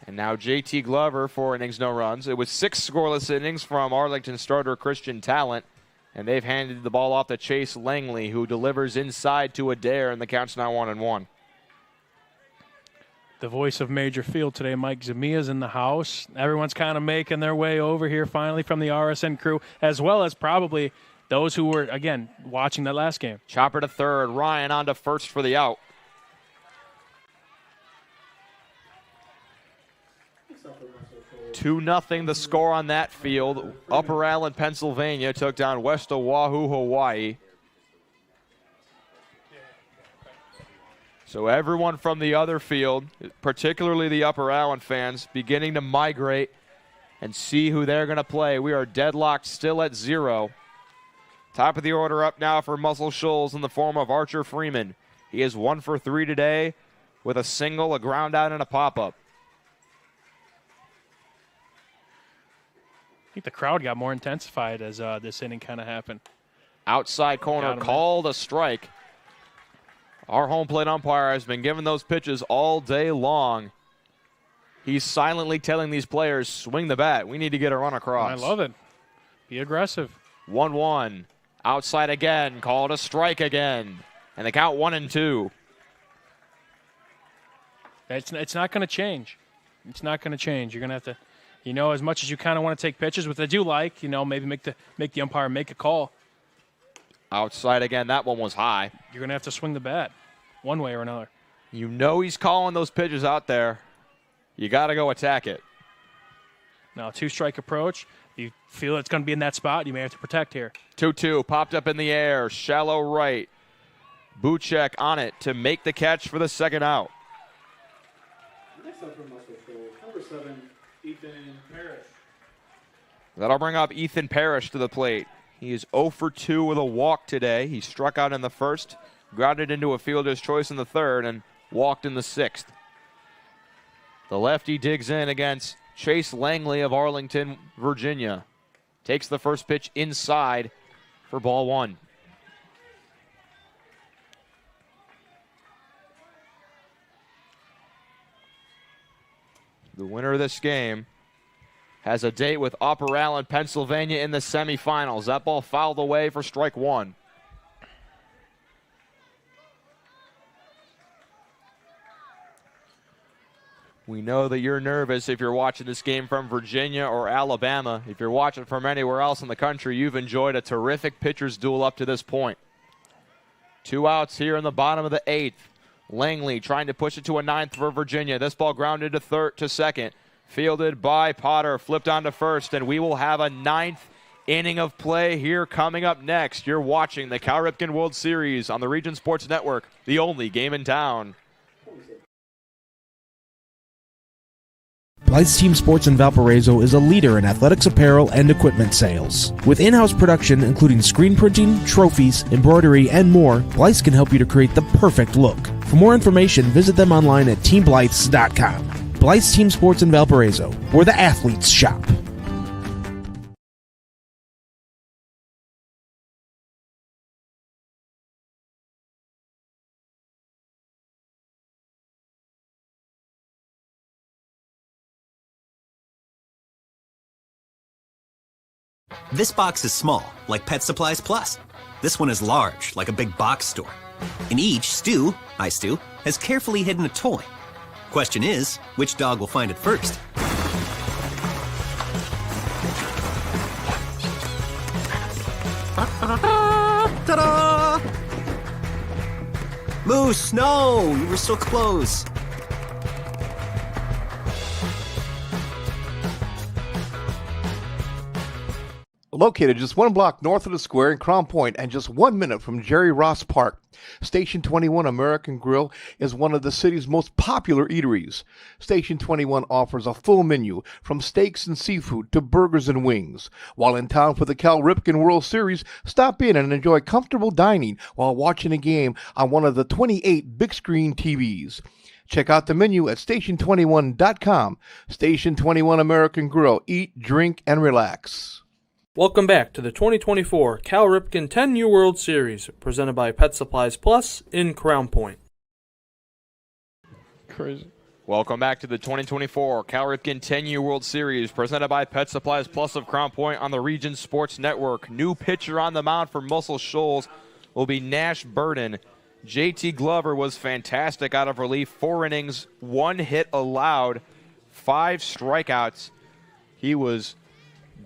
And now J.T. Glover, 4 innings, no runs. It was 6 scoreless innings from Arlington starter Christian Talent. And they've handed the ball off to Chase Langley, who delivers inside to Adair, and the count's now 1-1. The voice of Major Field today, Mike Zamia's in the house. Everyone's kind of making their way over here finally from the RSN crew, as well as probably those who were, again, watching that last game. Chopper to third. Ryan on to first for the out. 2-0 the score on that field. Upper Allen, Pennsylvania took down West Oahu, Hawaii. So everyone from the other field, particularly the Upper Allen fans, beginning to migrate and see who they're going to play. We are deadlocked still at 0. Top of the order up now for Muscle Shoals in the form of Archer Freeman. He is 1 for 3 today with a single, a ground out, and a pop-up. I think the crowd got more intensified as this inning kind of happened. Outside corner, called a strike. Our home plate umpire has been giving those pitches all day long. He's silently telling these players, swing the bat. We need to get a run across. I love it. Be aggressive. 1-1. Outside again, called a strike again. And the count 1-2. It's not going to change. It's not going to change. You're going to have to, as much as you kind of want to take pitches, which I do like, maybe make the umpire make a call. Outside again, that one was high. You're going to have to swing the bat one way or another. He's calling those pitches out there. You got to go attack it. Now, 2-strike approach. You feel it's going to be in that spot, you may have to protect here. 2-2, popped up in the air, shallow right. Buchek on it to make the catch for the second out. Next up from Muscle Shoals, number 7, Ethan Parrish. That'll bring up Ethan Parrish to the plate. He is 0 for 2 with a walk today. He struck out in the first, grounded into a fielder's choice in the third, and walked in the sixth. The lefty digs in against Chase Langley of Arlington, Virginia. Takes the first pitch inside for ball 1. The winner of this game has a date with Upper Allen, Pennsylvania in the semifinals. That ball fouled away for strike 1. We know that you're nervous if you're watching this game from Virginia or Alabama. If you're watching from anywhere else in the country, you've enjoyed a terrific pitcher's duel up to this point. 2 outs here in the bottom of the 8th. Langley trying to push it to a 9th for Virginia. This ball grounded to second. Fielded by Potter, flipped on to first, and we will have a 9th inning of play here coming up next. You're watching the Cal Ripken World Series on the Region Sports Network, the only game in town. Blythe's Team Sports in Valparaiso is a leader in athletics apparel and equipment sales. With in-house production including screen printing, trophies, embroidery, and more, Blythe's can help you to create the perfect look. For more information, visit them online at teamblythes.com. Blythe's Team Sports in Valparaiso, where the athletes shop. This box is small, like Pet Supplies Plus. This one is large, like a big box store. In each, Stu, hi Stu, has carefully hidden a toy. Question is, which dog will find it first? Ta-da! Moose, no! You were so close. Located just one block north of the square in Crown Point and just 1 minute from Jerry Ross Park, Station 21 American Grill is one of the city's most popular eateries. Station 21 offers a full menu from steaks and seafood to burgers and wings. While in town for the Cal Ripken World Series, stop in and enjoy comfortable dining while watching a game on one of the 28 big screen TVs. Check out the menu at station21.com. Station 21 American Grill. Eat, drink, and relax. Welcome back to the 2024 Cal Ripken 10U World Series, presented by Pet Supplies Plus in Crown Point. Crazy. Welcome back to the 2024 Cal Ripken 10U World Series, presented by Pet Supplies Plus of Crown Point on the Region Sports Network. New pitcher on the mound for Muscle Shoals will be Nash Burden. JT Glover was fantastic out of relief. 4 innings, 1 hit allowed, 5 strikeouts. He was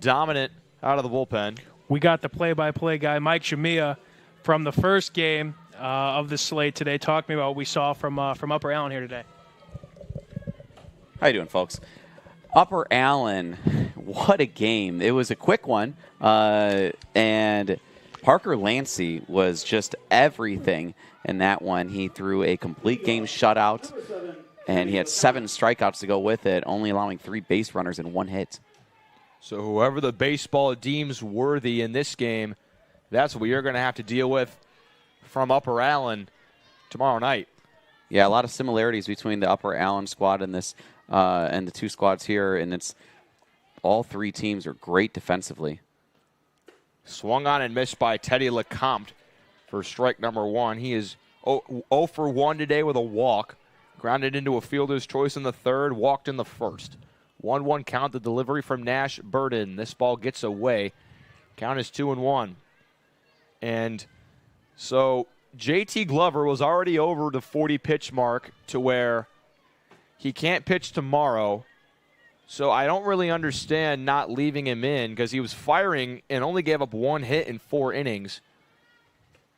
dominant out of the bullpen. We got the play-by-play guy, Mike Shamia, from the first game of the slate today. Talk to me about what we saw from Upper Allen here today. How you doing, folks? Upper Allen, what a game. It was a quick one, and Parker Lancey was just everything in that one. He threw a complete game shutout, and he had 7 strikeouts to go with it, only allowing 3 base runners and 1 hit. So whoever the baseball deems worthy in this game, that's what you're going to have to deal with from Upper Allen tomorrow night. Yeah, a lot of similarities between the Upper Allen squad and this and the 2 squads here, and it's all 3 teams are great defensively. Swung on and missed by Teddy LeCompte for strike number 1. He is 0 for 1 today with a walk. Grounded into a fielder's choice in the 3rd, walked in the 1st. 1-1 count, the delivery from Nash Burden. This ball gets away. Count is 2-1. And so JT Glover was already over the 40-pitch mark to where he can't pitch tomorrow. So I don't really understand not leaving him in because he was firing and only gave up 1 hit in 4 innings.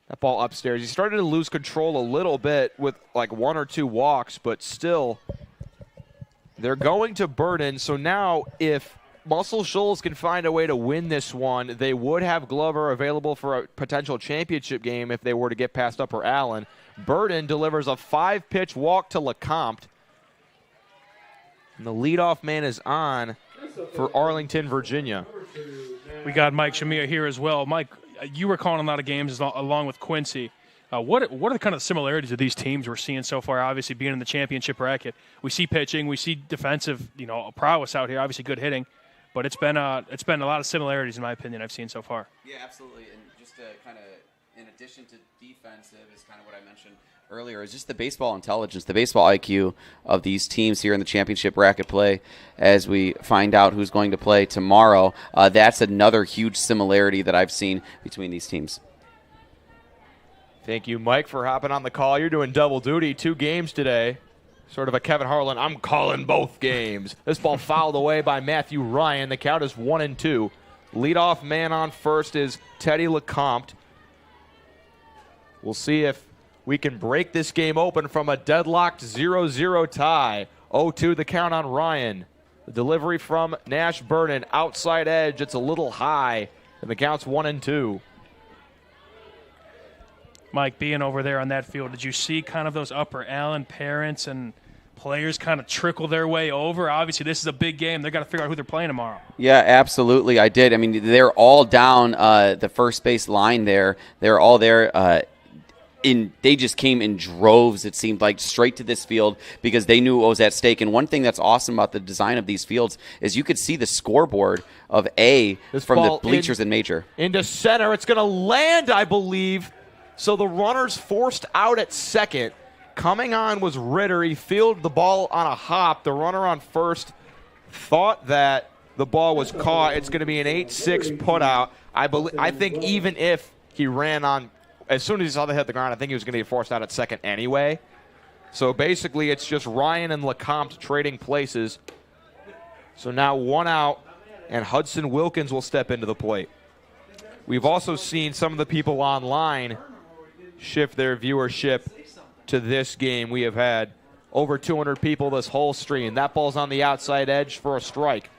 That ball upstairs. He started to lose control a little bit with like 1 or 2 walks, but still they're going to Burden. So now if Muscle Shoals can find a way to win this one, they would have Glover available for a potential championship game if they were to get past Upper Allen. Burden delivers a 5-pitch walk to LeCompte. And the leadoff man is on for Arlington, Virginia. We got Mike Shamia here as well. Mike, you were calling a lot of games along with Quincy. What are the kind of similarities of these teams we're seeing so far? Obviously, being in the championship bracket, we see pitching, we see defensive, prowess out here. Obviously, good hitting, but it's been a lot of similarities in my opinion I've seen so far. Yeah, absolutely. And just to kind of, in addition to defensive, is kind of what I mentioned earlier, is just the baseball intelligence, the baseball IQ of these teams here in the championship bracket play. As we find out who's going to play tomorrow, that's another huge similarity that I've seen between these teams. Thank you, Mike, for hopping on the call. You're doing double duty, 2 games today. Sort of a Kevin Harlan, I'm calling both games. This ball fouled away by Matthew Ryan. The count is 1-2. Leadoff man on first is Teddy LeCompte. We'll see if we can break this game open from a deadlocked 0-0 tie. 0-2 the count on Ryan. The delivery from Nash Burden, outside edge. It's a little high, and the count's 1-2. Mike, being over there on that field, did you see kind of those Upper Allen parents and players kind of trickle their way over? Obviously, this is a big game. They've got to figure out who they're playing tomorrow. Yeah, absolutely. I did. I mean, they're all down the first base line there. They're all there. They just came in droves, it seemed like, straight to this field because they knew what was at stake. And one thing that's awesome about the design of these fields is you could see the scoreboard of from the bleachers in Major. Into center. It's going to land, I believe. So the runner's forced out at second. Coming on was Ritter. He fielded the ball on a hop. The runner on first thought that the ball was caught. It's going to be an 8-6 putout. I think even if he ran on, as soon as he saw the hit the ground, I think he was going to get forced out at second anyway. So basically it's just Ryan and LeCompte trading places. So now 1 out, and Hudson Wilkins will step into the plate. We've also seen some of the people online shift their viewership to this game. We have had over 200 people this whole stream. That ball's on the outside edge for a strike.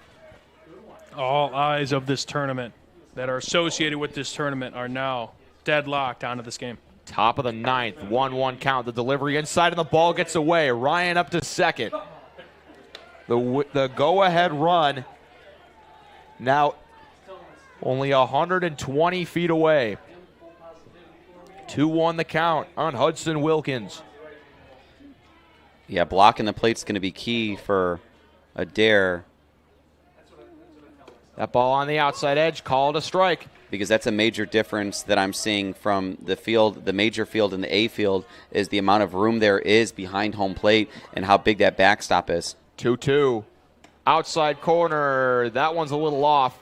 All eyes of this tournament that are associated with this tournament are now deadlocked onto this game. Top of the ninth, 1-1 count. The delivery inside and the ball gets away. Ryan up to second. The go-ahead run now only 120 feet away. 2-1 the count on Hudson Wilkins. Yeah, blocking the plate's going to be key for Adair. That ball on the outside edge, called a strike. Because that's a major difference that I'm seeing from the field, the major field and the A field, is the amount of room there is behind home plate and how big that backstop is. 2-2. Outside corner. That one's a little off.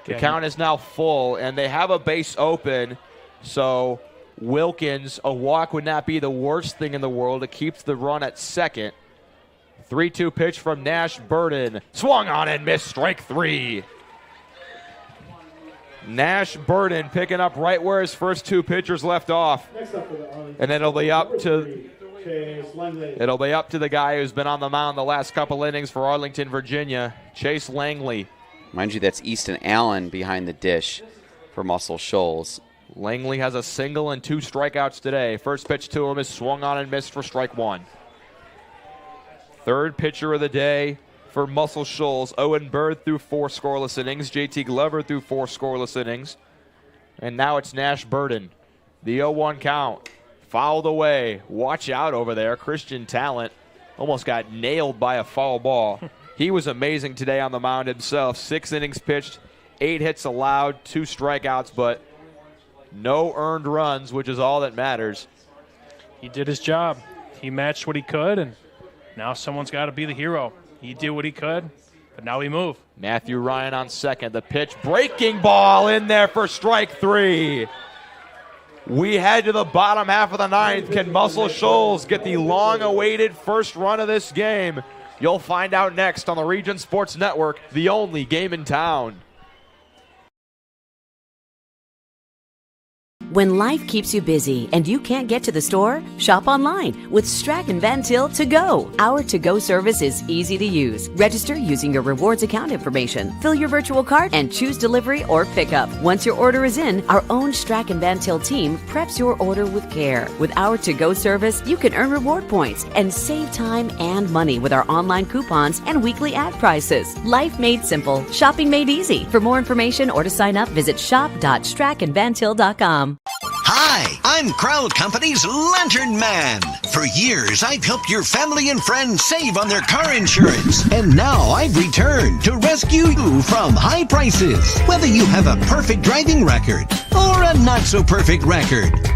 The count is now full, and they have a base open. So Wilkins, a walk would not be the worst thing in the world. It keeps the run at second. 3-2 pitch from Nash Burden. Swung on and missed, strike three. Nash Burden picking up right where his first two pitchers left off. And then it'll be up to the guy who's been on the mound the last couple innings for Arlington, Virginia, Chase Langley. Mind you, that's Easton Allen behind the dish for Muscle Shoals. Langley has a single and 2 strikeouts today. First pitch to him is swung on and missed for strike one. Third pitcher of the day for Muscle Shoals. Owen Bird threw 4 scoreless innings. JT Glover threw 4 scoreless innings. And now it's Nash Burden. The 0-1 count. Fouled away. Watch out over there. Christian Talent almost got nailed by a foul ball. He was amazing today on the mound himself. 6 innings pitched, 8 hits allowed, 2 strikeouts, but no earned runs, which is all that matters. He did his job. He matched what he could, and now someone's got to be the hero. He did what he could, but now we move. Matthew Ryan on second. The pitch, breaking ball in there for strike 3. We head to the bottom half of the ninth. Can Muscle Shoals get the long-awaited first run of this game? You'll find out next on the Region Sports Network, the only game in town. When life keeps you busy and you can't get to the store, shop online with Strachan Van Til To Go. Our to-go service is easy to use. Register using your rewards account information, fill your virtual cart, and choose delivery or pickup. Once your order is in, our own Strachan Van Til team preps your order with care. With our to-go service, you can earn reward points and save time and money with our online coupons and weekly ad prices. Life made simple, shopping made easy. For more information or to sign up, visit shop.strachanvantil.com. Hi, I'm Crowd Company's Lantern Man. For years, I've helped your family and friends save on their car insurance. And now I've returned to rescue you from high prices. Whether you have a perfect driving record or a not-so-perfect record.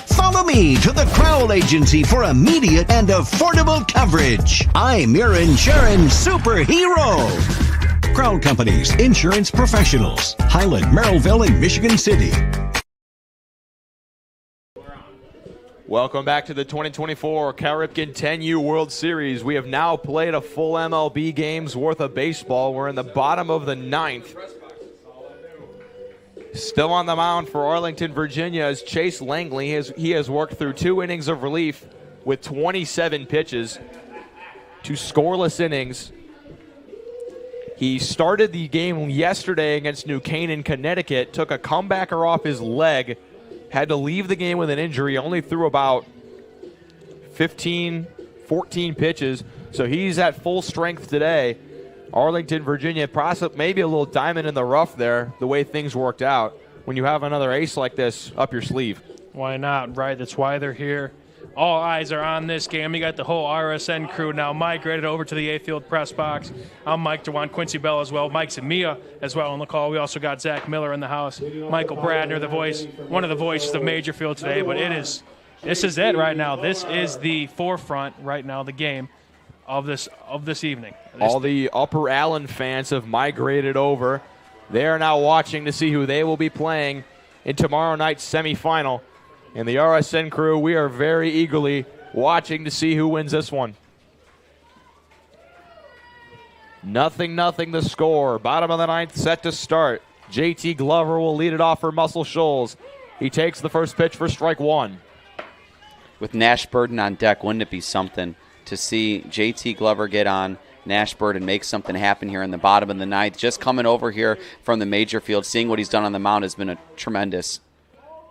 Follow me to the Crowd Agency for immediate and affordable coverage. I'm your insurance superhero. Crowd Company's insurance professionals. Highland, Merrillville, and Michigan City. Welcome back to the 2024 Cal Ripken 10U World Series. We have now played a full MLB game's worth of baseball. We're in the bottom of the ninth. Still on the mound for Arlington, Virginia is Chase Langley. He has worked through 2 innings of relief with 27 pitches, 2 scoreless innings. He started the game yesterday against New Canaan, Connecticut, took a comebacker off his leg, had to leave the game with an injury, only threw about 14 pitches, so he's at full strength today. Arlington, Virginia, maybe a little diamond in the rough there, the way things worked out, when you have another ace like this up your sleeve. Why not, right? That's why they're here. All eyes are on this game. You got the whole RSN crew now migrated over to the A-Field press box. I'm Mike DeWan, Quincy Bell as well, Mike Zamia as well on the call. We also got Zach Miller in the house, Michael Bradner, the voice, one of the voices of Major Field today. But this is it right now. This is the forefront right now, the game of this evening. All the Upper Allen fans have migrated over. They are now watching to see who they will be playing in tomorrow night's semifinal. And the RSN crew, we are very eagerly watching to see who wins this one. 0-0 the score. Bottom of the ninth, set to start. JT Glover will lead it off for Muscle Shoals. He takes the first pitch for strike 1. With Nash Burden on deck, wouldn't it be something to see JT Glover get on Nash Burden makes something happen here in the bottom of the ninth. Just coming over here from the major field, seeing what he's done on the mound has been a tremendous.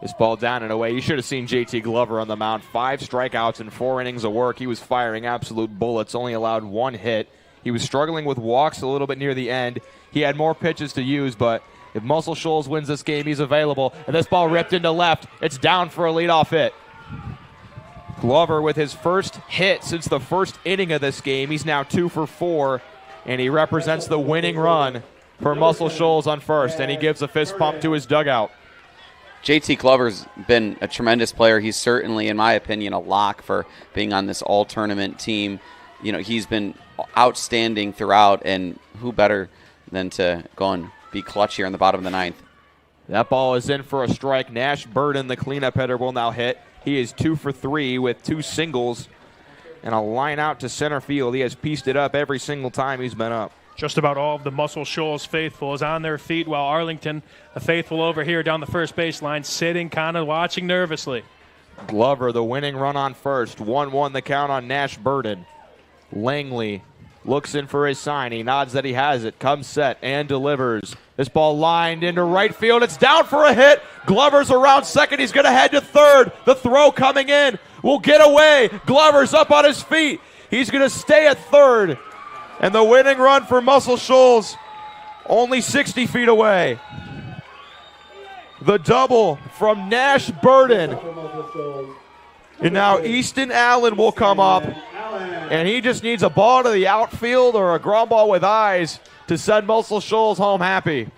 This ball down and away. You should have seen JT Glover on the mound. 5 strikeouts in 4 innings of work. He was firing absolute bullets, only allowed 1 hit. He was struggling with walks a little bit near the end. He had more pitches to use, but if Muscle Shoals wins this game, he's available. And this ball ripped into left. It's down for a leadoff hit. Glover with his first hit since the first inning of this game. He's now 2 for 4, and he represents the winning run for Muscle Shoals on first, and he gives a fist pump to his dugout. JT Glover's been a tremendous player. He's certainly, in my opinion, a lock for being on this all-tournament team. You know, he's been outstanding throughout, and who better than to go and be clutch here in the bottom of the ninth. That ball is in for a strike. Nash Burden, the cleanup hitter, will now hit. He is 2 for 3 with 2 singles and a line out to center field. He has pieced it up every single time he's been up. Just about all of the Muscle Shoals faithful is on their feet, while Arlington, the faithful over here down the first baseline, sitting, kind of watching nervously. Glover, the winning run on first. 1-1 the count on Nash Burden. Langley looks in for his sign. He nods that he has it. Comes set and delivers. This ball lined into right field. It's down for a hit. Glover's around second. He's going to head to third. The throw coming in will get away. Glover's up on his feet. He's going to stay at third. And the winning run for Muscle Shoals only 60 feet away. The double from Nash Burden. And now Easton Allen will come up. And he just needs a ball to the outfield or a ground ball with eyes to send Muscle Shoals home happy.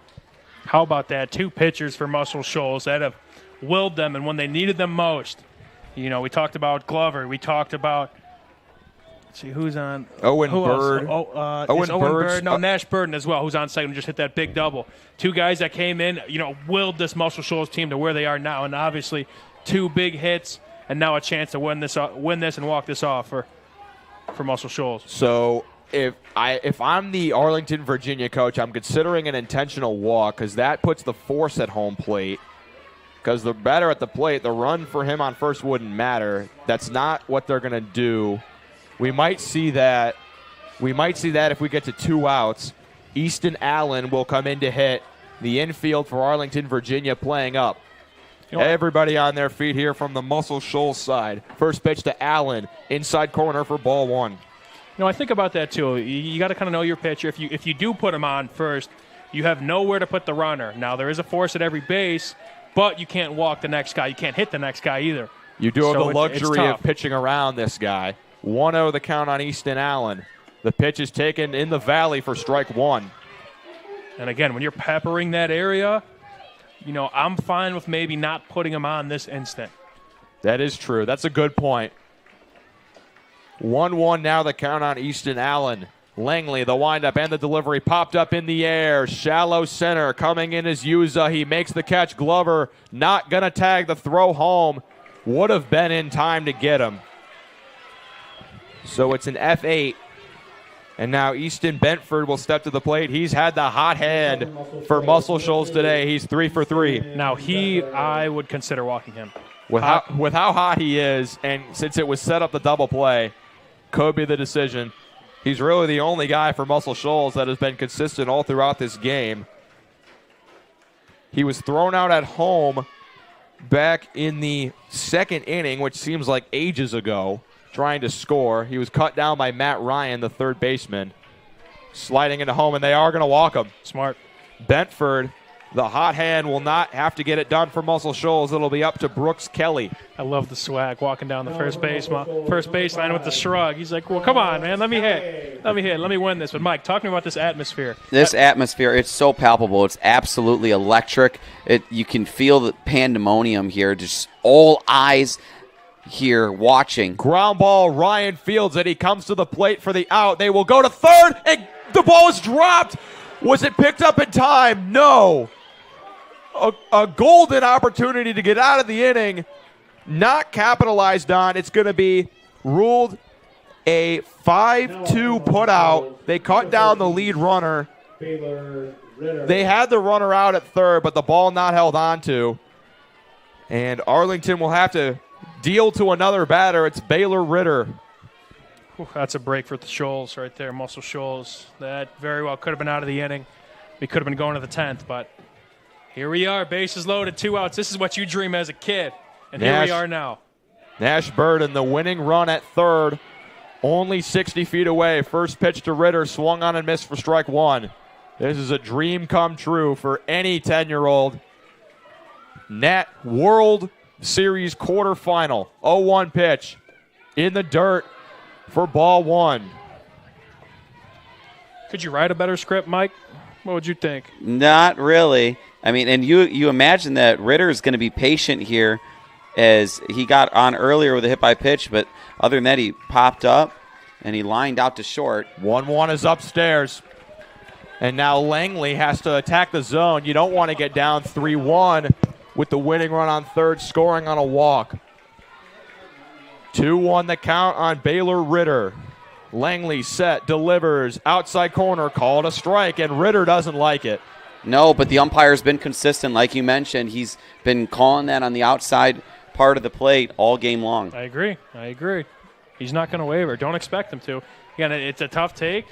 How about that? 2 pitchers for Muscle Shoals that have willed them, and when they needed them most. You know, we talked about Glover. We talked about, let's see, who's on? Owen Bird. Owen Bird. No, Nash Burden as well, who's on second, just hit that big double. 2 guys that came in, you know, willed this Muscle Shoals team to where they are now, and obviously 2 big hits, and now a chance to win this and walk this off for Muscle Shoals. So if I'm the Arlington, Virginia coach, I'm considering an intentional walk because that puts the force at home plate. Because the batter at the plate, the run for him on first wouldn't matter. That's not what they're going to do. We might see that. If we get to 2 outs. Easton Allen will come in to hit. The infield for Arlington, Virginia playing up. Everybody on their feet here from the Muscle Shoals side. First pitch to Allen, inside corner for ball 1. You know, I think about that too. You got to kind of know your pitcher. If you do put him on first, you have nowhere to put the runner. Now, there is a force at every base, but you can't walk the next guy. You can't hit the next guy either. You do have the luxury of pitching around this guy. 1-0 the count on Easton Allen. The pitch is taken in the valley for strike 1. And again, when you're peppering that area, you know, I'm fine with maybe not putting him on this instant. That is true. That's a good point. 1-1 now the count on Easton Allen. Langley, the windup and the delivery popped up in the air. Shallow center coming in as Yuza. He makes the catch. Glover not going to tag the throw home. Would have been in time to get him. So it's an F8. And now Easton Bentford will step to the plate. He's had the hot hand for Muscle Shoals today. He's 3 for 3. Now I would consider walking him. With how hot he is, and since it was set up the double play, could be the decision. He's really the only guy for Muscle Shoals that has been consistent all throughout this game. He was thrown out at home back in the 2nd inning, which seems like ages ago, trying to score. He was cut down by Matt Ryan, the 3rd baseman, sliding into home, and they are going to walk him. Smart. Bentford, the hot hand, will not have to get it done for Muscle Shoals. It'll be up to Brooks Kelly. I love the swag, walking down the first baseline with the shrug. He's like, well, come on, man, let me hit. Let me win this. But, Mike, talk to me about this atmosphere. This atmosphere, it's so palpable. It's absolutely electric. You can feel the pandemonium here, just all eyes here watching. Ground ball, Ryan fields it. He comes to the plate for the out. They will go to third, and the ball is dropped. Was it picked up in time? No. A golden opportunity to get out of the inning, not capitalized on. It's going to be ruled a 5-2 put out. They cut down the lead runner. They had the runner out at third, but the ball not held on to. And Arlington will have to deal to another batter. It's Baylor Ritter. Whew, that's a break for the Shoals right there, Muscle Shoals. That very well could have been out of the inning. We could have been going to the 10th, but here we are, bases loaded, 2 outs. This is what you dream as a kid, and here we are now. Nash Burden, the winning run at third, only 60 feet away. First pitch to Ritter, swung on and missed for strike one. This is a dream come true for any 10-year-old. Net World Series quarterfinal, 0-1 pitch in the dirt for ball one. Could you write a better script, Mike? What would you think? Not really. I mean, and you imagine that Ritter is going to be patient here as he got on earlier with a hit by pitch, but other than that, he popped up and he lined out to short. 1-1 is upstairs. And now Langley has to attack the zone. You don't want to get down 3-1 with the winning run on third, scoring on a walk. 2-1 the count on Baylor Ritter. Langley set, delivers, outside corner, called a strike, and Ritter doesn't like it. No, but the umpire's been consistent. Like you mentioned, he's been calling that on the outside part of the plate all game long. I agree. He's not going to waver. Don't expect him to. Again, it's a tough take.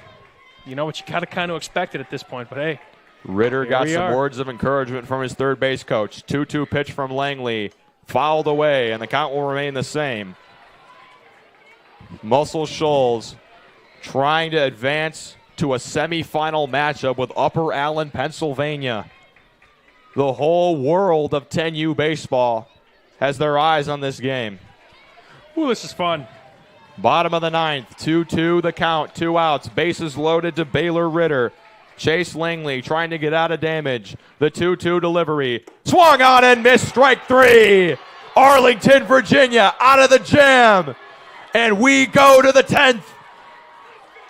You know what, you got to kind of expect it at this point, but hey. Ritter got some words of encouragement from his third base coach. 2-2 pitch from Langley. Fouled away, and the count will remain the same. Muscle Shoals trying to advance to a semifinal matchup with Upper Allen, Pennsylvania. The whole world of 10U baseball has their eyes on this game. Ooh, this is fun. Bottom of the ninth, 2-2 the count, 2 outs. Bases loaded to Baylor Ritter. Chase Langley trying to get out of damage. The 2-2 delivery. Swung on and missed, strike 3. Arlington, Virginia out of the jam. And we go to the 10th.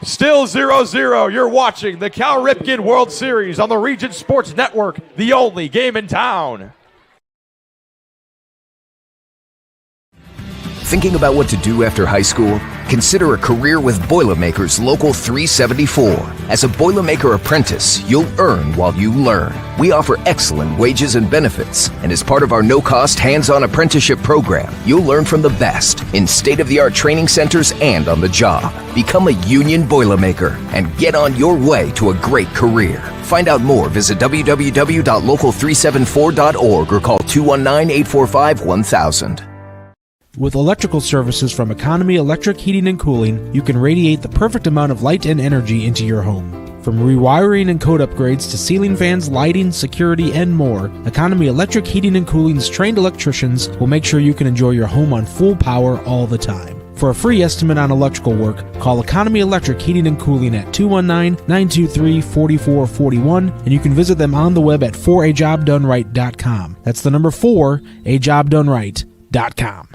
Still 0-0. You're watching the Cal Ripken World Series on the Region Sports Network, the only game in town. Thinking about what to do after high school? Consider a career with Boilermakers Local 374. As a Boilermaker apprentice, you'll earn while you learn. We offer excellent wages and benefits, and as part of our no-cost hands-on apprenticeship program, you'll learn from the best in state-of-the-art training centers and on the job. Become a union Boilermaker and get on your way to a great career. Find out more, visit www.local374.org or call 219-845-1000. With electrical services from Economy Electric Heating and Cooling, you can radiate the perfect amount of light and energy into your home. From rewiring and code upgrades to ceiling fans, lighting, security, and more, Economy Electric Heating and Cooling's trained electricians will make sure you can enjoy your home on full power all the time. For a free estimate on electrical work, call Economy Electric Heating and Cooling at 219-923-4441, and you can visit them on the web at 4ajobdoneright.com. That's the number 4ajobdoneright.com.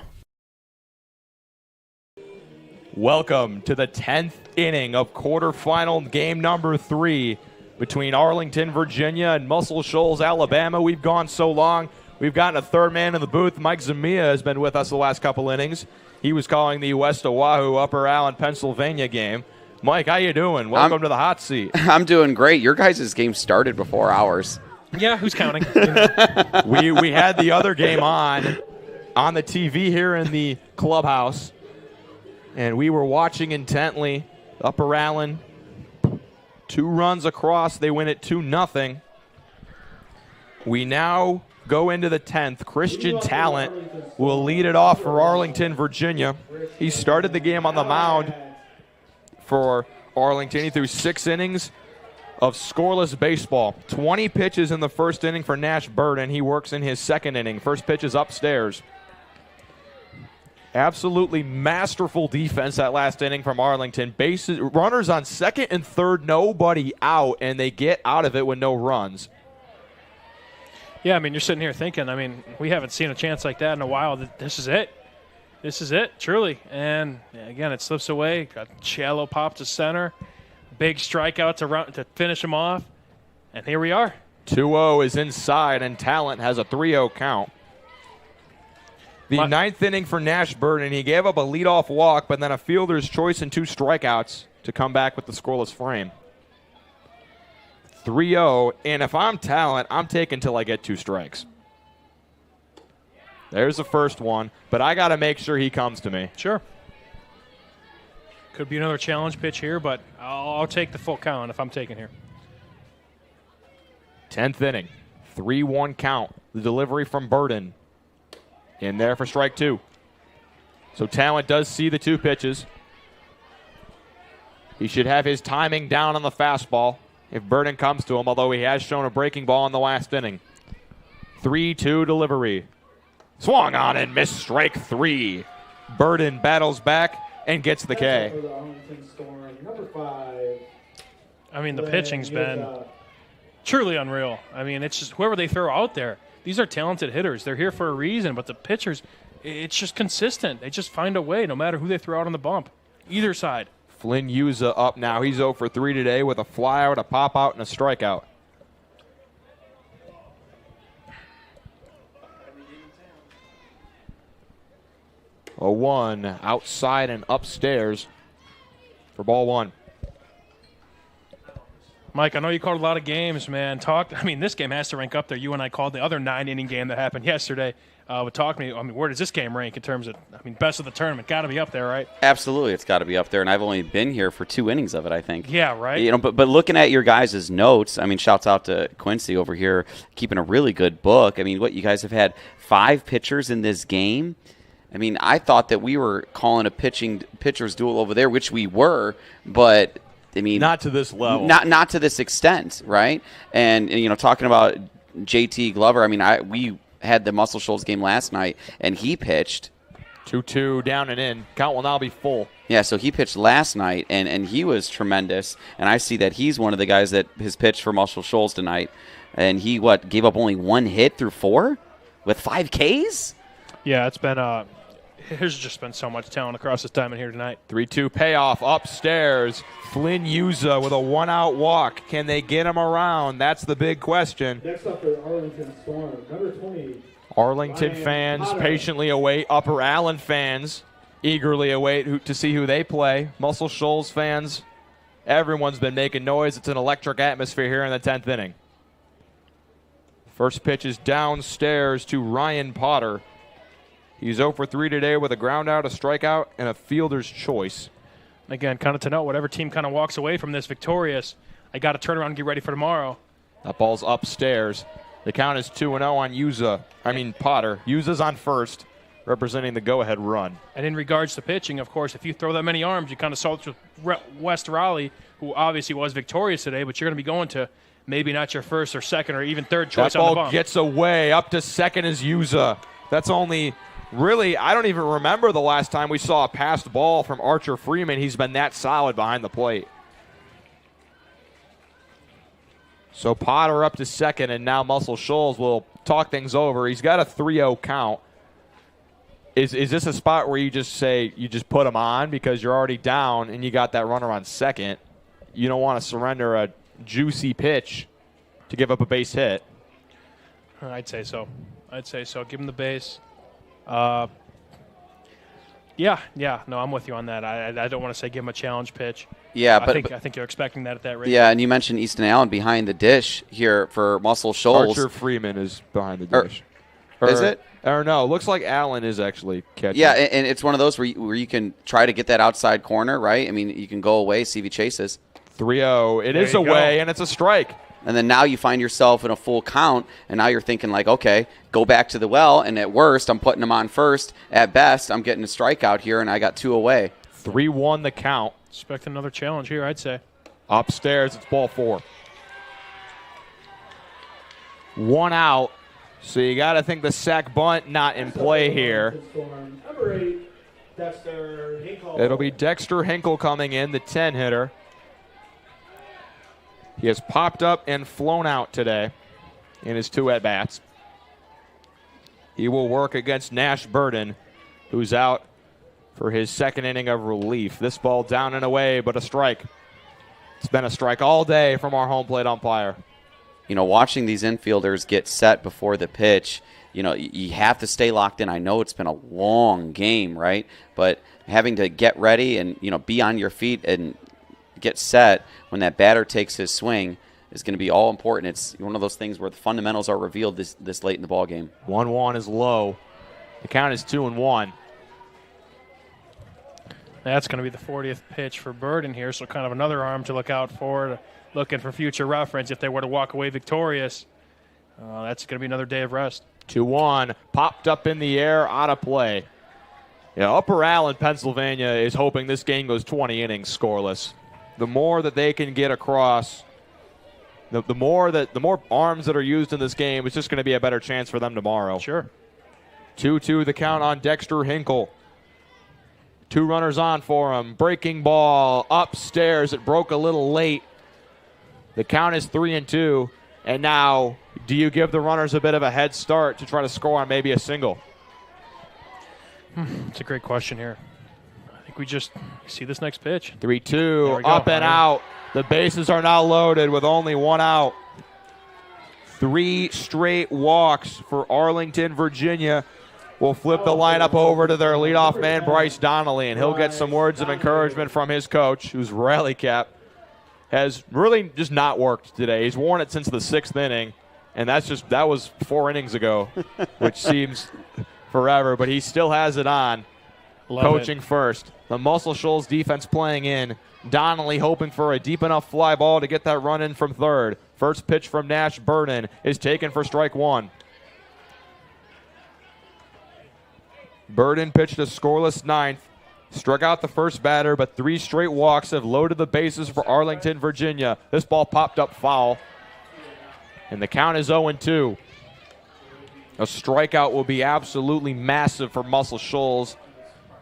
Welcome to the 10th inning of quarterfinal game number 3 between Arlington, Virginia and Muscle Shoals, Alabama. We've gone so long. We've gotten a third man in the booth. Mike Zamia has been with us the last couple innings. He was calling the West Oahu, Upper Allen, Pennsylvania game. Mike, how you doing? Welcome to the hot seat. I'm doing great. Your guys' game started before ours. Yeah, who's counting? We had the other game on the TV here in the clubhouse. And we were watching intently. Upper Allen, 2 runs across. They win it 2-0. We now go into the 10th. Christian Talent will lead it off for Arlington, Virginia. He started the game on the mound for Arlington. He threw 6 innings of scoreless baseball. 20 pitches in the first inning for Nash Burden. He works in his second inning. First pitch is upstairs. Absolutely masterful defense that last inning from Arlington. Bases, runners on second and third, nobody out, and they get out of it with no runs. Yeah, I mean, you're sitting here thinking, I mean, we haven't seen a chance like that in a while. This is it. This is it, truly. And, again, it slips away. Got shallow pop to center. Big strikeout to finish him off. And here we are. 2-0 is inside, and Talent has a 3-0 count. The ninth inning for Nash Burden, he gave up a leadoff walk, but then a fielder's choice and 2 strikeouts to come back with the scoreless frame. 3-0, and if I'm Talent, I'm taking till I get 2 strikes. There's the first one, but I got to make sure he comes to me. Sure. Could be another challenge pitch here, but I'll take the full count if I'm taking here. 10th inning, 3-1 count. The delivery from Burden. In there for strike 2. So Talent does see the 2 pitches. He should have his timing down on the fastball if Burden comes to him, although he has shown a breaking ball in the last inning. 3-2 delivery. Swung on and missed strike 3. Burden battles back and gets the K. For the Arlington Storm, number 5. I mean, the pitching's been truly unreal. I mean, it's just whoever they throw out there. These are talented hitters. They're here for a reason, but the pitchers, it's just consistent. They just find a way no matter who they throw out on the bump, either side. Flynn Yuza up now. He's 0 for 3 today with a flyout, a pop-out, and a strikeout. A 1 outside and upstairs for ball 1. Mike, I know you called a lot of games, man. This game has to rank up there. You and I called the other 9-inning game that happened yesterday. Talk to me. I mean, where does this game rank in terms of, best of the tournament? Got to be up there, right? Absolutely, it's got to be up there. And I've only been here for 2 innings of it, I think. Yeah, right. But looking at your guys' notes, shouts out to Quincy over here, keeping a really good book. What you guys have had 5 pitchers in this game. I thought that we were calling a pitcher's duel over there, which we were, but not to this level, not to this extent, right? And talking about JT Glover, we had the Muscle Shoals game last night, and he pitched 2-2 down and in. Count will now be full. Yeah, so he pitched last night, and he was tremendous. And I see that he's one of the guys that has pitched for Muscle Shoals tonight, and he gave up only 1 hit through 4 with 5 Ks. Yeah, it's been there's just been so much talent across this diamond here tonight. 3-2 payoff upstairs. Flynn Yuza with a 1-out walk. Can they get him around? That's the big question. Next up for Arlington Storm, number 20. Arlington fans patiently await. Upper Allen fans eagerly await to see who they play. Muscle Shoals fans, everyone's been making noise. It's an electric atmosphere here in the 10th inning. First pitch is downstairs to Ryan Potter. He's 0 for 3 today with a ground out, a strikeout, and a fielder's choice. Again, kind of to note, whatever team kind of walks away from this victorious, I got to turn around and get ready for tomorrow. That ball's upstairs. The count is 2-0 on Potter. Yuza's on first, representing the go-ahead run. And in regards to pitching, of course, if you throw that many arms, you kind of saw it with West Raleigh, who obviously was victorious today, but you're going to be going to maybe not your first or second or even third choice on the bump. That ball gets away. Up to second is Yuza. That's only... Really, I don't even remember the last time we saw a passed ball from Archer Freeman. He's been that solid behind the plate. So Potter up to second, and now Muscle Shoals will talk things over. He's got a 3-0 count. Is this a spot where you just put him on because you're already down and you got that runner on second? You don't want to surrender a juicy pitch to give up a base hit. I'd say so. Give him the base. No, I'm with you on that. I don't want to say give him a challenge pitch. Yeah, I think you're expecting that at that rate. Yeah, and you mentioned Easton Allen behind the dish here for Muscle Shoals. Archer Freeman is behind the dish. Is it? Or no, looks like Allen is actually catching. Yeah, and it's one of those where you can try to get that outside corner, right? You can go away, see if he chases. 3-0. It is away, and it's a strike. And then now you find yourself in a full count, and now you're thinking like, okay, go back to the well, and at worst, I'm putting him on first. At best, I'm getting a strikeout here, and I got 2 away. 3-1 the count. Expect another challenge here, I'd say. Upstairs, it's ball 4. 1 out, so you got to think the sack bunt not in play here. Number 8, Dexter Hinkle. It'll be Dexter Hinkle coming in, the 10 hitter. He has popped up and flown out today in his 2 at-bats. He will work against Nash Burden, who's out for his 2nd inning of relief. This ball down and away, but a strike. It's been a strike all day from our home plate umpire. Watching these infielders get set before the pitch, you have to stay locked in. I know it's been a long game, right? But having to get ready and, be on your feet and get set when that batter takes his swing is going to be all important. It's one of those things where the fundamentals are revealed this late in the ball game. 1-1 is low. The count is 2-1. That's going to be the 40th pitch for Burden here, so kind of another arm to look out for, looking for future reference if they were to walk away victorious. That's going to be another day of rest. 2-1, popped up in the air, out of play. Yeah, Upper Allen, Pennsylvania is hoping this game goes 20 innings scoreless. The more that they can get across, the more arms that are used in this game, it's just going to be a better chance for them tomorrow. Sure. 2-2 the count on Dexter Hinkle. 2 runners on for him. Breaking ball upstairs. It broke a little late. The count is 3-2. And now, do you give the runners a bit of a head start to try to score on maybe a single? It's a great question here. I think we just see this next pitch. 3-2, up and out. The bases are now loaded with only 1 out. 3 straight walks for Arlington, Virginia. Will flip the lineup over to their leadoff man, Bryce Donnelly, and he'll get some words of encouragement from his coach, whose rally cap has really just not worked today. He's worn it since the 6th inning, and that was 4 innings ago, which seems forever, but he still has it on. Coaching first. The Muscle Shoals defense playing in. Donnelly hoping for a deep enough fly ball to get that run in from third. First pitch from Nash Burden is taken for strike 1. Burden pitched a scoreless 9th. Struck out the first batter, but 3 straight walks have loaded the bases for Arlington, Virginia. This ball popped up foul, and the count is 0-2. A strikeout will be absolutely massive for Muscle Shoals.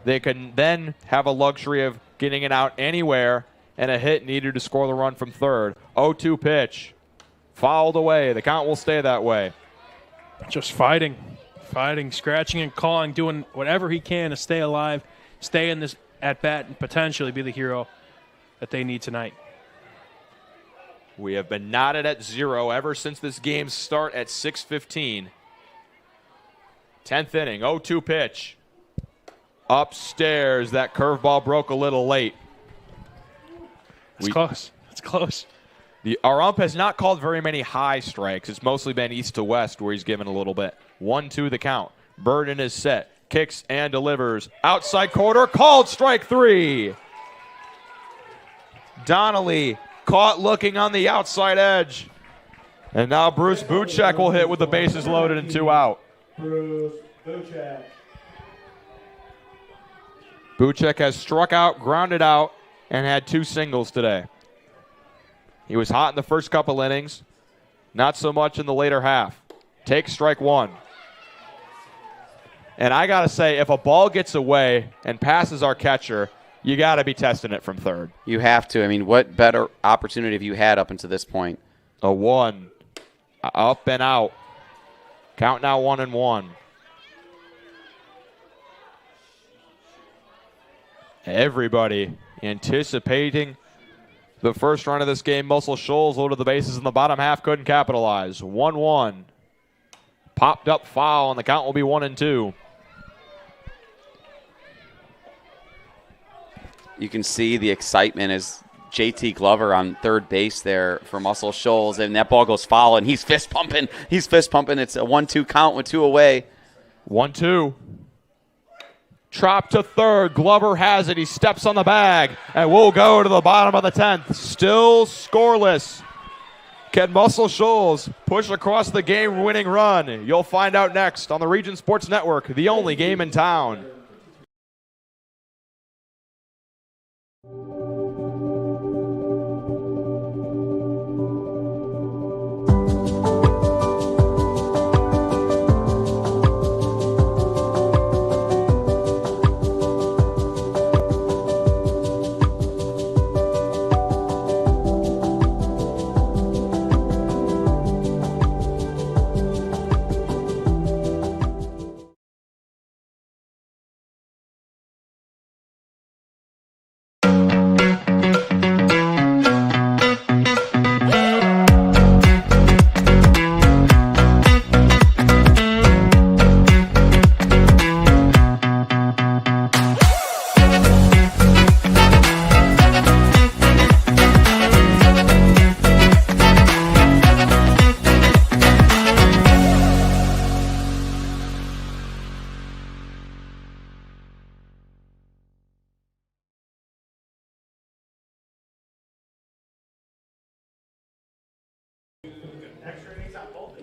They can then have a luxury of getting it out anywhere, and a hit needed to score the run from third. 0-2 pitch. Fouled away. The count will stay that way. Just fighting, scratching and clawing, doing whatever he can to stay alive, stay in this at-bat, and potentially be the hero that they need tonight. We have been knotted at 0 ever since this game's start at 6:15. 10th inning, 0-2 pitch. Upstairs, that curveball broke a little late. It's close. It's close. Our ump has not called very many high strikes. It's mostly been east to west where he's given a little bit. 1-2 the count. Burden is set. Kicks and delivers. Outside corner, called strike 3. Donnelly caught looking on the outside edge. And now Bruce Buchek will hit with the bases loaded and 2 out. Bruce Buchek. Buchek has struck out, grounded out, and had 2 singles today. He was hot in the first couple innings, not so much in the later half. Takes strike 1. And I got to say, if a ball gets away and passes our catcher, you got to be testing it from third. You have to. I mean, what better opportunity have you had up until this point? A 1. Up and out. Count now 1-1. Everybody anticipating the first run of this game. Muscle Shoals loaded the bases in the bottom half, couldn't capitalize. 1-1. Popped up foul, and the count will be 1-2. You can see the excitement as JT Glover on third base there for Muscle Shoals, and that ball goes foul, and he's fist pumping. It's a 1-2 count with 2 away. 1-2. Drop to third. Glover has it. He steps on the bag, and we'll go to the bottom of the 10th. Still scoreless. Can Muscle Shoals push across the game-winning run? You'll find out next on the Region Sports Network, the only game in town.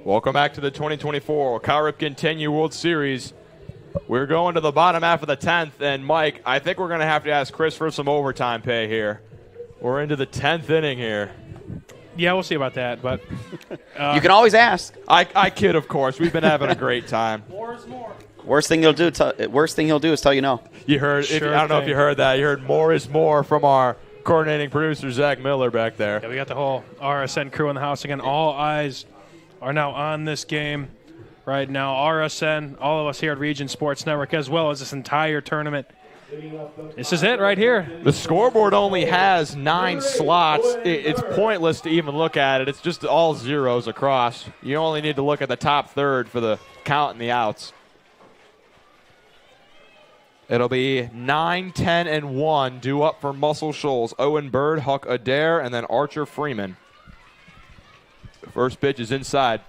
Welcome back to the 2024 Cal Ripken 10U World Series. We're going to the bottom half of the 10th, and Mike, I think we're going to have to ask Chris for some overtime pay here. We're into the 10th inning here. Yeah, we'll see about that, but you can always ask. I kid, of course. We've been having a great time. More is more. Worst thing he'll do is tell you no. You heard? I don't know if you heard that. You heard more is more from our coordinating producer Zach Miller back there. Yeah, we got the whole RSN crew in the house again. All eyes are now on this game right now. RSN, all of us here at Region Sports Network, as well as this entire tournament. This is it right here. The scoreboard only has 9 slots. It's pointless to even look at it. It's just all zeros across. You only need to look at the top third for the count and the outs. It'll be 9, 10, and 1 due up for Muscle Shoals. Owen Bird, Huck Adair, and then Archer Freeman. The first pitch is inside.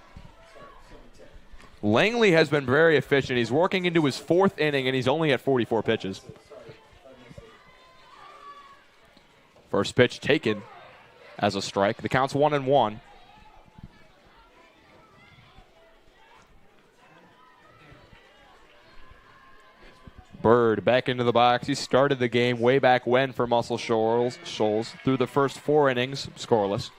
Langley has been very efficient. He's working into his 4th inning, and he's only at 44 pitches. First pitch taken as a strike. The count's 1-1. Bird back into the box. He started the game way back when for Muscle Shoals. Through the first 4 innings, scoreless.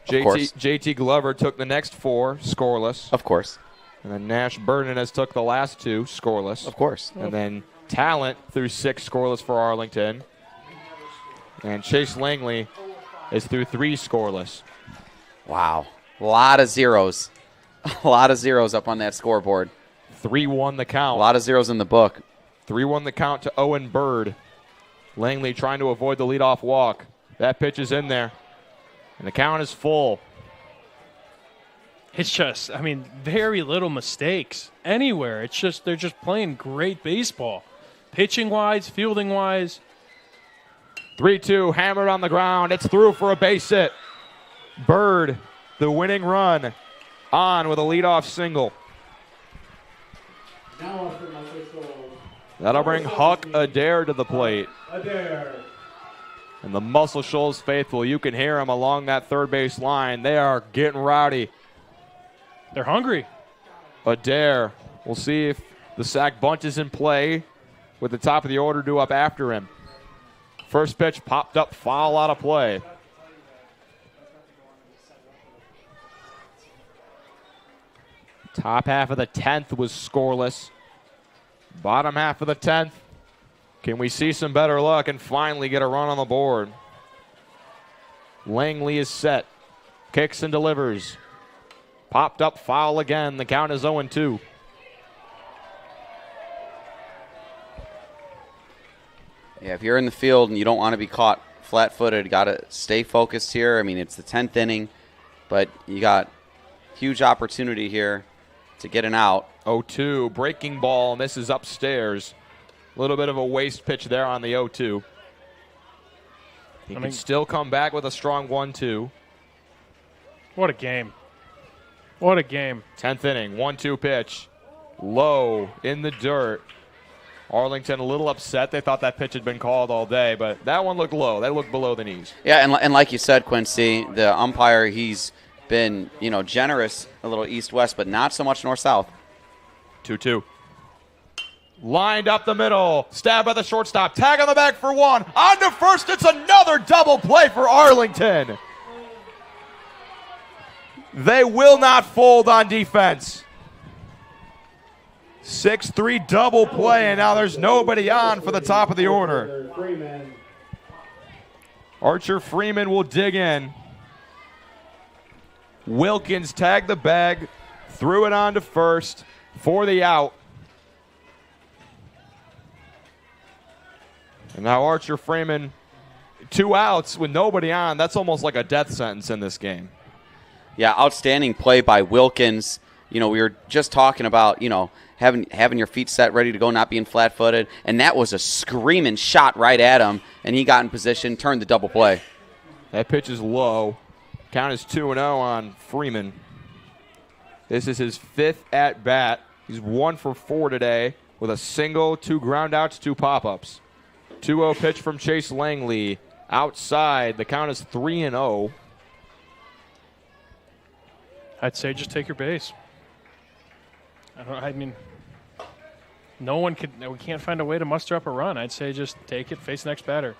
JT Glover took the next 4, scoreless. Of course. And then Nash Burden has took the last 2, scoreless. Of course. And then Talent through 6, scoreless for Arlington. And Chase Langley is through 3, scoreless. Wow. A lot of zeros. A lot of zeros up on that scoreboard. 3-1 the count. A lot of zeros in the book. 3-1 the count to Owen Bird. Langley trying to avoid the leadoff walk. That pitch is in there. And the count is full. It's just, I mean, very little mistakes anywhere. It's just, they're just playing great baseball. Pitching-wise, fielding-wise. 3-2, hammered on the ground. It's through for a base hit. Bird, the winning run, on with a leadoff single. Now for Muscle Shoals. That'll bring Huck Adair to the plate. Adair. And the Muscle Shoals faithful, you can hear them along that third base line. They are getting rowdy. They're hungry. Adair, we'll see if the sack bunch is in play with the top of the order due up after him. First pitch popped up, foul out of play. Top half of the 10th was scoreless. Bottom half of the 10th, can we see some better luck and finally get a run on the board? Langley is set. Kicks and delivers. Popped up, foul again. The count is 0-2. Yeah, if you're in the field and you don't want to be caught flat-footed, got to stay focused here. I mean, it's the 10th inning, but you got huge opportunity here to get an out. 0-2, breaking ball, misses upstairs. A little bit of a waste pitch there on the 0-2. He can still come back with a strong 1-2. What a game. What a game. 10th inning, 1-2 pitch. Low in the dirt. Arlington a little upset. They thought that pitch had been called all day, but that one looked low. That looked below the knees. Yeah, and like you said, Quincy, the umpire, he's been, generous a little east-west, but not so much north-south. 2-2. Lined up the middle. Stab by the shortstop. Tag on the back for 1. On to first. It's another double play for Arlington. They will not fold on defense. 6-3 double play, and now there's nobody on for the top of the order. Archer Freeman will dig in. Wilkins tagged the bag, threw it on to first for the out. And now Archer Freeman, 2 outs with nobody on. That's almost like a death sentence in this game. Yeah, outstanding play by Wilkins. We were just talking about, having your feet set, ready to go, not being flat-footed. And that was a screaming shot right at him. And he got in position, turned the double play. That pitch is low. Count is 2-0 on Freeman. This is his 5th at-bat. He's 1 for 4 today with a single, 2 groundouts, 2 pop-ups. 2-0 pitch from Chase Langley. Outside, the count is 3-0. I'd say just take your base. I mean, we can't find a way to muster up a run. I'd say just take it, face the next batter.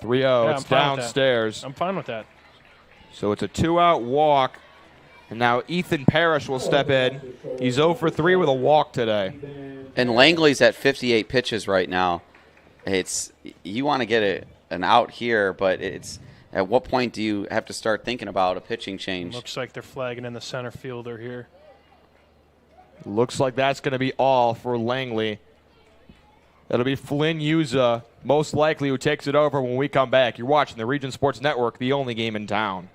3-0, it's downstairs. I'm fine with that. So it's a 2-out walk. And now Ethan Parrish will step in. He's 0 for 3 with a walk today. And Langley's at 58 pitches right now. You want to get an out here, but at what point do you have to start thinking about a pitching change? Looks like they're flagging in the center fielder here. Looks like that's going to be all for Langley. That'll be Flynn Yuza, most likely, who takes it over when we come back. You're watching the Region Sports Network, the only game in town.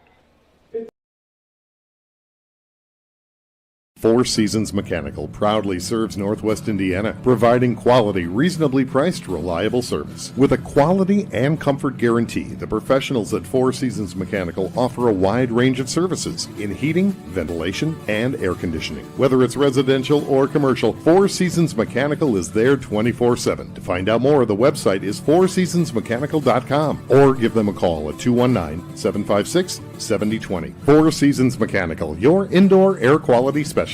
Four Seasons Mechanical proudly serves Northwest Indiana, providing quality, reasonably priced, reliable service. With a quality and comfort guarantee, the professionals at Four Seasons Mechanical offer a wide range of services in heating, ventilation, and air conditioning. Whether it's residential or commercial, Four Seasons Mechanical is there 24/7. To find out more, the website is fourseasonsmechanical.com or give them a call at 219-756-7020. Four Seasons Mechanical, your indoor air quality specialist.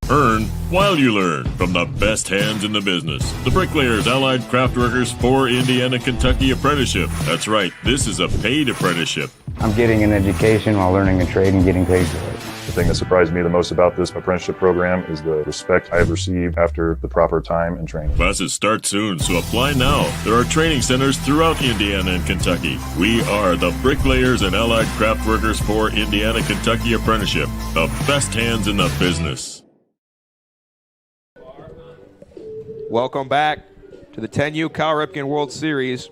Earn while you learn from the best hands in the business. The Bricklayers Allied Craftworkers for Indiana Kentucky Apprenticeship. That's right, this is a paid apprenticeship. I'm getting an education while learning a trade and getting paid for it. The thing that surprised me the most about this apprenticeship program is the respect I have received after the proper time and training. Classes start soon, so apply now. There are training centers throughout Indiana and Kentucky. We are the Bricklayers and Allied Craftworkers for Indiana Kentucky Apprenticeship. The best hands in the business. Welcome back to the 10U Cal Ripken World Series.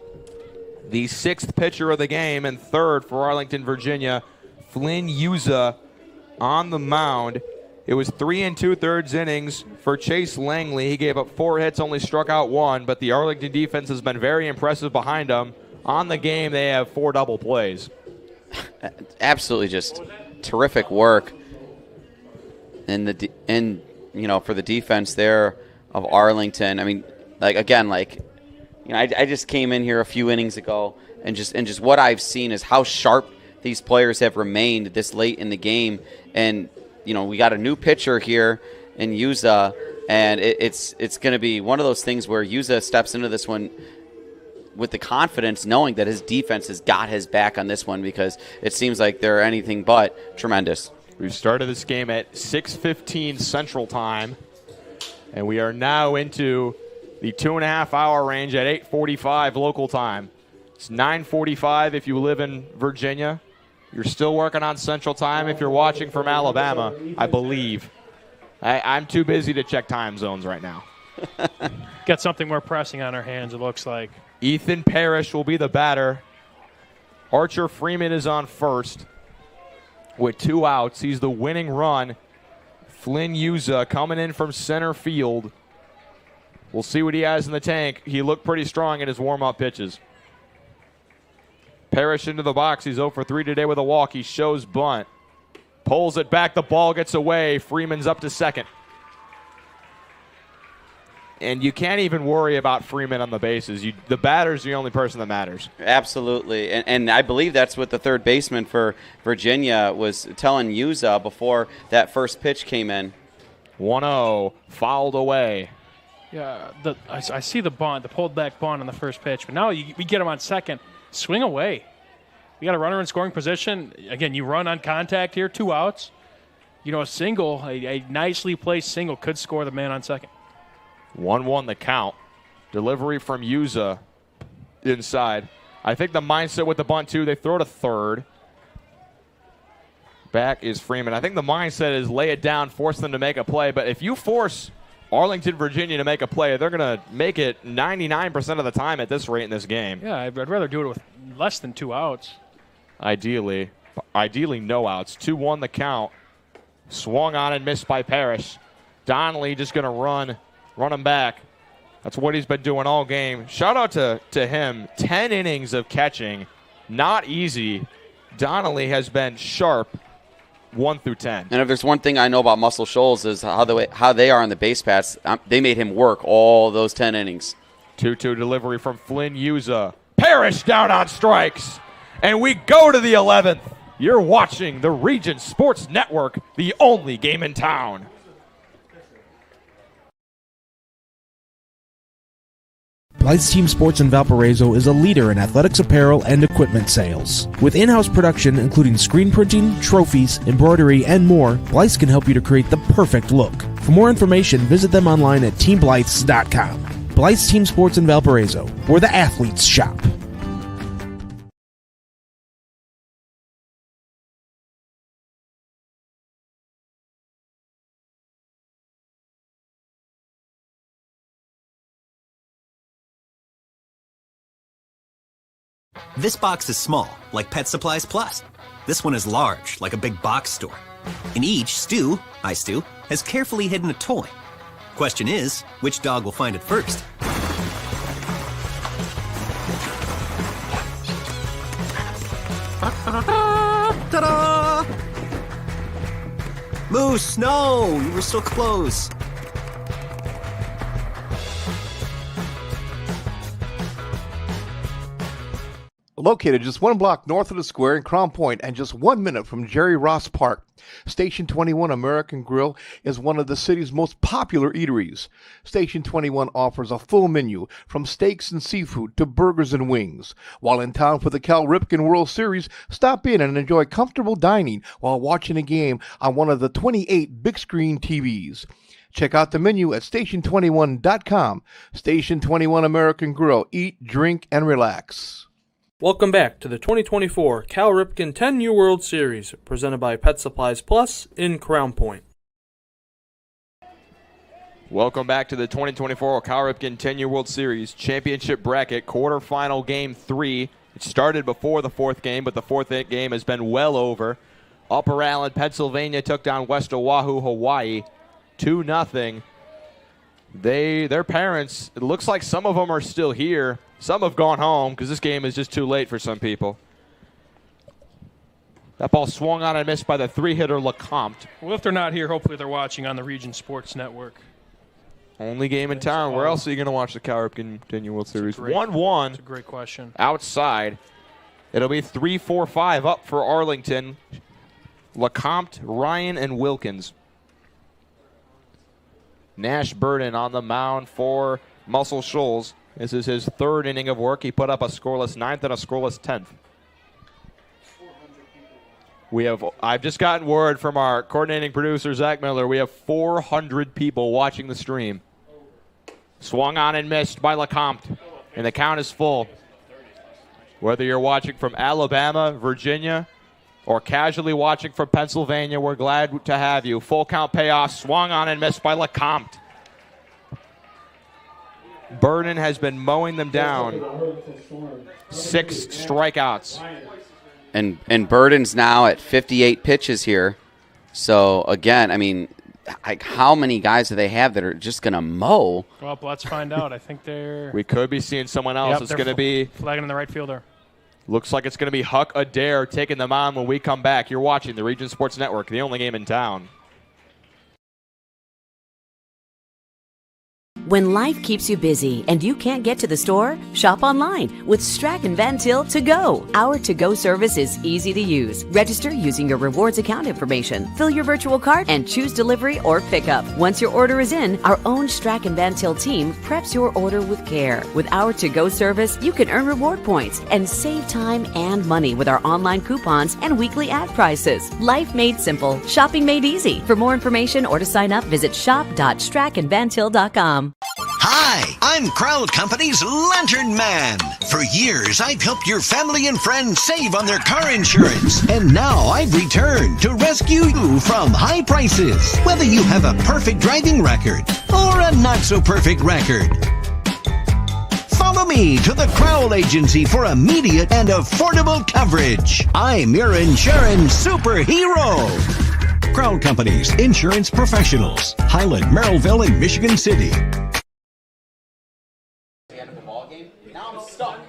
The sixth pitcher of the game and third for Arlington, Virginia, Flynn Yuza on the mound. It was 3 2/3 innings for Chase Langley. He gave up 4 hits, only struck out 1, but the Arlington defense has been very impressive behind him. On the game, they have 4 double plays. Absolutely just terrific work. And for the defense there of Arlington. I mean, I just came in here a few innings ago, and just what I've seen is how sharp these players have remained this late in the game. And we got a new pitcher here in Yuza, and it's going to be one of those things where Yuza steps into this one with the confidence, knowing that his defense has got his back on this one, because it seems like they're anything but tremendous. We started this game at 6:15 Central Time, and we are now into the 2.5-hour range at 8:45 local time. It's 9:45 if you live in Virginia. You're still working on Central Time if you're watching from Alabama, I believe. I'm too busy to check time zones right now. Got something more pressing on our hands, it looks like. Ethan Parrish will be the batter. Archer Freeman is on first with 2 outs. He's the winning run. Flynn Yuza coming in from center field. We'll see what he has in the tank. He looked pretty strong in his warm-up pitches. Parrish into the box. He's 0 for 3 today with a walk. He shows bunt. Pulls it back. The ball gets away. Freeman's up to second. And you can't even worry about Freeman on the bases. The batter's the only person that matters. Absolutely. And I believe that's what the third baseman for Virginia was telling Yuza before that first pitch came in. 1-0. Fouled away. Yeah, I see the bunt, the pulled back bunt on the first pitch. But now we get him on second. Swing away. We got a runner in scoring position. Again, you run on contact here, 2 outs. A single, a nicely placed single could score the man on second. 1-1 the count. Delivery from Yuza inside. I think the mindset with the bunt, too, they throw to third. Back is Freeman. I think the mindset is lay it down, force them to make a play. But if you force Arlington, Virginia to make a play, they're going to make it 99% of the time at this rate in this game. Yeah, I'd rather do it with less than 2 outs. Ideally no outs. 2-1 the count. Swung on and missed by Parrish. Donnelly just going to run him back. That's what he's been doing all game. Shout out to him. 10 innings of catching. Not easy. Donnelly has been sharp 1 through 10. And if there's one thing I know about Muscle Shoals is how they are on the base paths. They made him work all those 10 innings. 2-2 delivery from Flynn Yuza. Parrish down on strikes. And we go to the 11th. You're watching the Region Sports Network, the only game in town. Blythe's Team Sports in Valparaiso is a leader in athletics apparel and equipment sales. With in-house production including screen printing, trophies, embroidery, and more, Blythe's can help you to create the perfect look. For more information, visit them online at teamblythes.com. Blythe's Team Sports in Valparaiso, where the athletes shop. This box is small, like Pet Supplies Plus. This one is large, like a big box store. In each, Stu, has carefully hidden a toy. Question is, which dog will find it first? Ta-da! Moose, no! You were so close. Located just one block north of the square in Crown Point and just 1 minute from Jerry Ross Park, Station 21 American Grill is one of the city's most popular eateries. Station 21 offers a full menu from steaks and seafood to burgers and wings. While in town for the Cal Ripken World Series, stop in and enjoy comfortable dining while watching a game on one of the 28 big screen TVs. Check out the menu at station21.com. Station 21 American Grill. Eat, drink, and relax. Welcome back to the 2024 Cal Ripken 10U World Series, presented by Pet Supplies Plus in Crown Point. Welcome back to the 2024 Cal Ripken 10U World Series Championship Bracket quarterfinal game 3. It started before the fourth game, but the fourth game has been well over. Upper Allen, Pennsylvania took down West Oahu, Hawaii, 2-0. Their parents, it looks like some of them are still here. Some have gone home because this game is just too late for some people. That ball swung on and missed by the three-hitter LeCompte. Well, if they're not here, hopefully they're watching on the Region Sports Network. Only game in town. Where else are you going to watch the Cal Ripken 10U World Series? 1-1. That's a great question. Outside. It'll be 3-4-5 up for Arlington. LeCompte, Ryan, and Wilkins. Nash Burden on the mound for Muscle Shoals. This is his third inning of work. He put up a scoreless 9th and a scoreless 10th. I've just gotten word from our coordinating producer, Zach Miller. We have 400 people watching the stream. Swung on and missed by LeCompte, and the count is full. Whether you're watching from Alabama, Virginia, or casually watching from Pennsylvania, we're glad to have you. Full count payoff, swung on and missed by LeCompte. Burden has been mowing them down. 6 strikeouts. And Burden's now at 58 pitches here. So, again, I mean, how many guys do they have that are just going to mow? Well, let's find out. I think they're... We could be seeing someone else. Yep, It's going to be... flagging in the right fielder. Looks like it's going to be Huck Adair taking them on when we come back. You're watching the Region Sports Network, the only game in town. When life keeps you busy and you can't get to the store, shop online with Strachan Van Til To Go. Our to-go service is easy to use. Register using your rewards account information, fill your virtual card, and choose delivery or pickup. Once your order is in, our own Strachan Van Til team preps your order with care. With our to-go service, you can earn reward points and save time and money with our online coupons and weekly ad prices. Life made simple, shopping made easy. For more information or to sign up, visit shop.strachanvantil.com. Hi, I'm Crowd Company's Lantern Man. For years, I've helped your family and friends save on their car insurance. And now I've returned to rescue you from high prices. Whether you have a perfect driving record or a not-so-perfect record. Follow me to the Crowd Agency for immediate and affordable coverage. I'm your insurance superhero. Crowd Company's insurance professionals. Highland, Merrillville, and Michigan City. Now I'm stuck.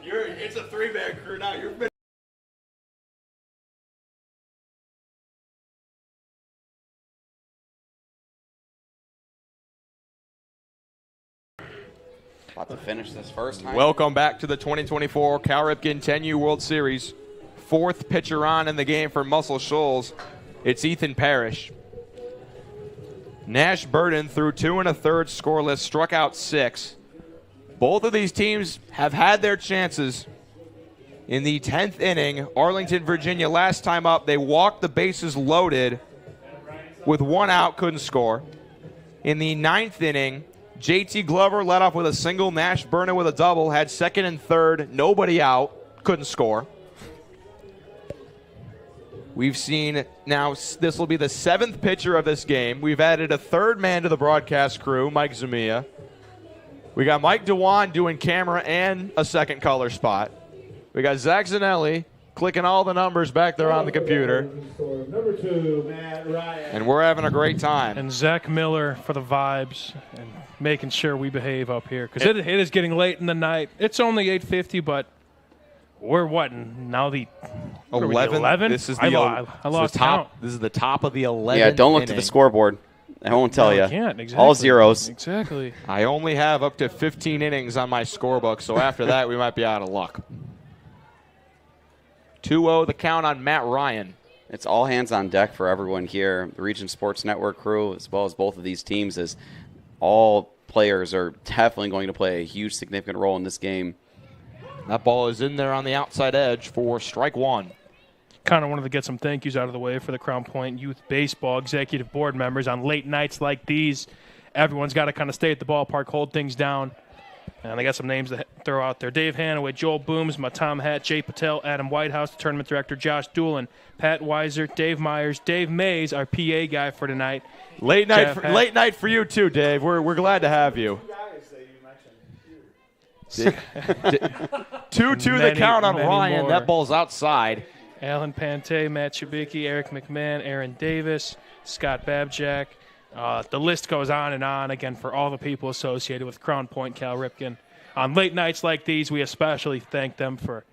It's a 3-man crew now. You're About to finish this first time. Welcome back to the 2024 Cal Ripken 10U World Series. fourth pitcher on in the game for Muscle Shoals. It's Ethan Parrish. Nash Burden threw 2 1/3 scoreless, struck out 6. Both of these teams have had their chances. In the 10th inning, Arlington, Virginia, last time up, they walked the bases loaded with 1 out, couldn't score. In the 9th inning, JT Glover led off with a single, Nash Burden with a double, had second and third, nobody out, couldn't score. We've seen now, this will be the 7th pitcher of this game. We've added a third man to the broadcast crew, Mike Zamia. We got Mike Dewan doing camera and a second color spot. We got Zach Zanelli clicking all the numbers back there on the computer. Number 2, Matt Ryan. And we're having a great time. And Zach Miller for the vibes and making sure we behave up here. Because it is getting late in the night. It's only 8:50, but we're what? Now the 11? This is the I lost count. This is the top of the 11th. Yeah, don't look inning. to the scoreboard. I won't tell you. You can't, exactly. All zeros. Exactly. I only have up to 15 innings on my scorebook, so after that we might be out of luck. 2-0 the count on Matt Ryan. It's all hands on deck for everyone here. The Region Sports Network crew, as well as both of these teams, as all players are definitely going to play a huge, significant role in this game. That ball is in there on the outside edge for strike 1. Kind of wanted to get some thank yous out of the way for the Crown Point Youth Baseball Executive Board members on late nights like these. Everyone's got to kind of stay at the ballpark, hold things down. And I got some names to throw out there. Dave Hanaway, Joel Booms, Matam Hatt, Jay Patel, Adam Whitehouse, the tournament director, Josh Doolin, Pat Weiser, Dave Myers, Dave Mays, our PA guy for tonight. Late night for you too, Dave. We're glad to have you. 2-2 the count on Ryan. More. That ball's outside. Alan Pante, Matt Chubicki, Eric McMahon, Aaron Davis, Scott Babjack. The list goes on and on, again, for all the people associated with Crown Point, Cal Ripken. On late nights like these, we especially thank them for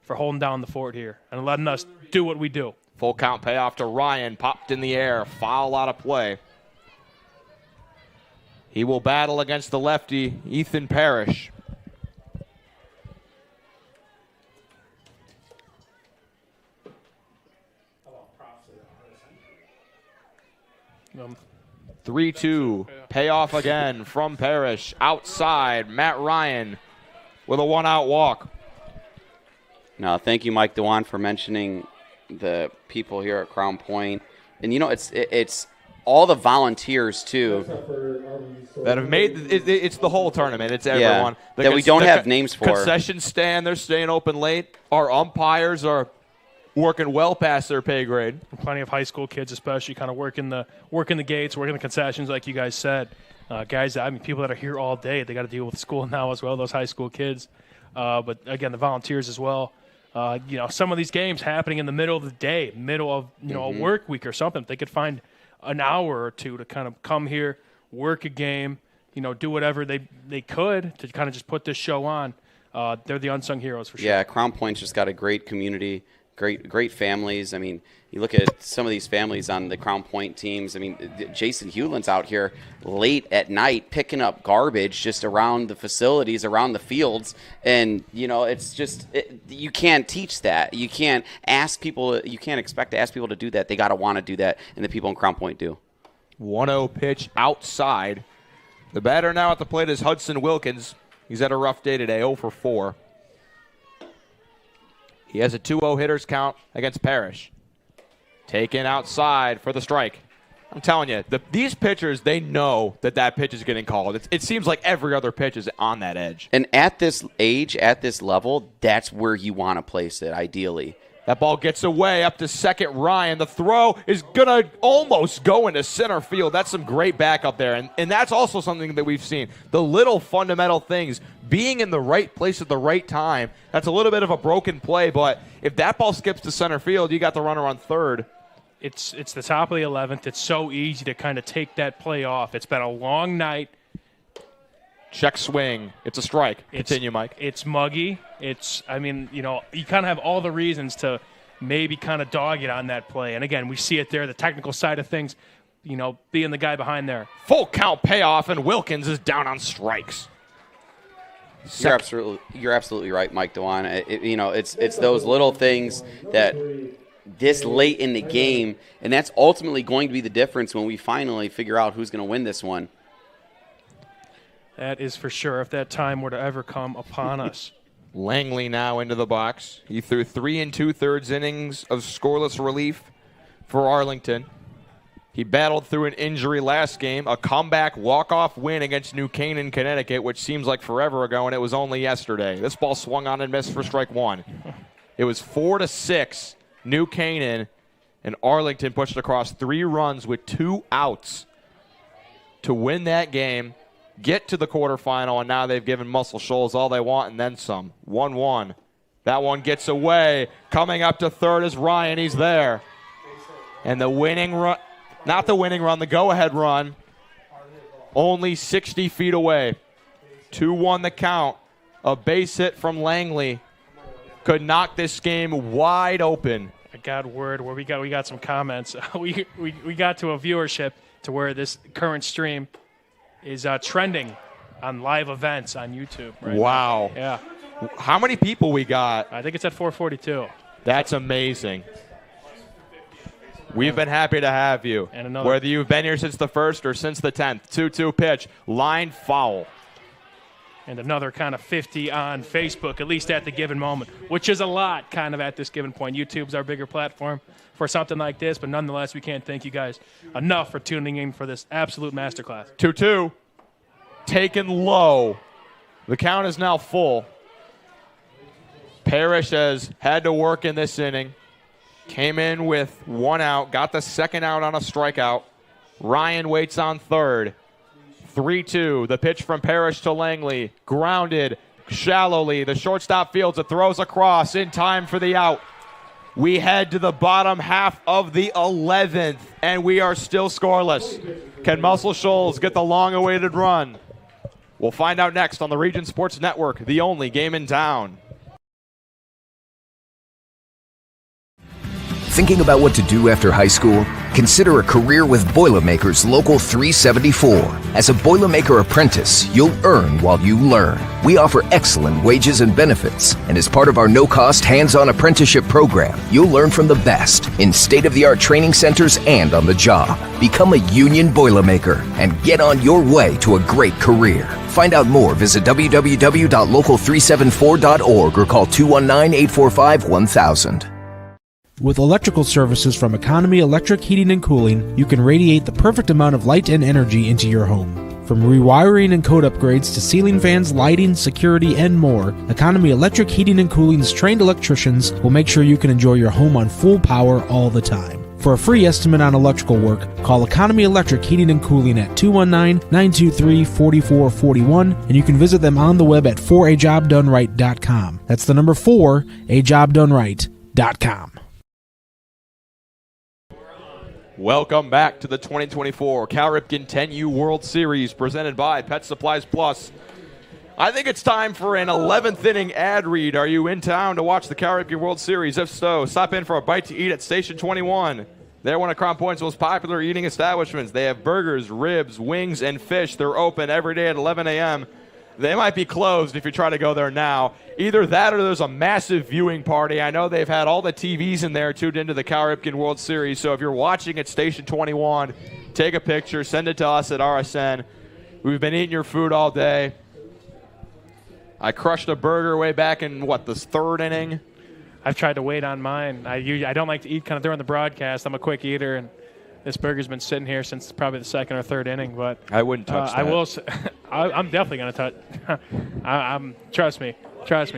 holding down the fort here and letting us do what we do. Full count payoff to Ryan. Popped in the air. Foul out of play. He will battle against the lefty, Ethan Parrish. Um, 3-2. Payoff again from Parrish. Outside, Matt Ryan with a 1-out walk. Now, thank you, Mike Dewan, for mentioning the people here at Crown Point. And, you know, it's all the volunteers, too. That have made it's the whole tournament. It's everyone. Yeah, that we don't have names for. Concession stand, they're staying open late. Our umpires are working well past their pay grade. Plenty of high school kids, especially, kind of working the gates, working the concessions, like you guys said. Guys, I mean, people that are here all day, they got to deal with school now as well. Those high school kids, but again, the volunteers as well. You know, some of these games happening in the middle of the day, middle of a work week or something. If they could find an hour or two to kind of come here, work a game, do whatever they could to kind of just put this show on. They're the unsung heroes for sure. Yeah, Crown Point's just got a great community. Great families. I mean, you look at some of these families on the Crown Point teams. I mean, Jason Hewlin's out here late at night picking up garbage just around the facilities, around the fields. And, it's just you can't teach that. You can't ask people. You can't expect to ask people to do that. They got to want to do that, and the people in Crown Point do. 1-0 pitch outside. The batter now at the plate is Hudson Wilkins. He's had a rough day today, 0 for 4. He has a 2-0 hitters count against Parrish. Taken outside for the strike. I'm telling you, these pitchers, they know that pitch is getting called. It seems like every other pitch is on that edge. And at this age, at this level, that's where you want to place it, ideally. That ball gets away up to second, Ryan. The throw is going to almost go into center field. That's some great backup there. And that's also something that we've seen. The little fundamental things, being in the right place at the right time. That's a little bit of a broken play, but if that ball skips to center field, you got the runner on third. It's the top of the 11th. It's so easy to kind of take that play off. It's been a long night. Check swing. It's a strike. Continue, Mike. It's muggy. You kind of have all the reasons to maybe kind of dog it on that play. And again, we see it there, the technical side of things, being the guy behind there. Full count payoff, and Wilkins is down on strikes. You're absolutely right, Mike Dewan. It's those little things that this late in the game, and that's ultimately going to be the difference when we finally figure out who's going to win this one. That is for sure, if that time were to ever come upon us. Langley now into the box. He threw 3 2/3 innings of scoreless relief for Arlington. He battled through an injury last game, a comeback walk-off win against New Canaan, Connecticut, which seems like forever ago, and it was only yesterday. This ball swung on and missed for strike 1. It was 4-6, New Canaan, and Arlington pushed across 3 runs with 2 outs to win that game, get to the quarterfinal, and now they've given Muscle Shoals all they want and then some. 1-1. That one gets away. Coming up to third is Ryan. He's there. And the winning run, not the winning run, the go-ahead run, only 60 feet away. 2-1 the count. A base hit from Langley could knock this game wide open. I got word where we got some comments. we got to a viewership to where this current stream is trending on live events on YouTube right wow. now. Yeah. How many people we got? I think it's at 442. That's amazing. We've been happy to have you. And another, whether you've been here since the 1st or since the 10th. 2-2 pitch. Line foul. And another kind of 50 on Facebook, at least at the given moment, which is a lot kind of at this given point. YouTube's our bigger platform for something like this, but nonetheless, we can't thank you guys enough for tuning in for this absolute masterclass. 2-2. Taken low. The count is now full. Parrish has had to work in this inning. Came in with 1 out, got the 2nd out on a strikeout. Ryan waits on third. 3-2, the pitch from Parrish to Langley. Grounded shallowly. The shortstop fields it, throws across in time for the out. We head to the bottom half of the 11th, and we are still scoreless. Can Muscle Shoals get the long-awaited run? We'll find out next on the Region Sports Network, the only game in town. Thinking about what to do after high school? Consider a career with Boilermakers Local 374. As a Boilermaker apprentice, you'll earn while you learn. We offer excellent wages and benefits, and as part of our no-cost hands-on apprenticeship program, you'll learn from the best in state-of-the-art training centers and on the job. Become a union Boilermaker and get on your way to a great career. Find out more, visit www.local374.org or call 219-845-1000. With electrical services from Economy Electric Heating and Cooling, you can radiate the perfect amount of light and energy into your home. From rewiring and code upgrades to ceiling fans, lighting, security, and more, Economy Electric Heating and Cooling's trained electricians will make sure you can enjoy your home on full power all the time. For a free estimate on electrical work, call Economy Electric Heating and Cooling at 219-923-4441, and you can visit them on the web at 4ajobdoneright.com. That's the number 4ajobdoneright.com. Welcome back to the 2024 Cal Ripken 10U World Series presented by Pet Supplies Plus. I think it's time for an 11th inning ad read. Are you in town to watch the Cal Ripken World Series? If so, stop in for a bite to eat at Station 21. They're one of Crown Point's most popular eating establishments. They have burgers, ribs, wings, and fish. They're open every day at 11 a.m. They might be closed if you try to go there now. Either that or there's a massive viewing party. I know they've had all the TVs in there tuned into the Cal Ripken World Series. So if you're watching at Station 21, take a picture, send it to us at RSN. We've been eating your food all day. I crushed a burger way back in, the 3rd inning? I've tried to wait on mine. I don't like to eat kind of during the broadcast. I'm a quick eater, and this burger's been sitting here since probably the 2nd or 3rd inning. But I wouldn't touch that. I will. I'm definitely going to touch. Trust me.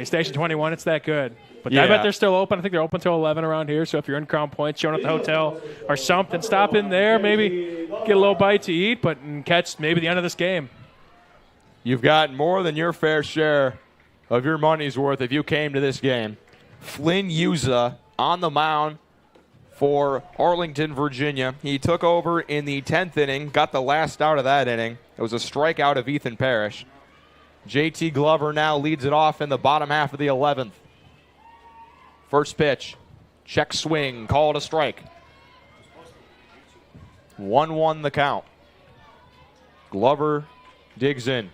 Station 21, it's that good. But yeah. I bet they're still open. I think they're open till 11 around here. So if you're in Crown Point, showing at the hotel or something, stop in there. Maybe get a little bite to eat, and catch maybe the end of this game. You've got more than your fair share of your money's worth if you came to this game. Flynn Yuza on the mound for Arlington, Virginia. He took over in the 10th inning, got the last out of that inning. It was a strikeout of Ethan Parrish. JT Glover now leads it off in the bottom half of the 11th. First pitch, check swing, call it a strike. 1-1 the count. Glover digs in.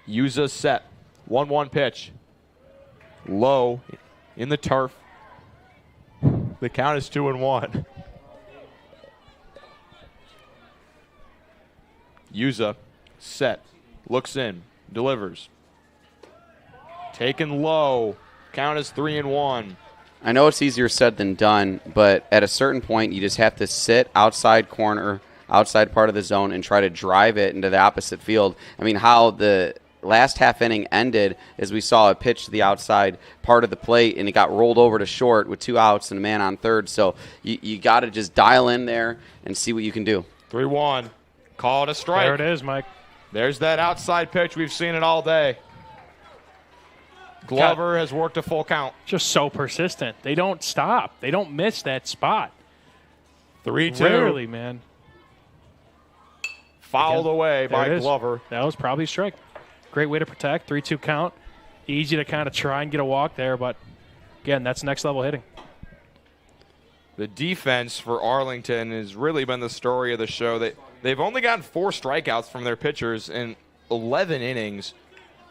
Yuza set. 1-1 pitch. Low in the turf. The count is 2-1. Yuza set. Looks in. Delivers. Taken low. Count is 3-1. I know it's easier said than done, but at a certain point, you just have to sit outside corner, outside part of the zone, and try to drive it into the opposite field. I mean, how the last half inning ended is we saw a pitch to the outside part of the plate, and it got rolled over to short with 2 outs and a man on third. So you got to just dial in there and see what you can do. 3-1. Call it a strike. There it is, Mike. There's that outside pitch. We've seen it all day. Glover has worked a full count. Just so persistent. They don't stop. They don't miss that spot. 3-2. Rarely, man. Fouled away by Glover. That was probably a strike. Great way to protect. 3-2 count. Easy to kind of try and get a walk there, but again, that's next level hitting. The defense for Arlington has really been the story of the show. They've only gotten 4 strikeouts from their pitchers in 11 innings,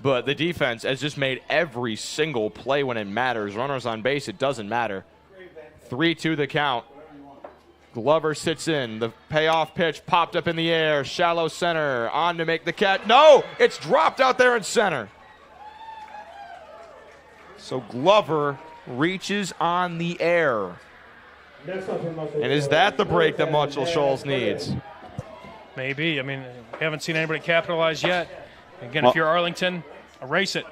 but the defense has just made every single play when it matters. Runners on base, it doesn't matter. 3-2 the count. Glover sits in. The payoff pitch popped up in the air. Shallow center. On to make the catch. No! It's dropped out there in center. So Glover reaches on the air. And is that the break that Muscle Shoals needs? Maybe. I mean, we haven't seen anybody capitalize yet. Again, if you're Arlington, erase it.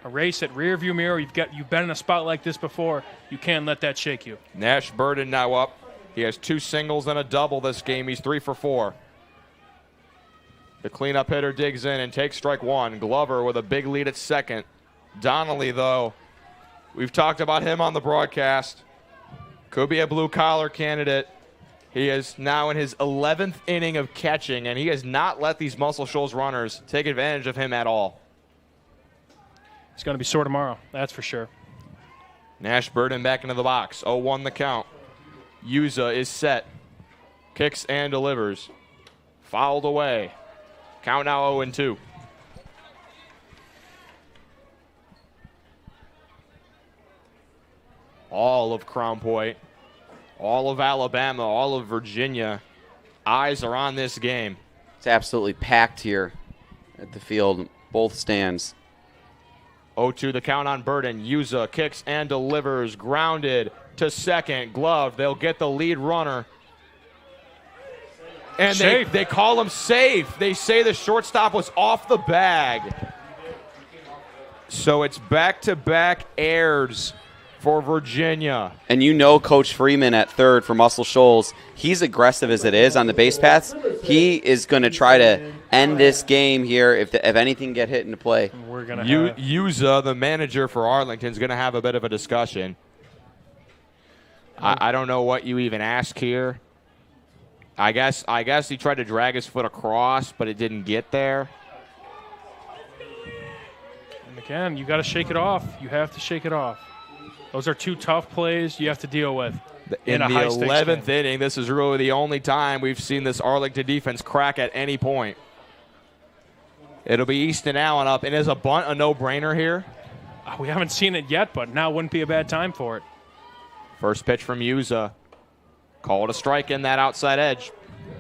Erase it. Rear view mirror. You've been in a spot like this before. You can't let that shake you. Nash Burden now up. He has 2 singles and a double this game. He's 3 for 4. The cleanup hitter digs in and takes strike 1. Glover with a big lead at second. Donnelly, though, we've talked about him on the broadcast. Could be a blue-collar candidate. He is now in his 11th inning of catching, and he has not let these Muscle Shoals runners take advantage of him at all. He's going to be sore tomorrow, that's for sure. Nash Burden back into the box. 0-1 the count. Yuza is set. Kicks and delivers. Fouled away. Count now 0-2. All of Crown Point, all of Alabama, all of Virginia, eyes are on this game. It's absolutely packed here at the field, both stands. 0-2 the count on Burden. Yuza kicks and delivers. Grounded to second. Glove. They'll get the lead runner. And they call him safe. They say the shortstop was off the bag. So it's back-to-back errors for Virginia. And you know Coach Freeman at third for Muscle Shoals, he's aggressive as it is on the base paths. He is going to try to end this game here if anything get hit into play. We're gonna Yuza, the manager for Arlington, is going to have a bit of a discussion. I don't know what you even ask here. I guess he tried to drag his foot across, but it didn't get there. And again, you got to shake it off. You have to shake it off. Those are 2 tough plays you have to deal with. In the 11th inning, this is really the only time we've seen this Arlington defense crack at any point. It'll be Easton Allen up. And is a bunt a no-brainer here? We haven't seen it yet, but now wouldn't be a bad time for it. First pitch from Yuza. Call it a strike in that outside edge.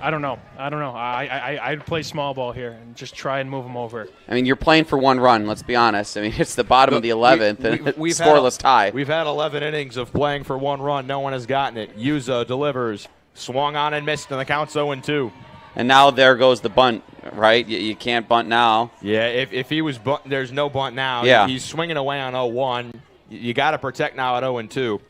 I don't know. I'd play small ball here and just try and move him over. I mean, you're playing for 1 run, let's be honest. I mean, it's the bottom of the 11th, and scoreless tie. We've had 11 innings of playing for 1 run. No one has gotten it. Yuza delivers. Swung on and missed, and the count's 0-2. And now there goes the bunt, right? You can't bunt now. Yeah, if he was bunt, there's no bunt now. Yeah. He's swinging away on 0-1. You got to protect now at 0-2.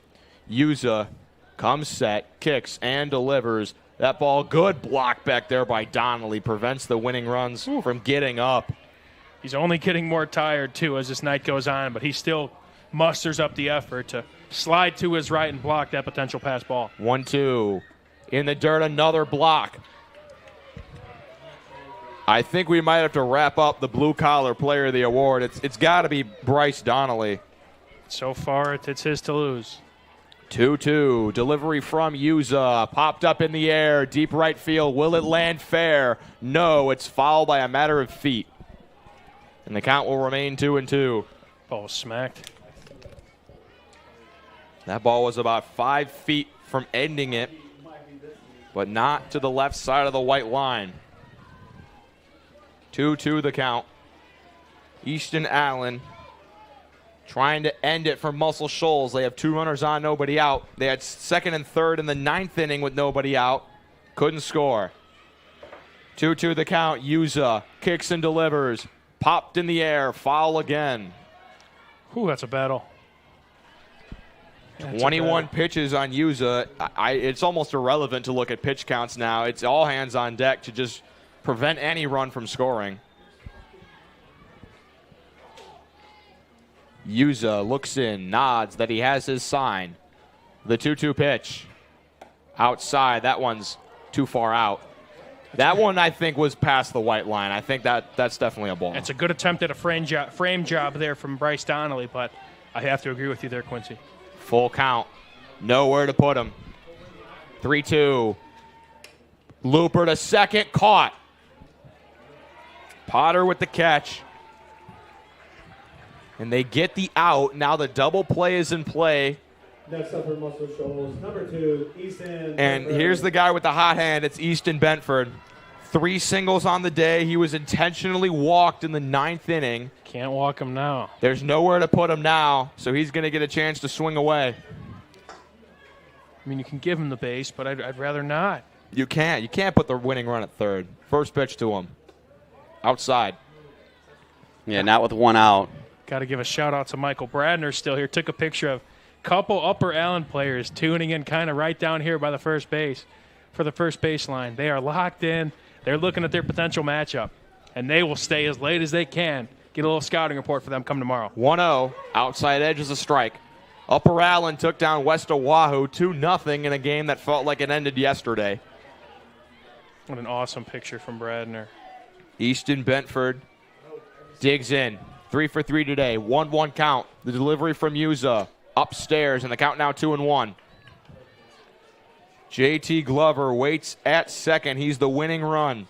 Yuza comes set, kicks, and delivers. That ball, good block back there by Donnelly, prevents the winning runs from getting up. He's only getting more tired, too, as this night goes on, but he still musters up the effort to slide to his right and block that potential pass ball. 1-2. In the dirt, another block. I think we might have to wrap up the blue-collar player of the award. It's got to be Bryce Donnelly. So far, it's his to lose. 2-2. Delivery from Yuza. Popped up in the air. Deep right field. Will it land fair? No. It's fouled by a matter of feet. And the count will remain 2-2. Ball was smacked. That ball was about 5 feet from ending it, but not to the left side of the white line. 2-2 the count. Easton Allen trying to end it for Muscle Shoals. They have 2 runners on, nobody out. They had second and third in the 9th inning with nobody out. Couldn't score. 2-2 the count. Yuza kicks and delivers. Popped in the air. Foul again. Ooh, that's a battle. 21 pitches on Yuza. It's almost irrelevant to look at pitch counts now. It's all hands on deck to just prevent any run from scoring. Yuza looks in, nods that he has his sign. The 2-2 pitch. Outside. That one's too far out. That one, I think, was past the white line. I think that's definitely a ball. It's a good attempt at a frame job there from Bryce Donnelly, but I have to agree with you there, Quincy. Full count. Nowhere to put him. 3-2. Looper to second. Caught. Potter with the catch. And they get the out. Now the double play is in play. Next up for Muscle Shoals, number 2, Easton. And Benford. here's the guy with the hot hand. It's Easton Benford. 3 singles on the day. He was intentionally walked in the 9th inning. Can't walk him now. There's nowhere to put him now, so he's going to get a chance to swing away. I mean, you can give him the base, but I'd rather not. You can't. You can't put the winning run at third. First pitch to him. Outside. Yeah, not with 1 out. Got to give a shout out to Michael Bradner still here. Took a picture of a couple Upper Allen players tuning in kind of right down here by the first base for the first baseline. They are locked in. They're looking at their potential matchup, and they will stay as late as they can. Get a little scouting report for them come tomorrow. 1-0. Outside edge is a strike. Upper Allen took down West Oahu 2-0 in a game that felt like it ended yesterday. What an awesome picture from Bradner. Easton Benford digs in. 3 for 3 today. 1-1 count. The delivery from Yuza upstairs, and the count now 2-1. JT Glover waits at second. He's the winning run.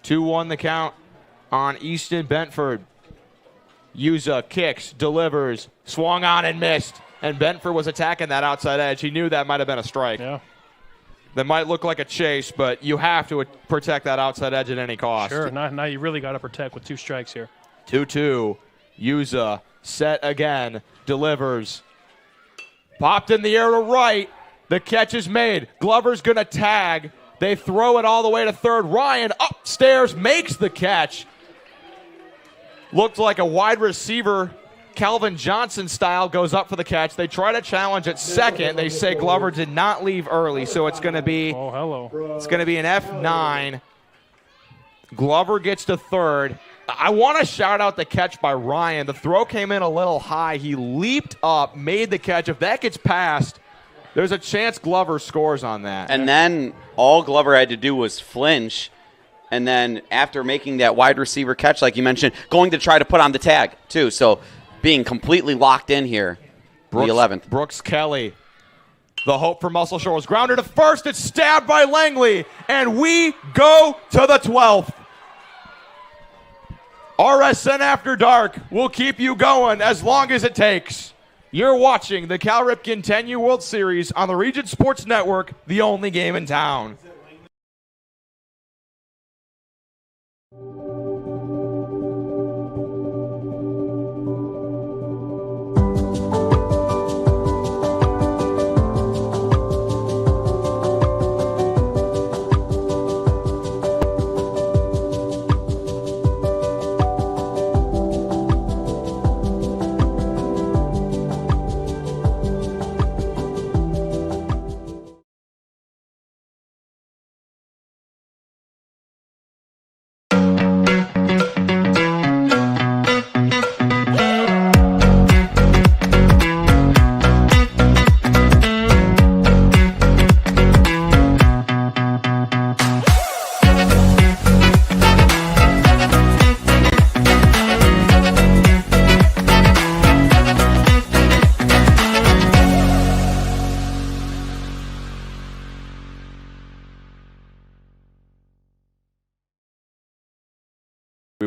2-1 the count on Easton Benford. Yuza kicks, delivers, swung on and missed. And Benford was attacking that outside edge. He knew that might have been a strike. Yeah. That might look like a chase, but you have to protect that outside edge at any cost. Sure, now you really got to protect with 2 strikes here. 2-2. Yuza set again, delivers. Popped in the air to right. The catch is made. Glover's going to tag. They throw it all the way to third. Ryan upstairs makes the catch. Looked like a wide receiver, Calvin Johnson style, goes up for the catch. They try to challenge at second. They say Glover did not leave early, so it's going to be It's going to be an F9. Glover gets to third. I want to shout out the catch by Ryan. The throw came in a little high. He leaped up, made the catch. If that gets past, there's a chance Glover scores on that. And then all Glover had to do was flinch. And then after making that wide receiver catch, like you mentioned, going to try to put on the tag, too. So being completely locked in here, the 11th. Brooks Kelly, the hope for Muscle Shoals. Grounded to first. It's stabbed by Langley. And we go to the 12th. RSN After Dark will keep you going as long as it takes. You're watching the Cal Ripken 10U World Series on the Region Sports Network, the only game in town.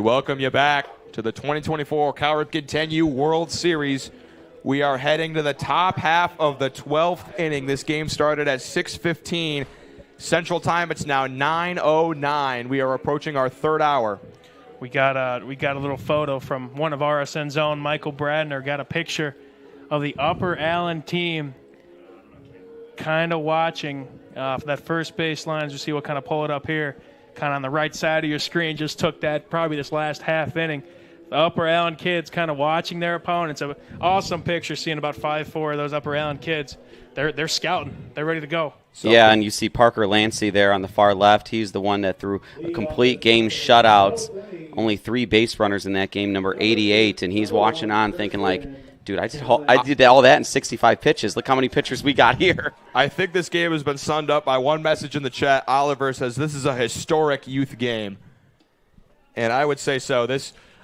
welcome you back to the 2024 Cal Ripken 10U World Series. We are heading to the top half of the 12th inning. This game started at 6:15 Central Time. It's now 9:09. We are approaching our third hour. We got a little photo from one of RSN's own, Michael Bradner. Got a picture of the Upper Allen team kind of watching for that first base line. You see, we'll kind of pull it up here, kind of on the right side of your screen. Just took that probably this last half inning. The Upper Allen kids kind of watching their opponents. An awesome picture, seeing about 5-4 of those Upper Allen kids. They're scouting. They're ready to go. Yeah, and you see Parker Lancey there on the far left. He's the one that threw a complete game shutouts. Only 3 base runners in that game, number 88, and he's watching on thinking like, dude, I did all that in 65 pitches. Look how many pitchers we got here. I think this game has been summed up by one message in the chat. Oliver says this is a historic youth game. And I would say so.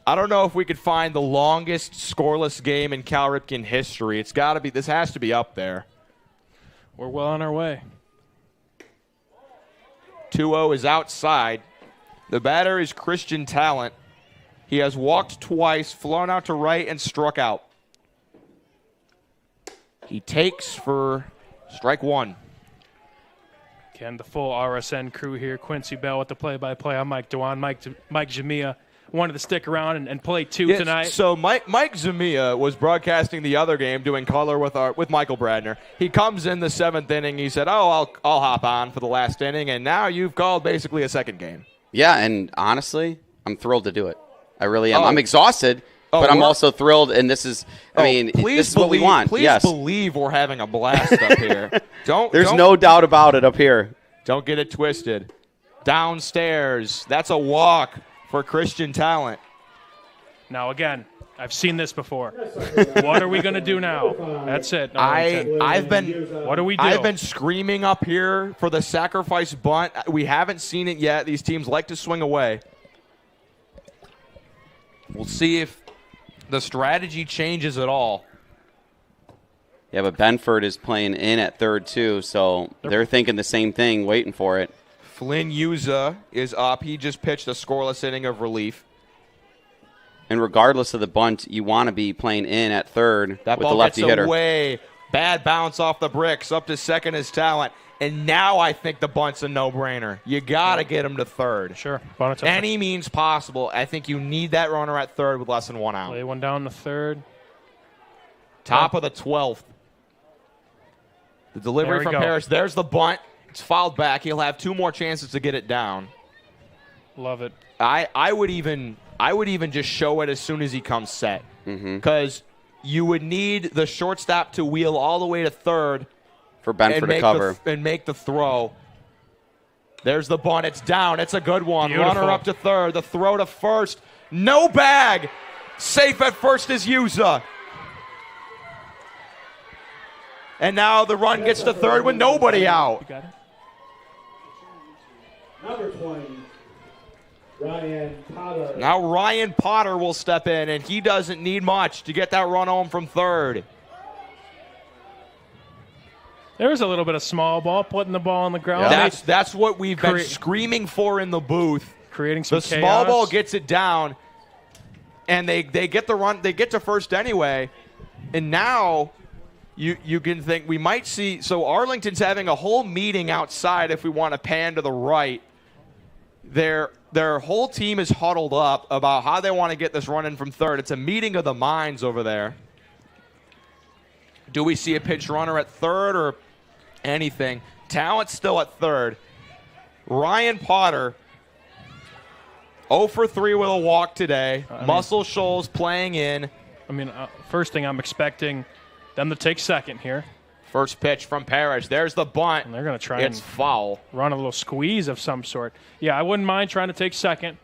I don't know if we could find the longest scoreless game in Cal Ripken history. It's got to be. This has to be up there. We're well on our way. 2-0 is outside. The batter is Christian Talent. He has walked twice, flown out to right, and struck out. He takes for strike one. Again, the full RSN crew here. Quincy Bell with the play-by-play. I'm Mike Dewan. Mike Jamia wanted to stick around and play tonight. So Mike Zamia was broadcasting the other game, doing color with Michael Bradner. He comes in the 7th inning. He said, I'll hop on for the last inning, and now you've called basically a second game. Yeah, and honestly, I'm thrilled to do it. I really am. I'm exhausted, but I'm also thrilled, and this is, this is what we want. Please believe we're having a blast up here. There's no doubt about it up here. Don't get it twisted. Downstairs, that's a walk for Christian Talent. Now, again, I've seen this before. What are we going to do now? That's it. What do we do? I've been screaming up here for the sacrifice bunt. We haven't seen it yet. These teams like to swing away. We'll see if the strategy changes at all. Yeah, but Benford is playing in at third, too, so they're thinking the same thing, waiting for it. Flynn Yuza is up. He just pitched a scoreless inning of relief. And regardless of the bunt, you want to be playing in at third that with the lefty gets hitter. Away. Bad bounce off the bricks. Up to second is Talent. And now I think the bunt's a no-brainer. You got to get him to third. Sure. Any means possible. I think you need that runner at third with less than 1 out. Lay one down to third. Top of the 12th. The delivery from Parrish. There's the bunt. It's fouled back. He'll have 2 more chances to get it down. Love it. I would even just show it as soon as he comes set. Because you would need the shortstop to wheel all the way to third for Benford to cover and make the throw. There's the bunt. It's down. It's a good one. Beautiful. Runner up to third. The throw to first. No bag. Safe at first is Yuza. And now the run gets to third with nobody out. You got it? Number 20, Ryan Potter. Now Ryan Potter will step in, and he doesn't need much to get that run home from third. There's a little bit of small ball, putting the ball on the ground. Yeah. That's what we've been screaming for in the booth. Creating some chaos. The small ball gets it down, and they get the run. They get to first anyway, and now you can think we might see. So Arlington's having a whole meeting outside. If we want to pan to the right, their whole team is huddled up about how they want to get this run in from third. It's a meeting of the minds over there. Do we see a pinch runner at third or anything? Talent still at third. Ryan Potter, 0 for 3 with a walk today. Muscle Shoals playing in. First thing I'm expecting them to take second here. First pitch from Parrish. There's the bunt. And they're going to try it's foul. Run a little squeeze of some sort. Yeah, I wouldn't mind trying to take second.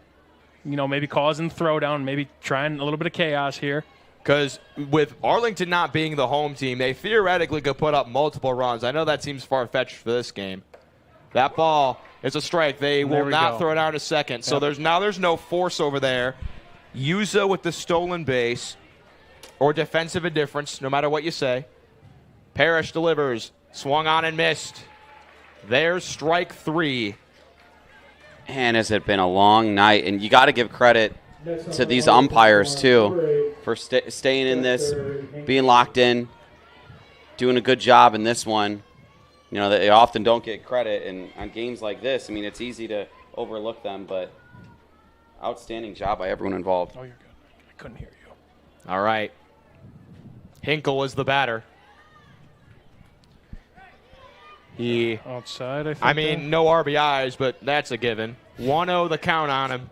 Maybe causing throwdown, maybe trying a little bit of chaos here. Because with Arlington not being the home team, they theoretically could put up multiple runs. I know that seems far-fetched for this game. That ball is a strike. They will not throw it out to second. So there's no force over there. Yuza with the stolen base or defensive indifference, no matter what you say. Parrish delivers. Swung on and missed. There's strike 3. And has it been a long night? And you got to give credit to these umpires, too, for staying in this, being locked in, doing a good job in this one. You know, they often don't get credit, and on games like this, I mean, it's easy to overlook them, but outstanding job by everyone involved. Oh, you're good. I couldn't hear you. All right. Hinkle is the batter. He outside, I think. I mean, no RBIs, but that's a given. 1-0 the count on him.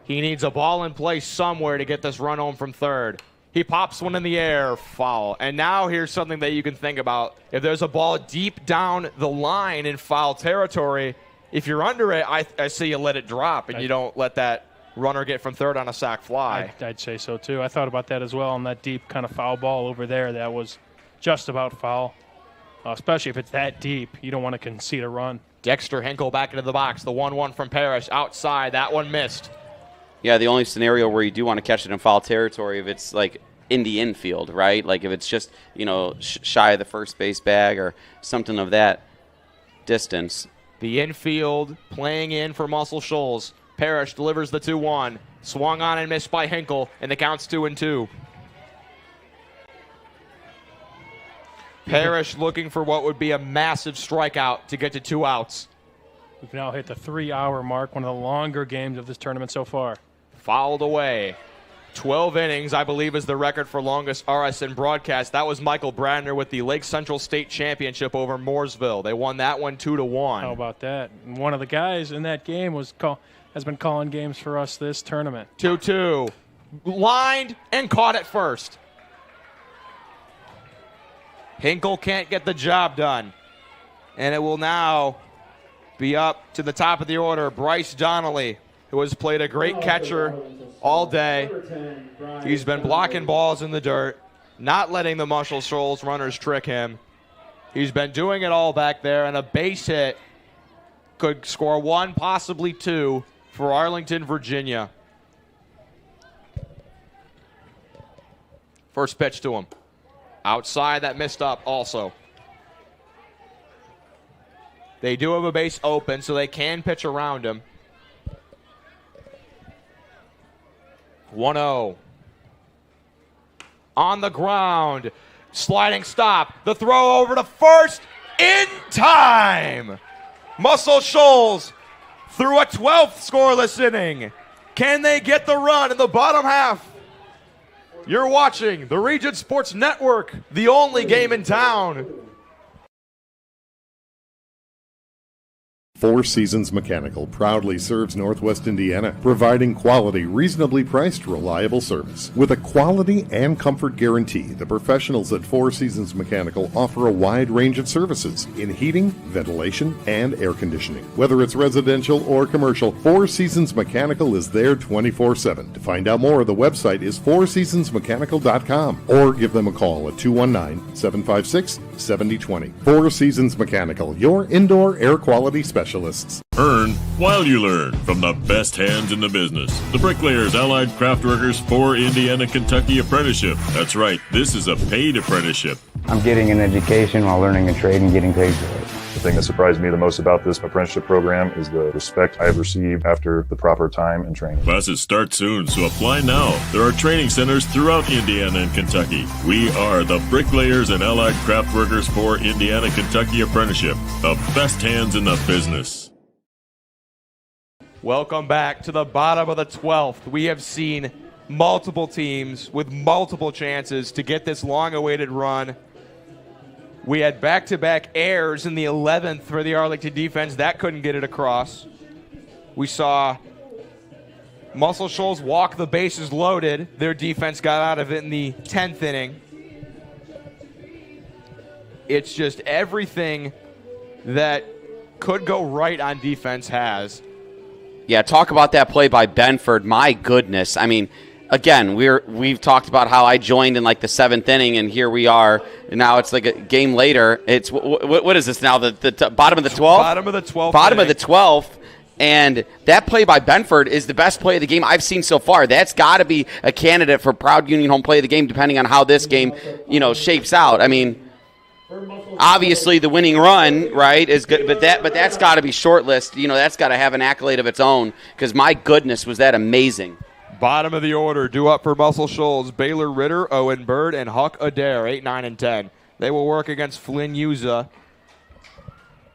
He needs a ball in play somewhere to get this run home from third. He pops one in the air, foul. And now here's something that you can think about. If there's a ball deep down the line in foul territory, if you're under it, I say you let it drop and you don't let that runner get from third on a sac fly. I'd say so, too. I thought about that as well on that deep kind of foul ball over there. That was just about foul, especially if it's that deep. You don't want to concede a run. Dexter Hinkle back into the box. The 1-1 from Parrish outside. That one missed. Yeah, the only scenario where you do want to catch it in foul territory if it's like in the infield, right? Like if it's just, you know, shy of the first base bag or something of that distance. The infield playing in for Muscle Shoals. Parrish delivers the 2-1. Swung on and missed by Hinkle, and the count's 2-2. Parrish looking for what would be a massive strikeout to get to 2 outs. We've now hit the 3-hour mark, one of the longer games of this tournament so far. Fouled away. 12 innings, I believe, is the record for longest RSN broadcast. That was Michael Bradner with the Lake Central State Championship over Mooresville. They won that one 2-1. How about that? And one of the guys in that game has been calling games for us this tournament. 2-2. Lined and caught it first. Hinkle can't get the job done. And it will now be up to the top of the order, Bryce Donnelly, who has played a great catcher all day. He's been blocking balls in the dirt, not letting the Muscle Shoals runners trick him. He's been doing it all back there, and a base hit could score 1, possibly 2 for Arlington, Virginia. First pitch to him. Outside, that missed up also. They do have a base open, so they can pitch around him. 1-0. On the ground. Sliding stop. The throw over to first in time. Muscle Shoals through a 12th scoreless inning. Can they get the run in the bottom half? You're watching the Region Sports Network, the only game in town. Four Seasons Mechanical proudly serves Northwest Indiana, providing quality, reasonably priced, reliable service. With a quality and comfort guarantee, the professionals at Four Seasons Mechanical offer a wide range of services in heating, ventilation, and air conditioning. Whether it's residential or commercial, Four Seasons Mechanical is there 24/7. To find out more, the website is fourseasonsmechanical.com or give them a call at 219-756-7020. Four Seasons Mechanical, your indoor air quality specialist. Earn while you learn from the best hands in the business. The Bricklayers Allied Craftworkers for Indiana Kentucky Apprenticeship. That's right, this is a paid apprenticeship. I'm getting an education while learning a trade and getting paid for it. The thing that surprised me the most about this apprenticeship program is the respect I have received after the proper time and training. Classes start soon, so apply now. There are training centers throughout Indiana and Kentucky. We are the Bricklayers and Allied Craftworkers for Indiana Kentucky Apprenticeship. The best hands in the business. Welcome back to the bottom of the 12th. We have seen multiple teams with multiple chances to get this long-awaited run. We had back-to-back errors in the 11th for the Arlington defense. That couldn't get it across. We saw Muscle Shoals walk the bases loaded. Their defense got out of it in the 10th inning. It's just everything that could go right on defense has. Yeah, talk about that play by Benford. My goodness. I mean, again, we've talked about how I joined in like the 7th inning, and here we are. And now it's like a game later. It's what is this now? The bottom of the 12th? Bottom of the 12th. Bottom of the 12th. And that play by Benford is the best play of the game I've seen so far. That's got to be a candidate for Proud Union Home Play of the Game, depending on how this game, shapes out. I mean, Obviously, the winning run, right, is good, but that's got to be shortlisted. You know, that's got to have an accolade of its own because, my goodness, was that amazing. Bottom of the order, due up for Muscle Shoals, Baylor Ritter, Owen Bird, and Huck Adair, 8, 9, and 10. They will work against Flynn Yuza,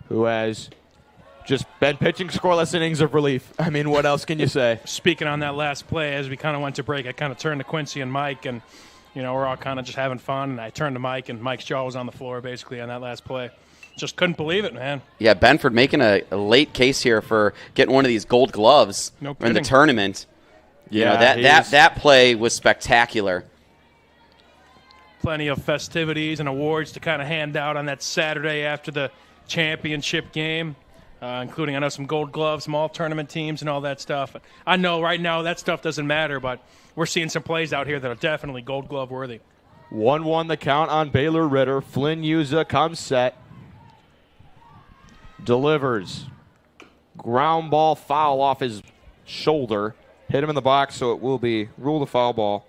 who has just been pitching scoreless innings of relief. I mean, what else can you say? Speaking on that last play, as we kind of went to break, I kind of turned to Quincy and Mike, and, you know, we're all kind of just having fun. And I turned to Mike, and Mike's jaw was on the floor basically on that last play. Just couldn't believe it, man. Yeah, Benford making a late case here for getting one of these gold gloves in the tournament. Yeah, you know, that play was spectacular. Plenty of festivities and awards to kind of hand out on that Saturday after the championship game, including, I know, some gold gloves, some all-tournament teams and all that stuff. I know right now that stuff doesn't matter, but we're seeing some plays out here that are definitely gold glove worthy. 1-1 the count on Baylor Ritter. Flynn Yuza comes set. Delivers. Ground ball foul off his shoulder. Hit him in the box, so it will be ruled a foul ball.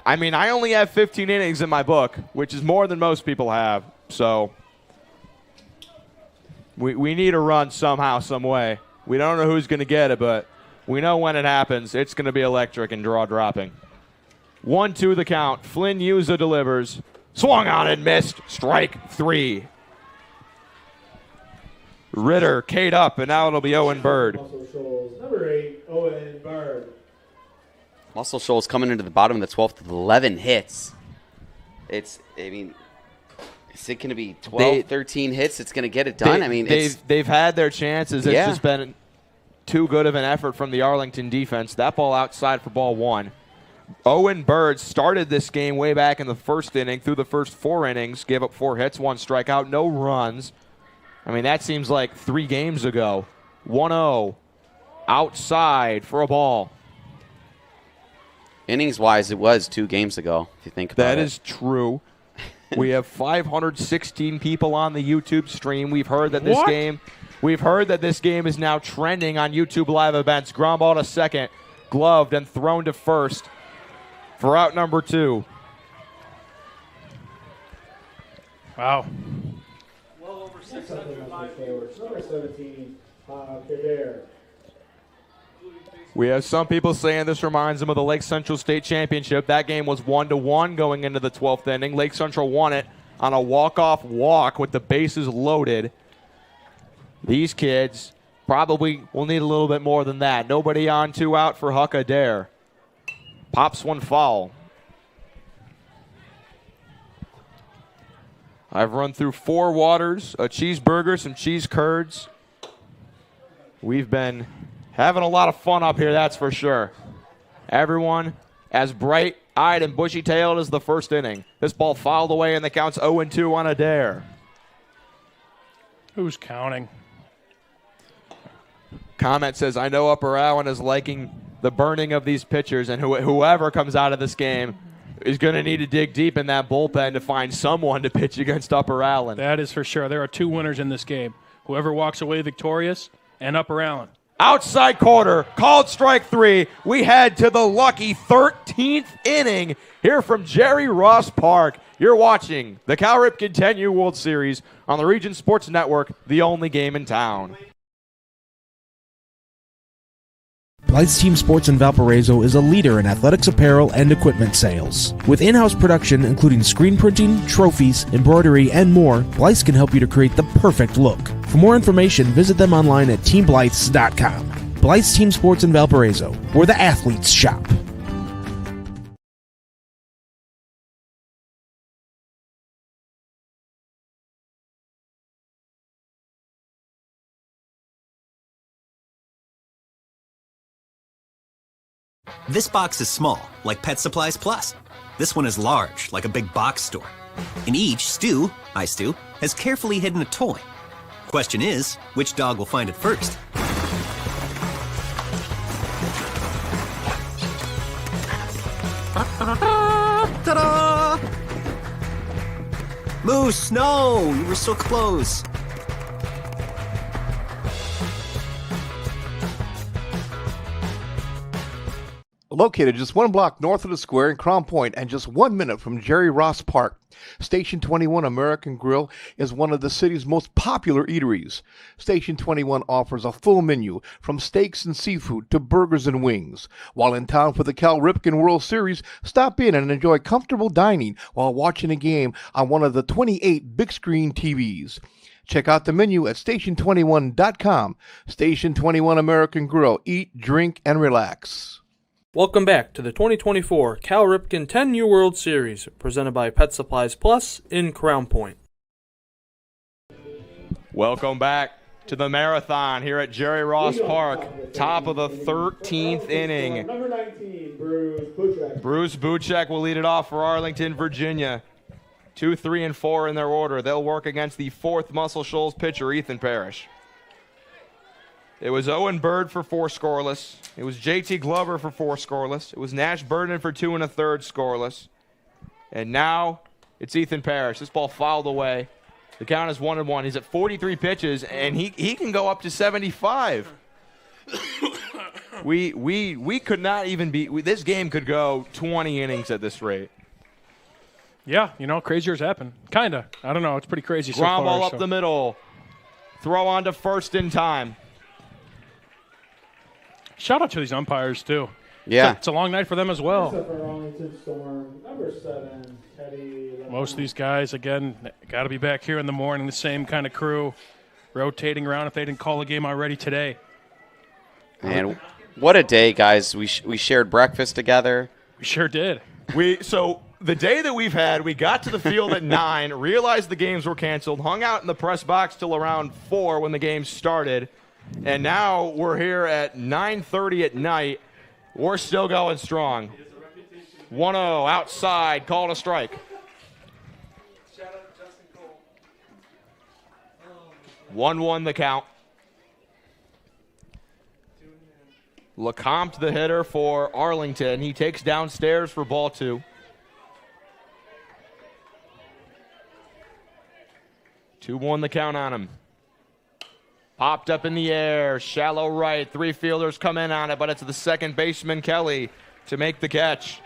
I mean, I only have 15 innings in my book, which is more than most people have. So we need a run somehow, some way. We don't know who's going to get it, but we know when it happens, it's going to be electric and draw dropping. 1-2 the count. Flynn Yuza delivers. Swung on and missed. Strike 3. Ritter, Kate up, and now it'll be Owen Bird. Number 8, Owen Bird. Muscle Shoals coming into the bottom of the 12th with 11 hits. Is it going to be 12, 13 hits? It's going to get it done? They've had their chances. It's just been too good of an effort from the Arlington defense. That ball outside for ball 1. Owen Bird started this game way back in the first inning. Through the first 4 innings, gave up 4 hits, 1 strikeout, no runs. I mean, that seems like 3 games ago. 1-0, outside for a ball. Innings-wise, it was 2 games ago, if you think about it. That is true. We have 516 people on the YouTube stream. We've heard that this game is now trending on YouTube live events. Ground ball to second, gloved and thrown to first for out number 2. Wow. Number 17, Adair. We have some people saying this reminds them of the Lake Central State Championship. That game was 1-1 going into the 12th inning. Lake Central won it on a walk-off walk with the bases loaded. These kids probably will need a little bit more than that. Nobody on, 2 out for Huck Adair. Pops one foul. I've run through 4 waters, a cheeseburger, some cheese curds. We've been having a lot of fun up here, that's for sure. Everyone as bright-eyed and bushy-tailed as the first inning. This ball fouled away, and the count's 0-2 on Adair. Who's counting? Comment says, I know Upper Allen is liking the burning of these pitchers, and whoever comes out of this game is going to need to dig deep in that bullpen to find someone to pitch against Upper Allen. That is for sure. There are 2 winners in this game. Whoever walks away victorious and Upper Allen. Outside corner, called strike 3. We head to the lucky 13th inning here from Jerry Ross Park. You're watching the Cal Ripken 10U World Series on the Region Sports Network, the only game in town. Blythe's Team Sports in Valparaiso is a leader in athletics apparel and equipment sales. With in-house production including screen printing, trophies, embroidery, and more, Blythe's can help you to create the perfect look. For more information, visit them online at teamblythes.com. Blythe's Team Sports in Valparaiso, where the athletes shop. This box is small, like Pet Supplies Plus. This one is large, like a big box store. In each, Stu, hi Stu, has carefully hidden a toy. Question is, which dog will find it first? Ta-da! Moose, no! You were so close. Located just one block north of the square in Crown Point and just 1 minute from Jerry Ross Park, Station 21 American Grill is one of the city's most popular eateries. Station 21 offers a full menu from steaks and seafood to burgers and wings. While in town for the Cal Ripken World Series, stop in and enjoy comfortable dining while watching a game on one of the 28 big screen TVs. Check out the menu at station21.com. Station 21 American Grill. Eat, drink, and relax. Welcome back to the 2024 Cal Ripken 10U World Series, presented by Pet Supplies Plus in Crown Point. Welcome back to the marathon here at Jerry Ross Park, top of the 13th inning. Number 19, Bruce Buchek. Bruce Buchek will lead it off for Arlington, Virginia. 2, 3, and 4 in their order. They'll work against the 4th Muscle Shoals pitcher, Ethan Parrish. It was Owen Bird for 4 scoreless. It was JT Glover for 4 scoreless. It was Nash Burden for 2 1/3 scoreless. And now it's Ethan Parrish. This ball fouled away. The count is 1-1. He's at 43 pitches, and he can go up to 75. We could not even be. This game could go 20 innings at this rate. Yeah, crazier happen. Kind of. I don't know. It's pretty crazy so far. Ground ball up the middle. Throw on to first in time. Shout out to these umpires, too. Yeah. It's a long night for them as well. Arlington Storm, number 7, Teddy. Most of these guys, again, got to be back here in the morning, the same kind of crew, rotating around if they didn't call a game already today. Man, what a day, guys. We shared breakfast together. We sure did. So the day that we've had, we got to the field at 9, realized the games were canceled, hung out in the press box till around 4 when the game started, and now we're here at 9:30 at night. We're still going strong. 1-0 outside, called a strike. 1-1 the count. Lecomte, the hitter for Arlington. He takes downstairs for ball 2. 2-1 the count on him. Popped up in the air, shallow right. 3 fielders come in on it, but it's the second baseman, Kelly, to make the catch.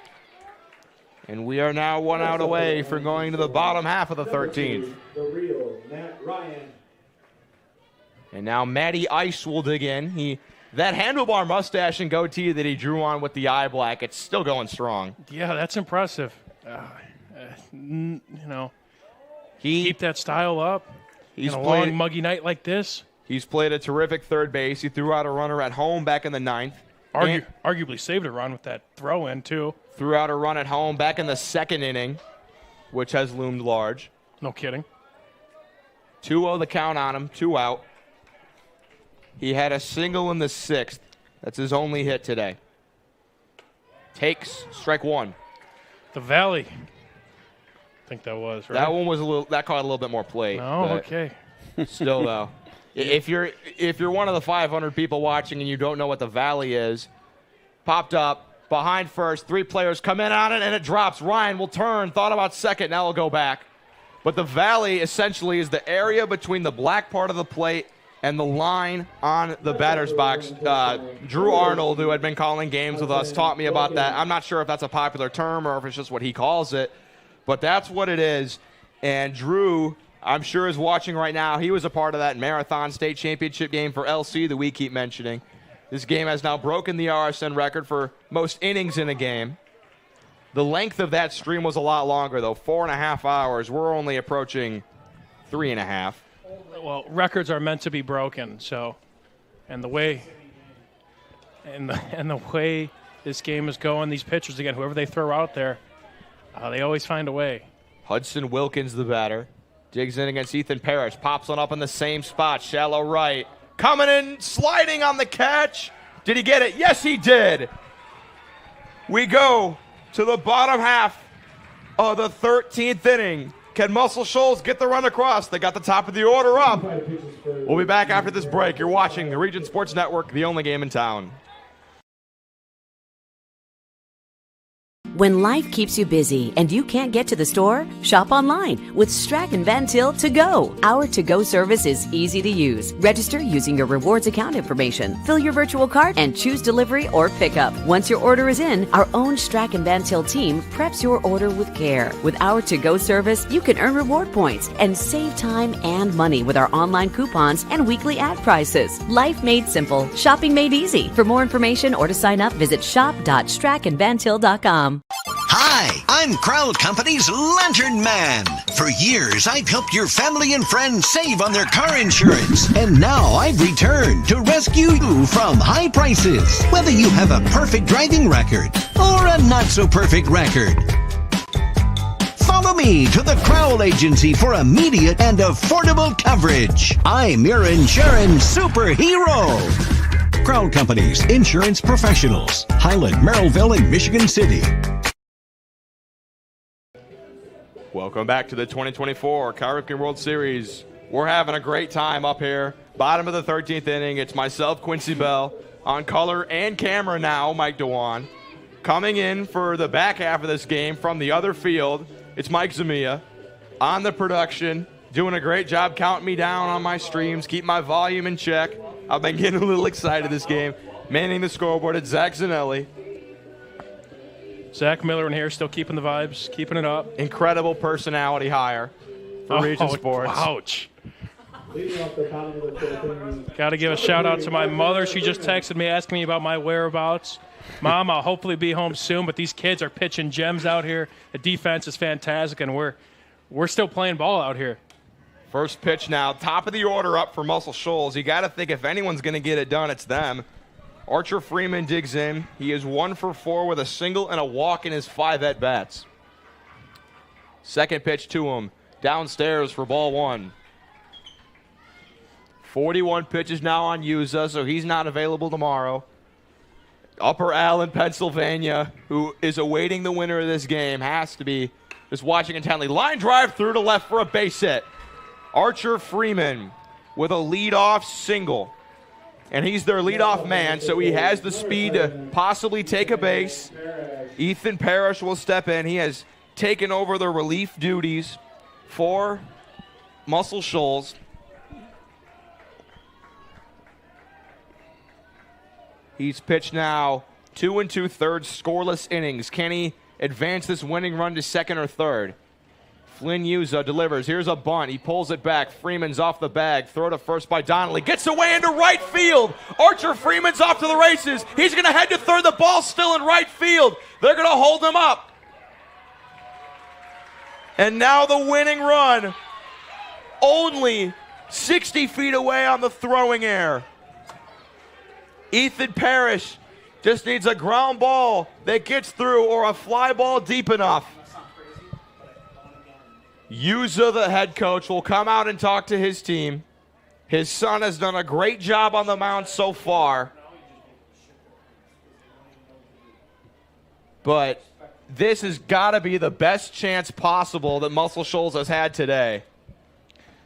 And we are now 1 out away from going to the bottom half of the 13th. The real Matt Ryan. And now Matty Ice will dig in. That handlebar mustache and goatee that he drew on with the eye black, it's still going strong. Yeah, that's impressive. Keep that style up. He's in a long, muggy night like this. He's played a terrific third base. He threw out a runner at home back in the 9th. Arguably saved a run with that throw-in, too. Threw out a run at home back in the 2nd inning, which has loomed large. No kidding. 2-0 the count on him, 2 out. He had a single in the 6th. That's his only hit today. Takes strike 1. The Valley. I think that was, right? That one was that caught a little bit more plate. Oh, okay. Still though. If you're one of the 500 people watching and you don't know what the Valley is, popped up behind first, 3 players come in on it and it drops. Ryan will turn, thought about second, now will go back. But the Valley essentially is the area between the black part of the plate and the line on the batter's box. Drew Arnold, who had been calling games with us, taught me about that. I'm not sure if that's a popular term or if it's just what he calls it, but that's what it is. And Drew, I'm sure, is watching right now. He was a part of that Marathon State Championship game for LC that we keep mentioning. This game has now broken the RSN record for most innings in a game. The length of that stream was a lot longer, though, 4.5 hours. We're only approaching 3.5. Well, records are meant to be broken, so, and the way this game is going, these pitchers, again, whoever they throw out there, they always find a way. Hudson Wilkins, the batter, digs in against Ethan Parrish, pops one up in the same spot, shallow right, coming in, sliding on the catch. Did he get it? Yes, he did. We go to the bottom half of the 13th inning. Can Muscle Shoals get the run across? They got the top of the order up. We'll be back after this break. You're watching the Region Sports Network, the only game in town. When life keeps you busy and you can't get to the store, shop online with Strachan Van Til To Go. Our to-go service is easy to use. Register using your rewards account information, fill your virtual cart, and choose delivery or pickup. Once your order is in, our own Strachan Van Til team preps your order with care. With our to-go service, you can earn reward points and save time and money with our online coupons and weekly ad prices. Life made simple, shopping made easy. For more information or to sign up, visit shop.strachanvantil.com. Hi, I'm Crowd Company's Lantern Man. For years, I've helped your family and friends save on their car insurance. And now I've returned to rescue you from high prices. Whether you have a perfect driving record or a not-so-perfect record. Follow me to the Crowd Agency for immediate and affordable coverage. I'm your insurance superhero. Crowd Company's insurance professionals. Highland, Merrillville, and Michigan City. Welcome back to the 2024 Cal Ripken World Series. We're having a great time up here. Bottom of the 13th inning. It's myself, Quincy Bell, on color and camera now, Mike Dewan. Coming in for the back half of this game from the other field, it's Mike Zamia. On the production, doing a great job counting me down on my streams, keep my volume in check. I've been getting a little excited this game. Manning the scoreboard, it's Zach Zanelli. Zach Miller in here, still keeping the vibes, keeping it up. Incredible personality hire for Region Sports. Ouch. Got to give a shout out to my mother. She just texted me asking me about my whereabouts. Mom, I'll hopefully be home soon, but these kids are pitching gems out here. The defense is fantastic, and we're still playing ball out here. First pitch now, top of the order up for Muscle Shoals. You got to think if anyone's going to get it done, it's them. Archer Freeman digs in. He is 1 for 4 with a single and a walk in his 5 at-bats. Second pitch to him, downstairs for ball 1. 41 pitches now on Yuza, so he's not available tomorrow. Upper Allen, Pennsylvania, who is awaiting the winner of this game, has to be just watching intently. Line drive through to left for a base hit. Archer Freeman with a leadoff single. And he's their leadoff man, so he has the speed to possibly take a base. Ethan Parrish will step in. He has taken over the relief duties for Muscle Shoals. He's pitched now 2 2/3 scoreless innings. Can he advance this winning run to second or third? Flynn Yuza delivers. Here's a bunt. He pulls it back. Freeman's off the bag. Throw to first by Donnelly. Gets away into right field. Archer Freeman's off to the races. He's going to head to third. The ball's still in right field. They're going to hold him up. And now the winning run. Only 60 feet away on the throwing air. Ethan Parrish just needs a ground ball that gets through or a fly ball deep enough. Yuza, the head coach, will come out and talk to his team. His son has done a great job on the mound so far. But this has got to be the best chance possible that Muscle Shoals has had today.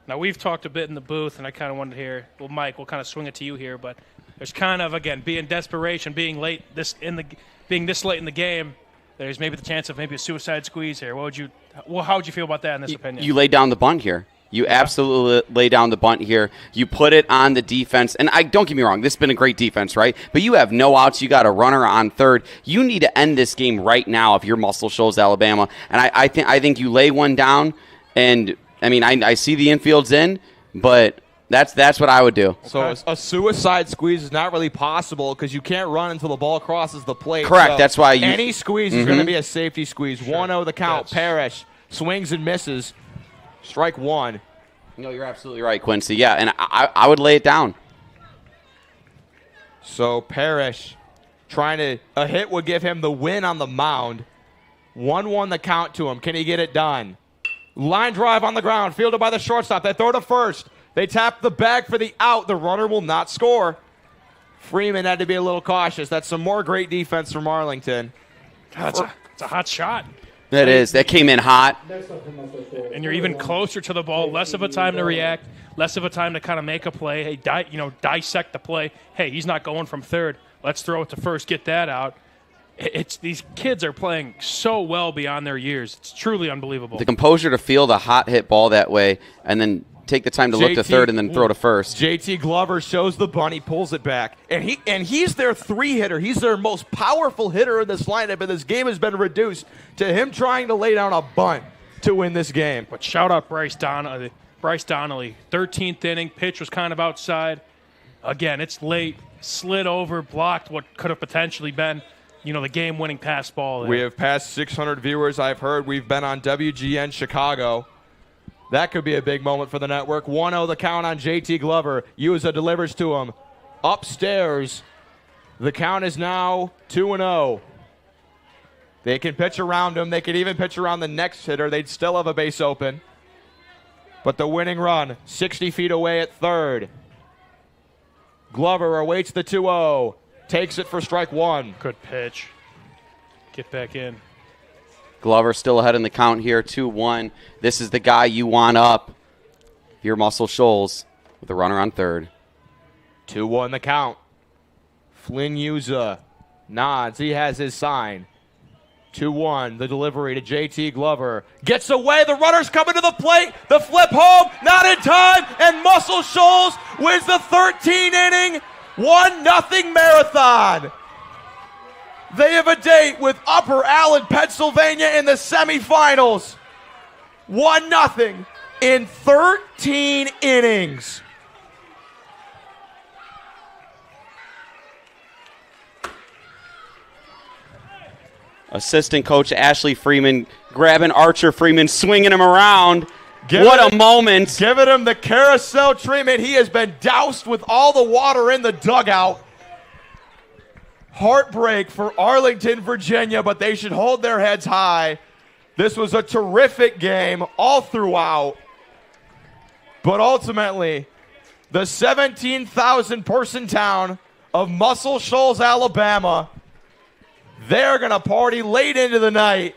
Now, we've talked a bit in the booth, and I kind of wanted to hear, well, Mike, we'll kind of swing it to you here, but there's kind of, again, being desperation, being this late in the game, there's maybe the chance of maybe a suicide squeeze here. How would you feel about that in this opinion? You lay down the bunt here. You absolutely lay down the bunt here. You put it on the defense. And don't get me wrong, this has been a great defense, right? But you have no outs. You got a runner on third. You need to end this game right now if you're Muscle Shoals, Alabama. And I think you lay one down. And, I mean, I see the infield's in, but that's what I would do. So a suicide squeeze is not really possible because you can't run until the ball crosses the plate. Correct. So that's why any squeeze is going to be a safety squeeze. 1-0 the count. Parrish swings and misses. Strike 1. No, you're absolutely right, Quincy. Yeah, and I would lay it down. So Parrish a hit would give him the win on the mound. 1-1 the count to him. Can he get it done? Line drive on the ground, fielded by the shortstop. They throw to first. They tap the bag for the out. The runner will not score. Freeman had to be a little cautious. That's some more great defense from Arlington. It's a hot shot. That is. That came in hot. And you're even closer to the ball. Less of a time to react. Less of a time to kind of make a play. Hey, dissect the play. Hey, he's not going from third. Let's throw it to first. Get that out. It's these kids are playing so well beyond their years. It's truly unbelievable. The composure to field a hot hit ball that way and then take the time to look to third and then throw to first. JT Glover shows the bunt. He pulls it back. And he's their 3-hitter. He's their most powerful hitter in this lineup, and this game has been reduced to him trying to lay down a bunt to win this game. But shout out Bryce Donnelly. 13th inning, pitch was kind of outside. Again, it's late, slid over, blocked what could have potentially been, the game-winning pass ball there. We have passed 600 viewers. I've heard we've been on WGN Chicago. That could be a big moment for the network. 1-0 the count on JT Glover. Uza delivers to him. Upstairs, the count is now 2-0. They can pitch around him. They could even pitch around the next hitter. They'd still have a base open. But the winning run, 60 feet away at third. Glover awaits the 2-0. Takes it for strike one. Good pitch. Get back in. Glover still ahead in the count here, 2-1. This is the guy you want up. Your Muscle Shoals with a runner on third. 2-1 the count. Flynn Uza nods. He has his sign. 2-1, the delivery to JT Glover. Gets away, the runner's coming to the plate. The flip home, not in time, and Muscle Shoals wins the 13-inning 1-0 marathon. They have a date with Upper Allen, Pennsylvania in the semifinals. 1-0 in 13 innings. Assistant coach Ashley Freeman grabbing Archer Freeman, swinging him around. What a moment. Giving him the carousel treatment. He has been doused with all the water in the dugout. Heartbreak for Arlington, Virginia, but they should hold their heads high. This was a terrific game all throughout. But ultimately, the 17,000-person town of Muscle Shoals, Alabama, they're going to party late into the night,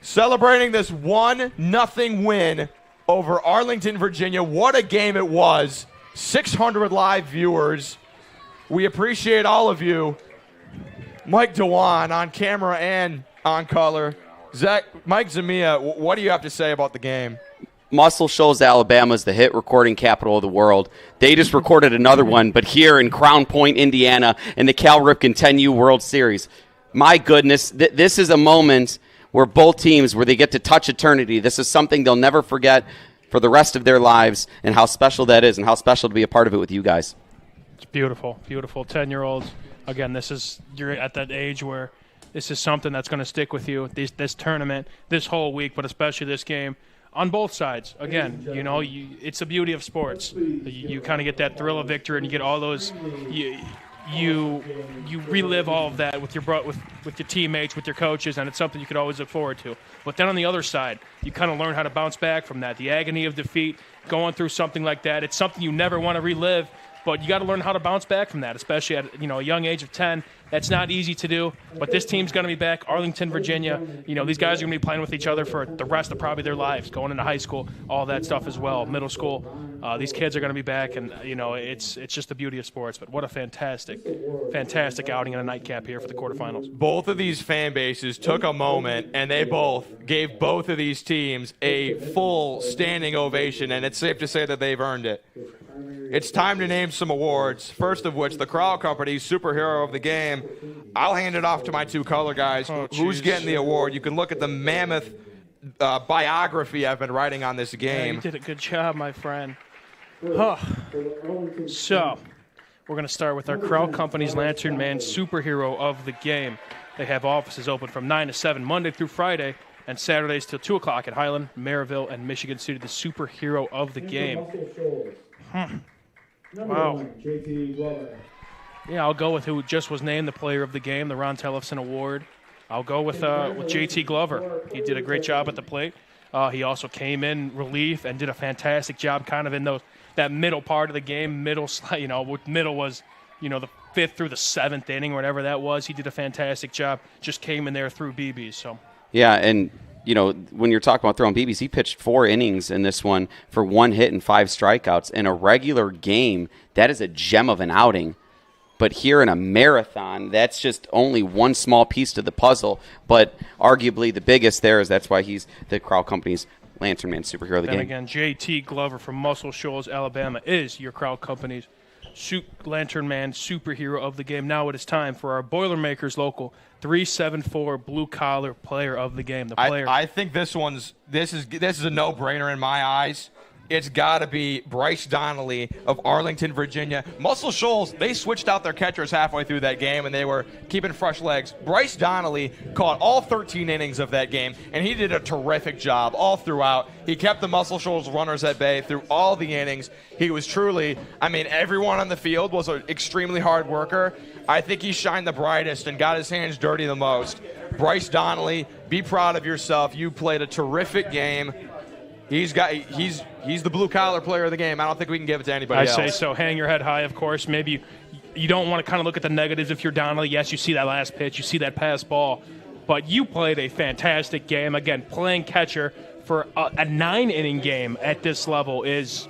celebrating this 1-0 win over Arlington, Virginia. What a game it was. 600 live viewers. We appreciate all of you. Mike Dewan on camera and on color. Mike Zamia, what do you have to say about the game? Muscle Shoals, Alabama is the hit recording capital of the world. They just recorded another one, but here in Crown Point, Indiana, in the Cal Ripken 10U World Series. My goodness, this is a moment where both teams, where they get to touch eternity. This is something they'll never forget for the rest of their lives, and how special that is, and how special to be a part of it with you guys. It's beautiful, beautiful. 10-year-olds. Again, you're at that age where this is something that's going to stick with you, this tournament, this whole week, but especially this game. On both sides, again, it's the beauty of sports. You kind of get that thrill of victory, and you get all those. You relive all of that with your teammates, with your coaches, and it's something you could always look forward to. But then on the other side, you kind of learn how to bounce back from that. The agony of defeat, going through something like that, it's something you never want to relive. But you got to learn how to bounce back from that, especially at a young age of 10. That's not easy to do. But this team's going to be back. Arlington, Virginia. These guys are going to be playing with each other for the rest of probably their lives, going into high school, all that stuff as well, middle school. These kids are going to be back, and it's just the beauty of sports. But what a fantastic outing and a nightcap here for the quarterfinals. Both of these fan bases took a moment, and they both gave both of these teams a full standing ovation, and it's safe to say that they've earned it. It's time to name some awards, first of which the Crowd Company Superhero of the Game. I'll hand it off to my two color guys. Who's getting the award? You can look at the mammoth biography I've been writing on this game. Yeah, you did a good job, my friend. So, we're going to start with our Crowd Company's Lantern Man Superhero of the Game. They have offices open from 9 to 7 Monday through Friday, and Saturdays till 2 o'clock at Highland, Maryville, and Michigan City. The Superhero of the Game. Wow. Yeah, I'll go with who just was named the Player of the Game, the Ron Tellefson Award. I'll go with JT Glover. He did a great job at the plate. He also came in relief and did a fantastic job kind of in that middle part of the game. Middle was, the 5th through the 7th inning, or whatever that was. He did a fantastic job. Just came in there through BBs. So. Yeah, and when you're talking about throwing BBs, he pitched 4 innings in this one for 1 hit and 5 strikeouts. In a regular game, that is a gem of an outing. But here in a marathon, that's just only one small piece to the puzzle. But arguably the biggest there is that's why he's the Crowd Company's Lantern Man superhero of the game. And again, J.T. Glover from Muscle Shoals, Alabama, is your Crowd Company's Lantern Man superhero of the game. Now it is time for our Boilermakers local 374 blue collar player of the game. The player. I think this is a no-brainer in my eyes. It's got to be Bryce Donnelly of Arlington, Virginia. Muscle Shoals, they switched out their catchers halfway through that game, and they were keeping fresh legs. Bryce Donnelly caught all 13 innings of that game, and he did a terrific job all throughout. He kept the Muscle Shoals runners at bay through all the innings. He was truly, everyone on the field was an extremely hard worker. I think he shined the brightest and got his hands dirty the most. Bryce Donnelly, be proud of yourself. You played a terrific game. He's the blue-collar player of the game. I don't think we can give it to anybody else. I say so. Hang your head high, of course. Maybe you don't want to kind of look at the negatives if you're Donnelly. Yes, you see that last pitch. You see that pass ball. But you played a fantastic game. Again, playing catcher for a 9-inning game at this level is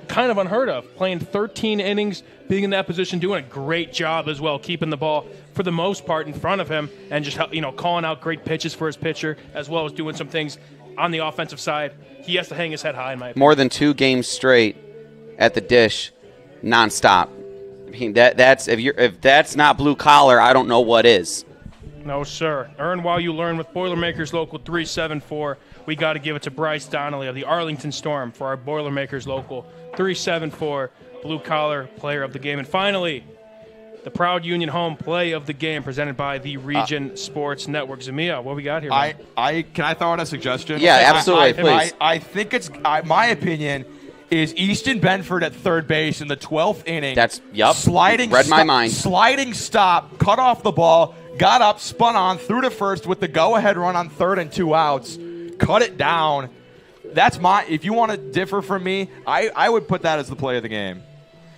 kind of unheard of. Playing 13 innings, being in that position, doing a great job as well, keeping the ball for the most part in front of him and just calling out great pitches for his pitcher as well as doing some things on the offensive side. He has to hang his head high, in my opinion. More than 2 games straight at the dish, nonstop. That's if that's not blue collar, I don't know what is. No, sir. Earn while you learn with Boilermakers Local 374. We got to give it to Bryce Donnelly of the Arlington Storm for our Boilermakers Local 374 blue collar player of the game. And finally, the Proud Union Home play of the game presented by the Region Sports Network. Zamia, what we got here? Can I throw in a suggestion? Yeah, absolutely, please. I think my opinion is Easton Benford at third base in the 12th inning. Read my mind. Sliding stop, cut off the ball, got up, spun on, threw to first with the go-ahead run on 3rd and 2 outs, cut it down. If you want to differ from me, I would put that as the play of the game.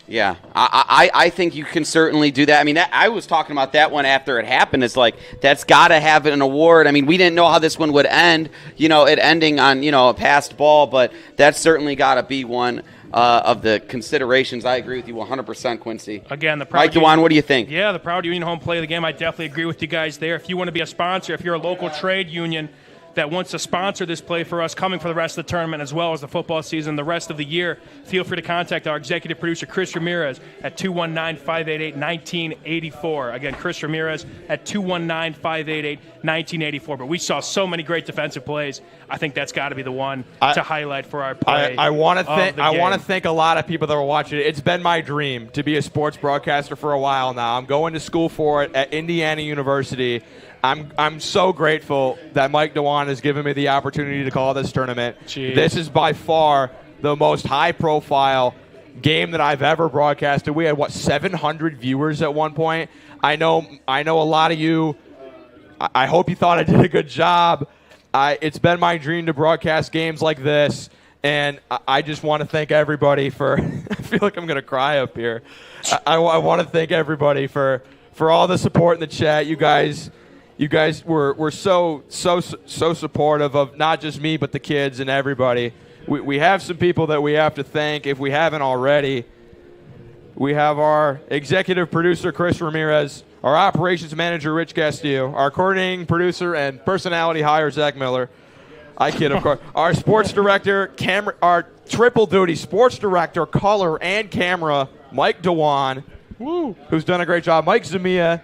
Yeah, I think you can certainly do that. I was talking about that one after it happened. It's like, that's got to have an award. We didn't know how this one would end, it ending on, a passed ball, but that's certainly got to be one of the considerations. I agree with you 100%, Quincy. Again, the Proud Mike DeWan, what do you think? Yeah, the Proud Union Home play of the game, I definitely agree with you guys there. If you want to be a sponsor, if you're a local trade union that wants to sponsor this play for us coming for the rest of the tournament as well as the football season the rest of the year, feel free to contact our executive producer, Chris Ramirez, at 219-588-1984. Again, Chris Ramirez at 219-588-1984. But we saw so many great defensive plays. I think that's got to be the one to highlight for our play. I want to thank a lot of people that were watching it. It's been my dream to be a sports broadcaster for a while now. I'm going to school for it at Indiana University. I'm so grateful that Mike DeWan has given me the opportunity to call this tournament. Jeez. This is by far the most high-profile game that I've ever broadcasted. We had, 700 viewers at one point? I know a lot of you. I hope you thought I did a good job. It's been my dream to broadcast games like this, and I just want to thank everybody for – I feel like I'm going to cry up here. I want to thank everybody for all the support in the chat. You guys were so supportive of not just me but the kids and everybody. We have some people that we have to thank if we haven't already. We have our executive producer, Chris Ramirez, our operations manager, Rich Castillo, our coordinating producer and personality hire, Zach Miller. I kid, of course. Our sports director, our triple duty sports director, color, and camera, Mike DeWan, who's done a great job. Mike Zamia,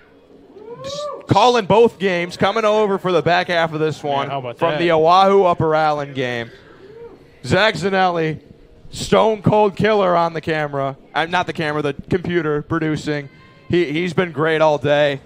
calling both games, coming over for the back half of this one from the Oahu Upper Allen game. Zach Zanelli, stone cold killer on the camera. Not the camera, the computer producing. He's been great all day.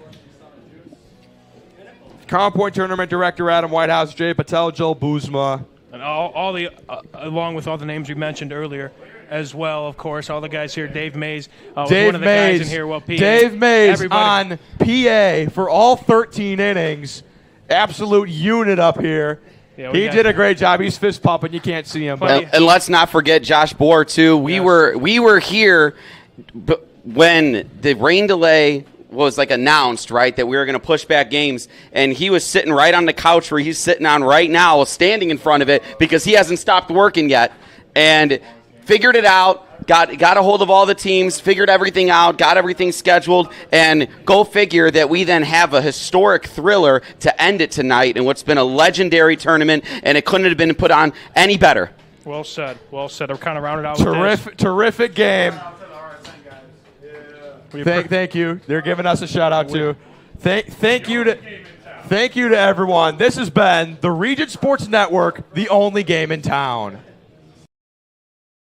Crown Point Tournament Director Adam Whitehouse, Jay Patel, Joel Boozma. And all the along with all the names we mentioned earlier as well, of course, all the guys here. Dave Mays, Dave one of the Mays, guys in here. Well, Dave Mays everybody. on PA for all 13 innings. Absolute unit up here. Yeah, he did a great job. He's fist pumping. You can't see him. And let's not forget Josh Bohr, too. We were here when the rain delay was announced, right, that we were going to push back games, and he was sitting right on the couch where he's sitting on right now, standing in front of it because he hasn't stopped working yet, and figured it out, got a hold of all the teams, figured everything out, got everything scheduled, and go figure that we then have a historic thriller to end it tonight in what's been a legendary tournament, and it couldn't have been put on any better. Well said. Well said. I'm kind of rounded out with this. Terrific game. Thank you. They're giving us a shout out too. Thank you to everyone. This has been the Region Sports Network, the only game in town.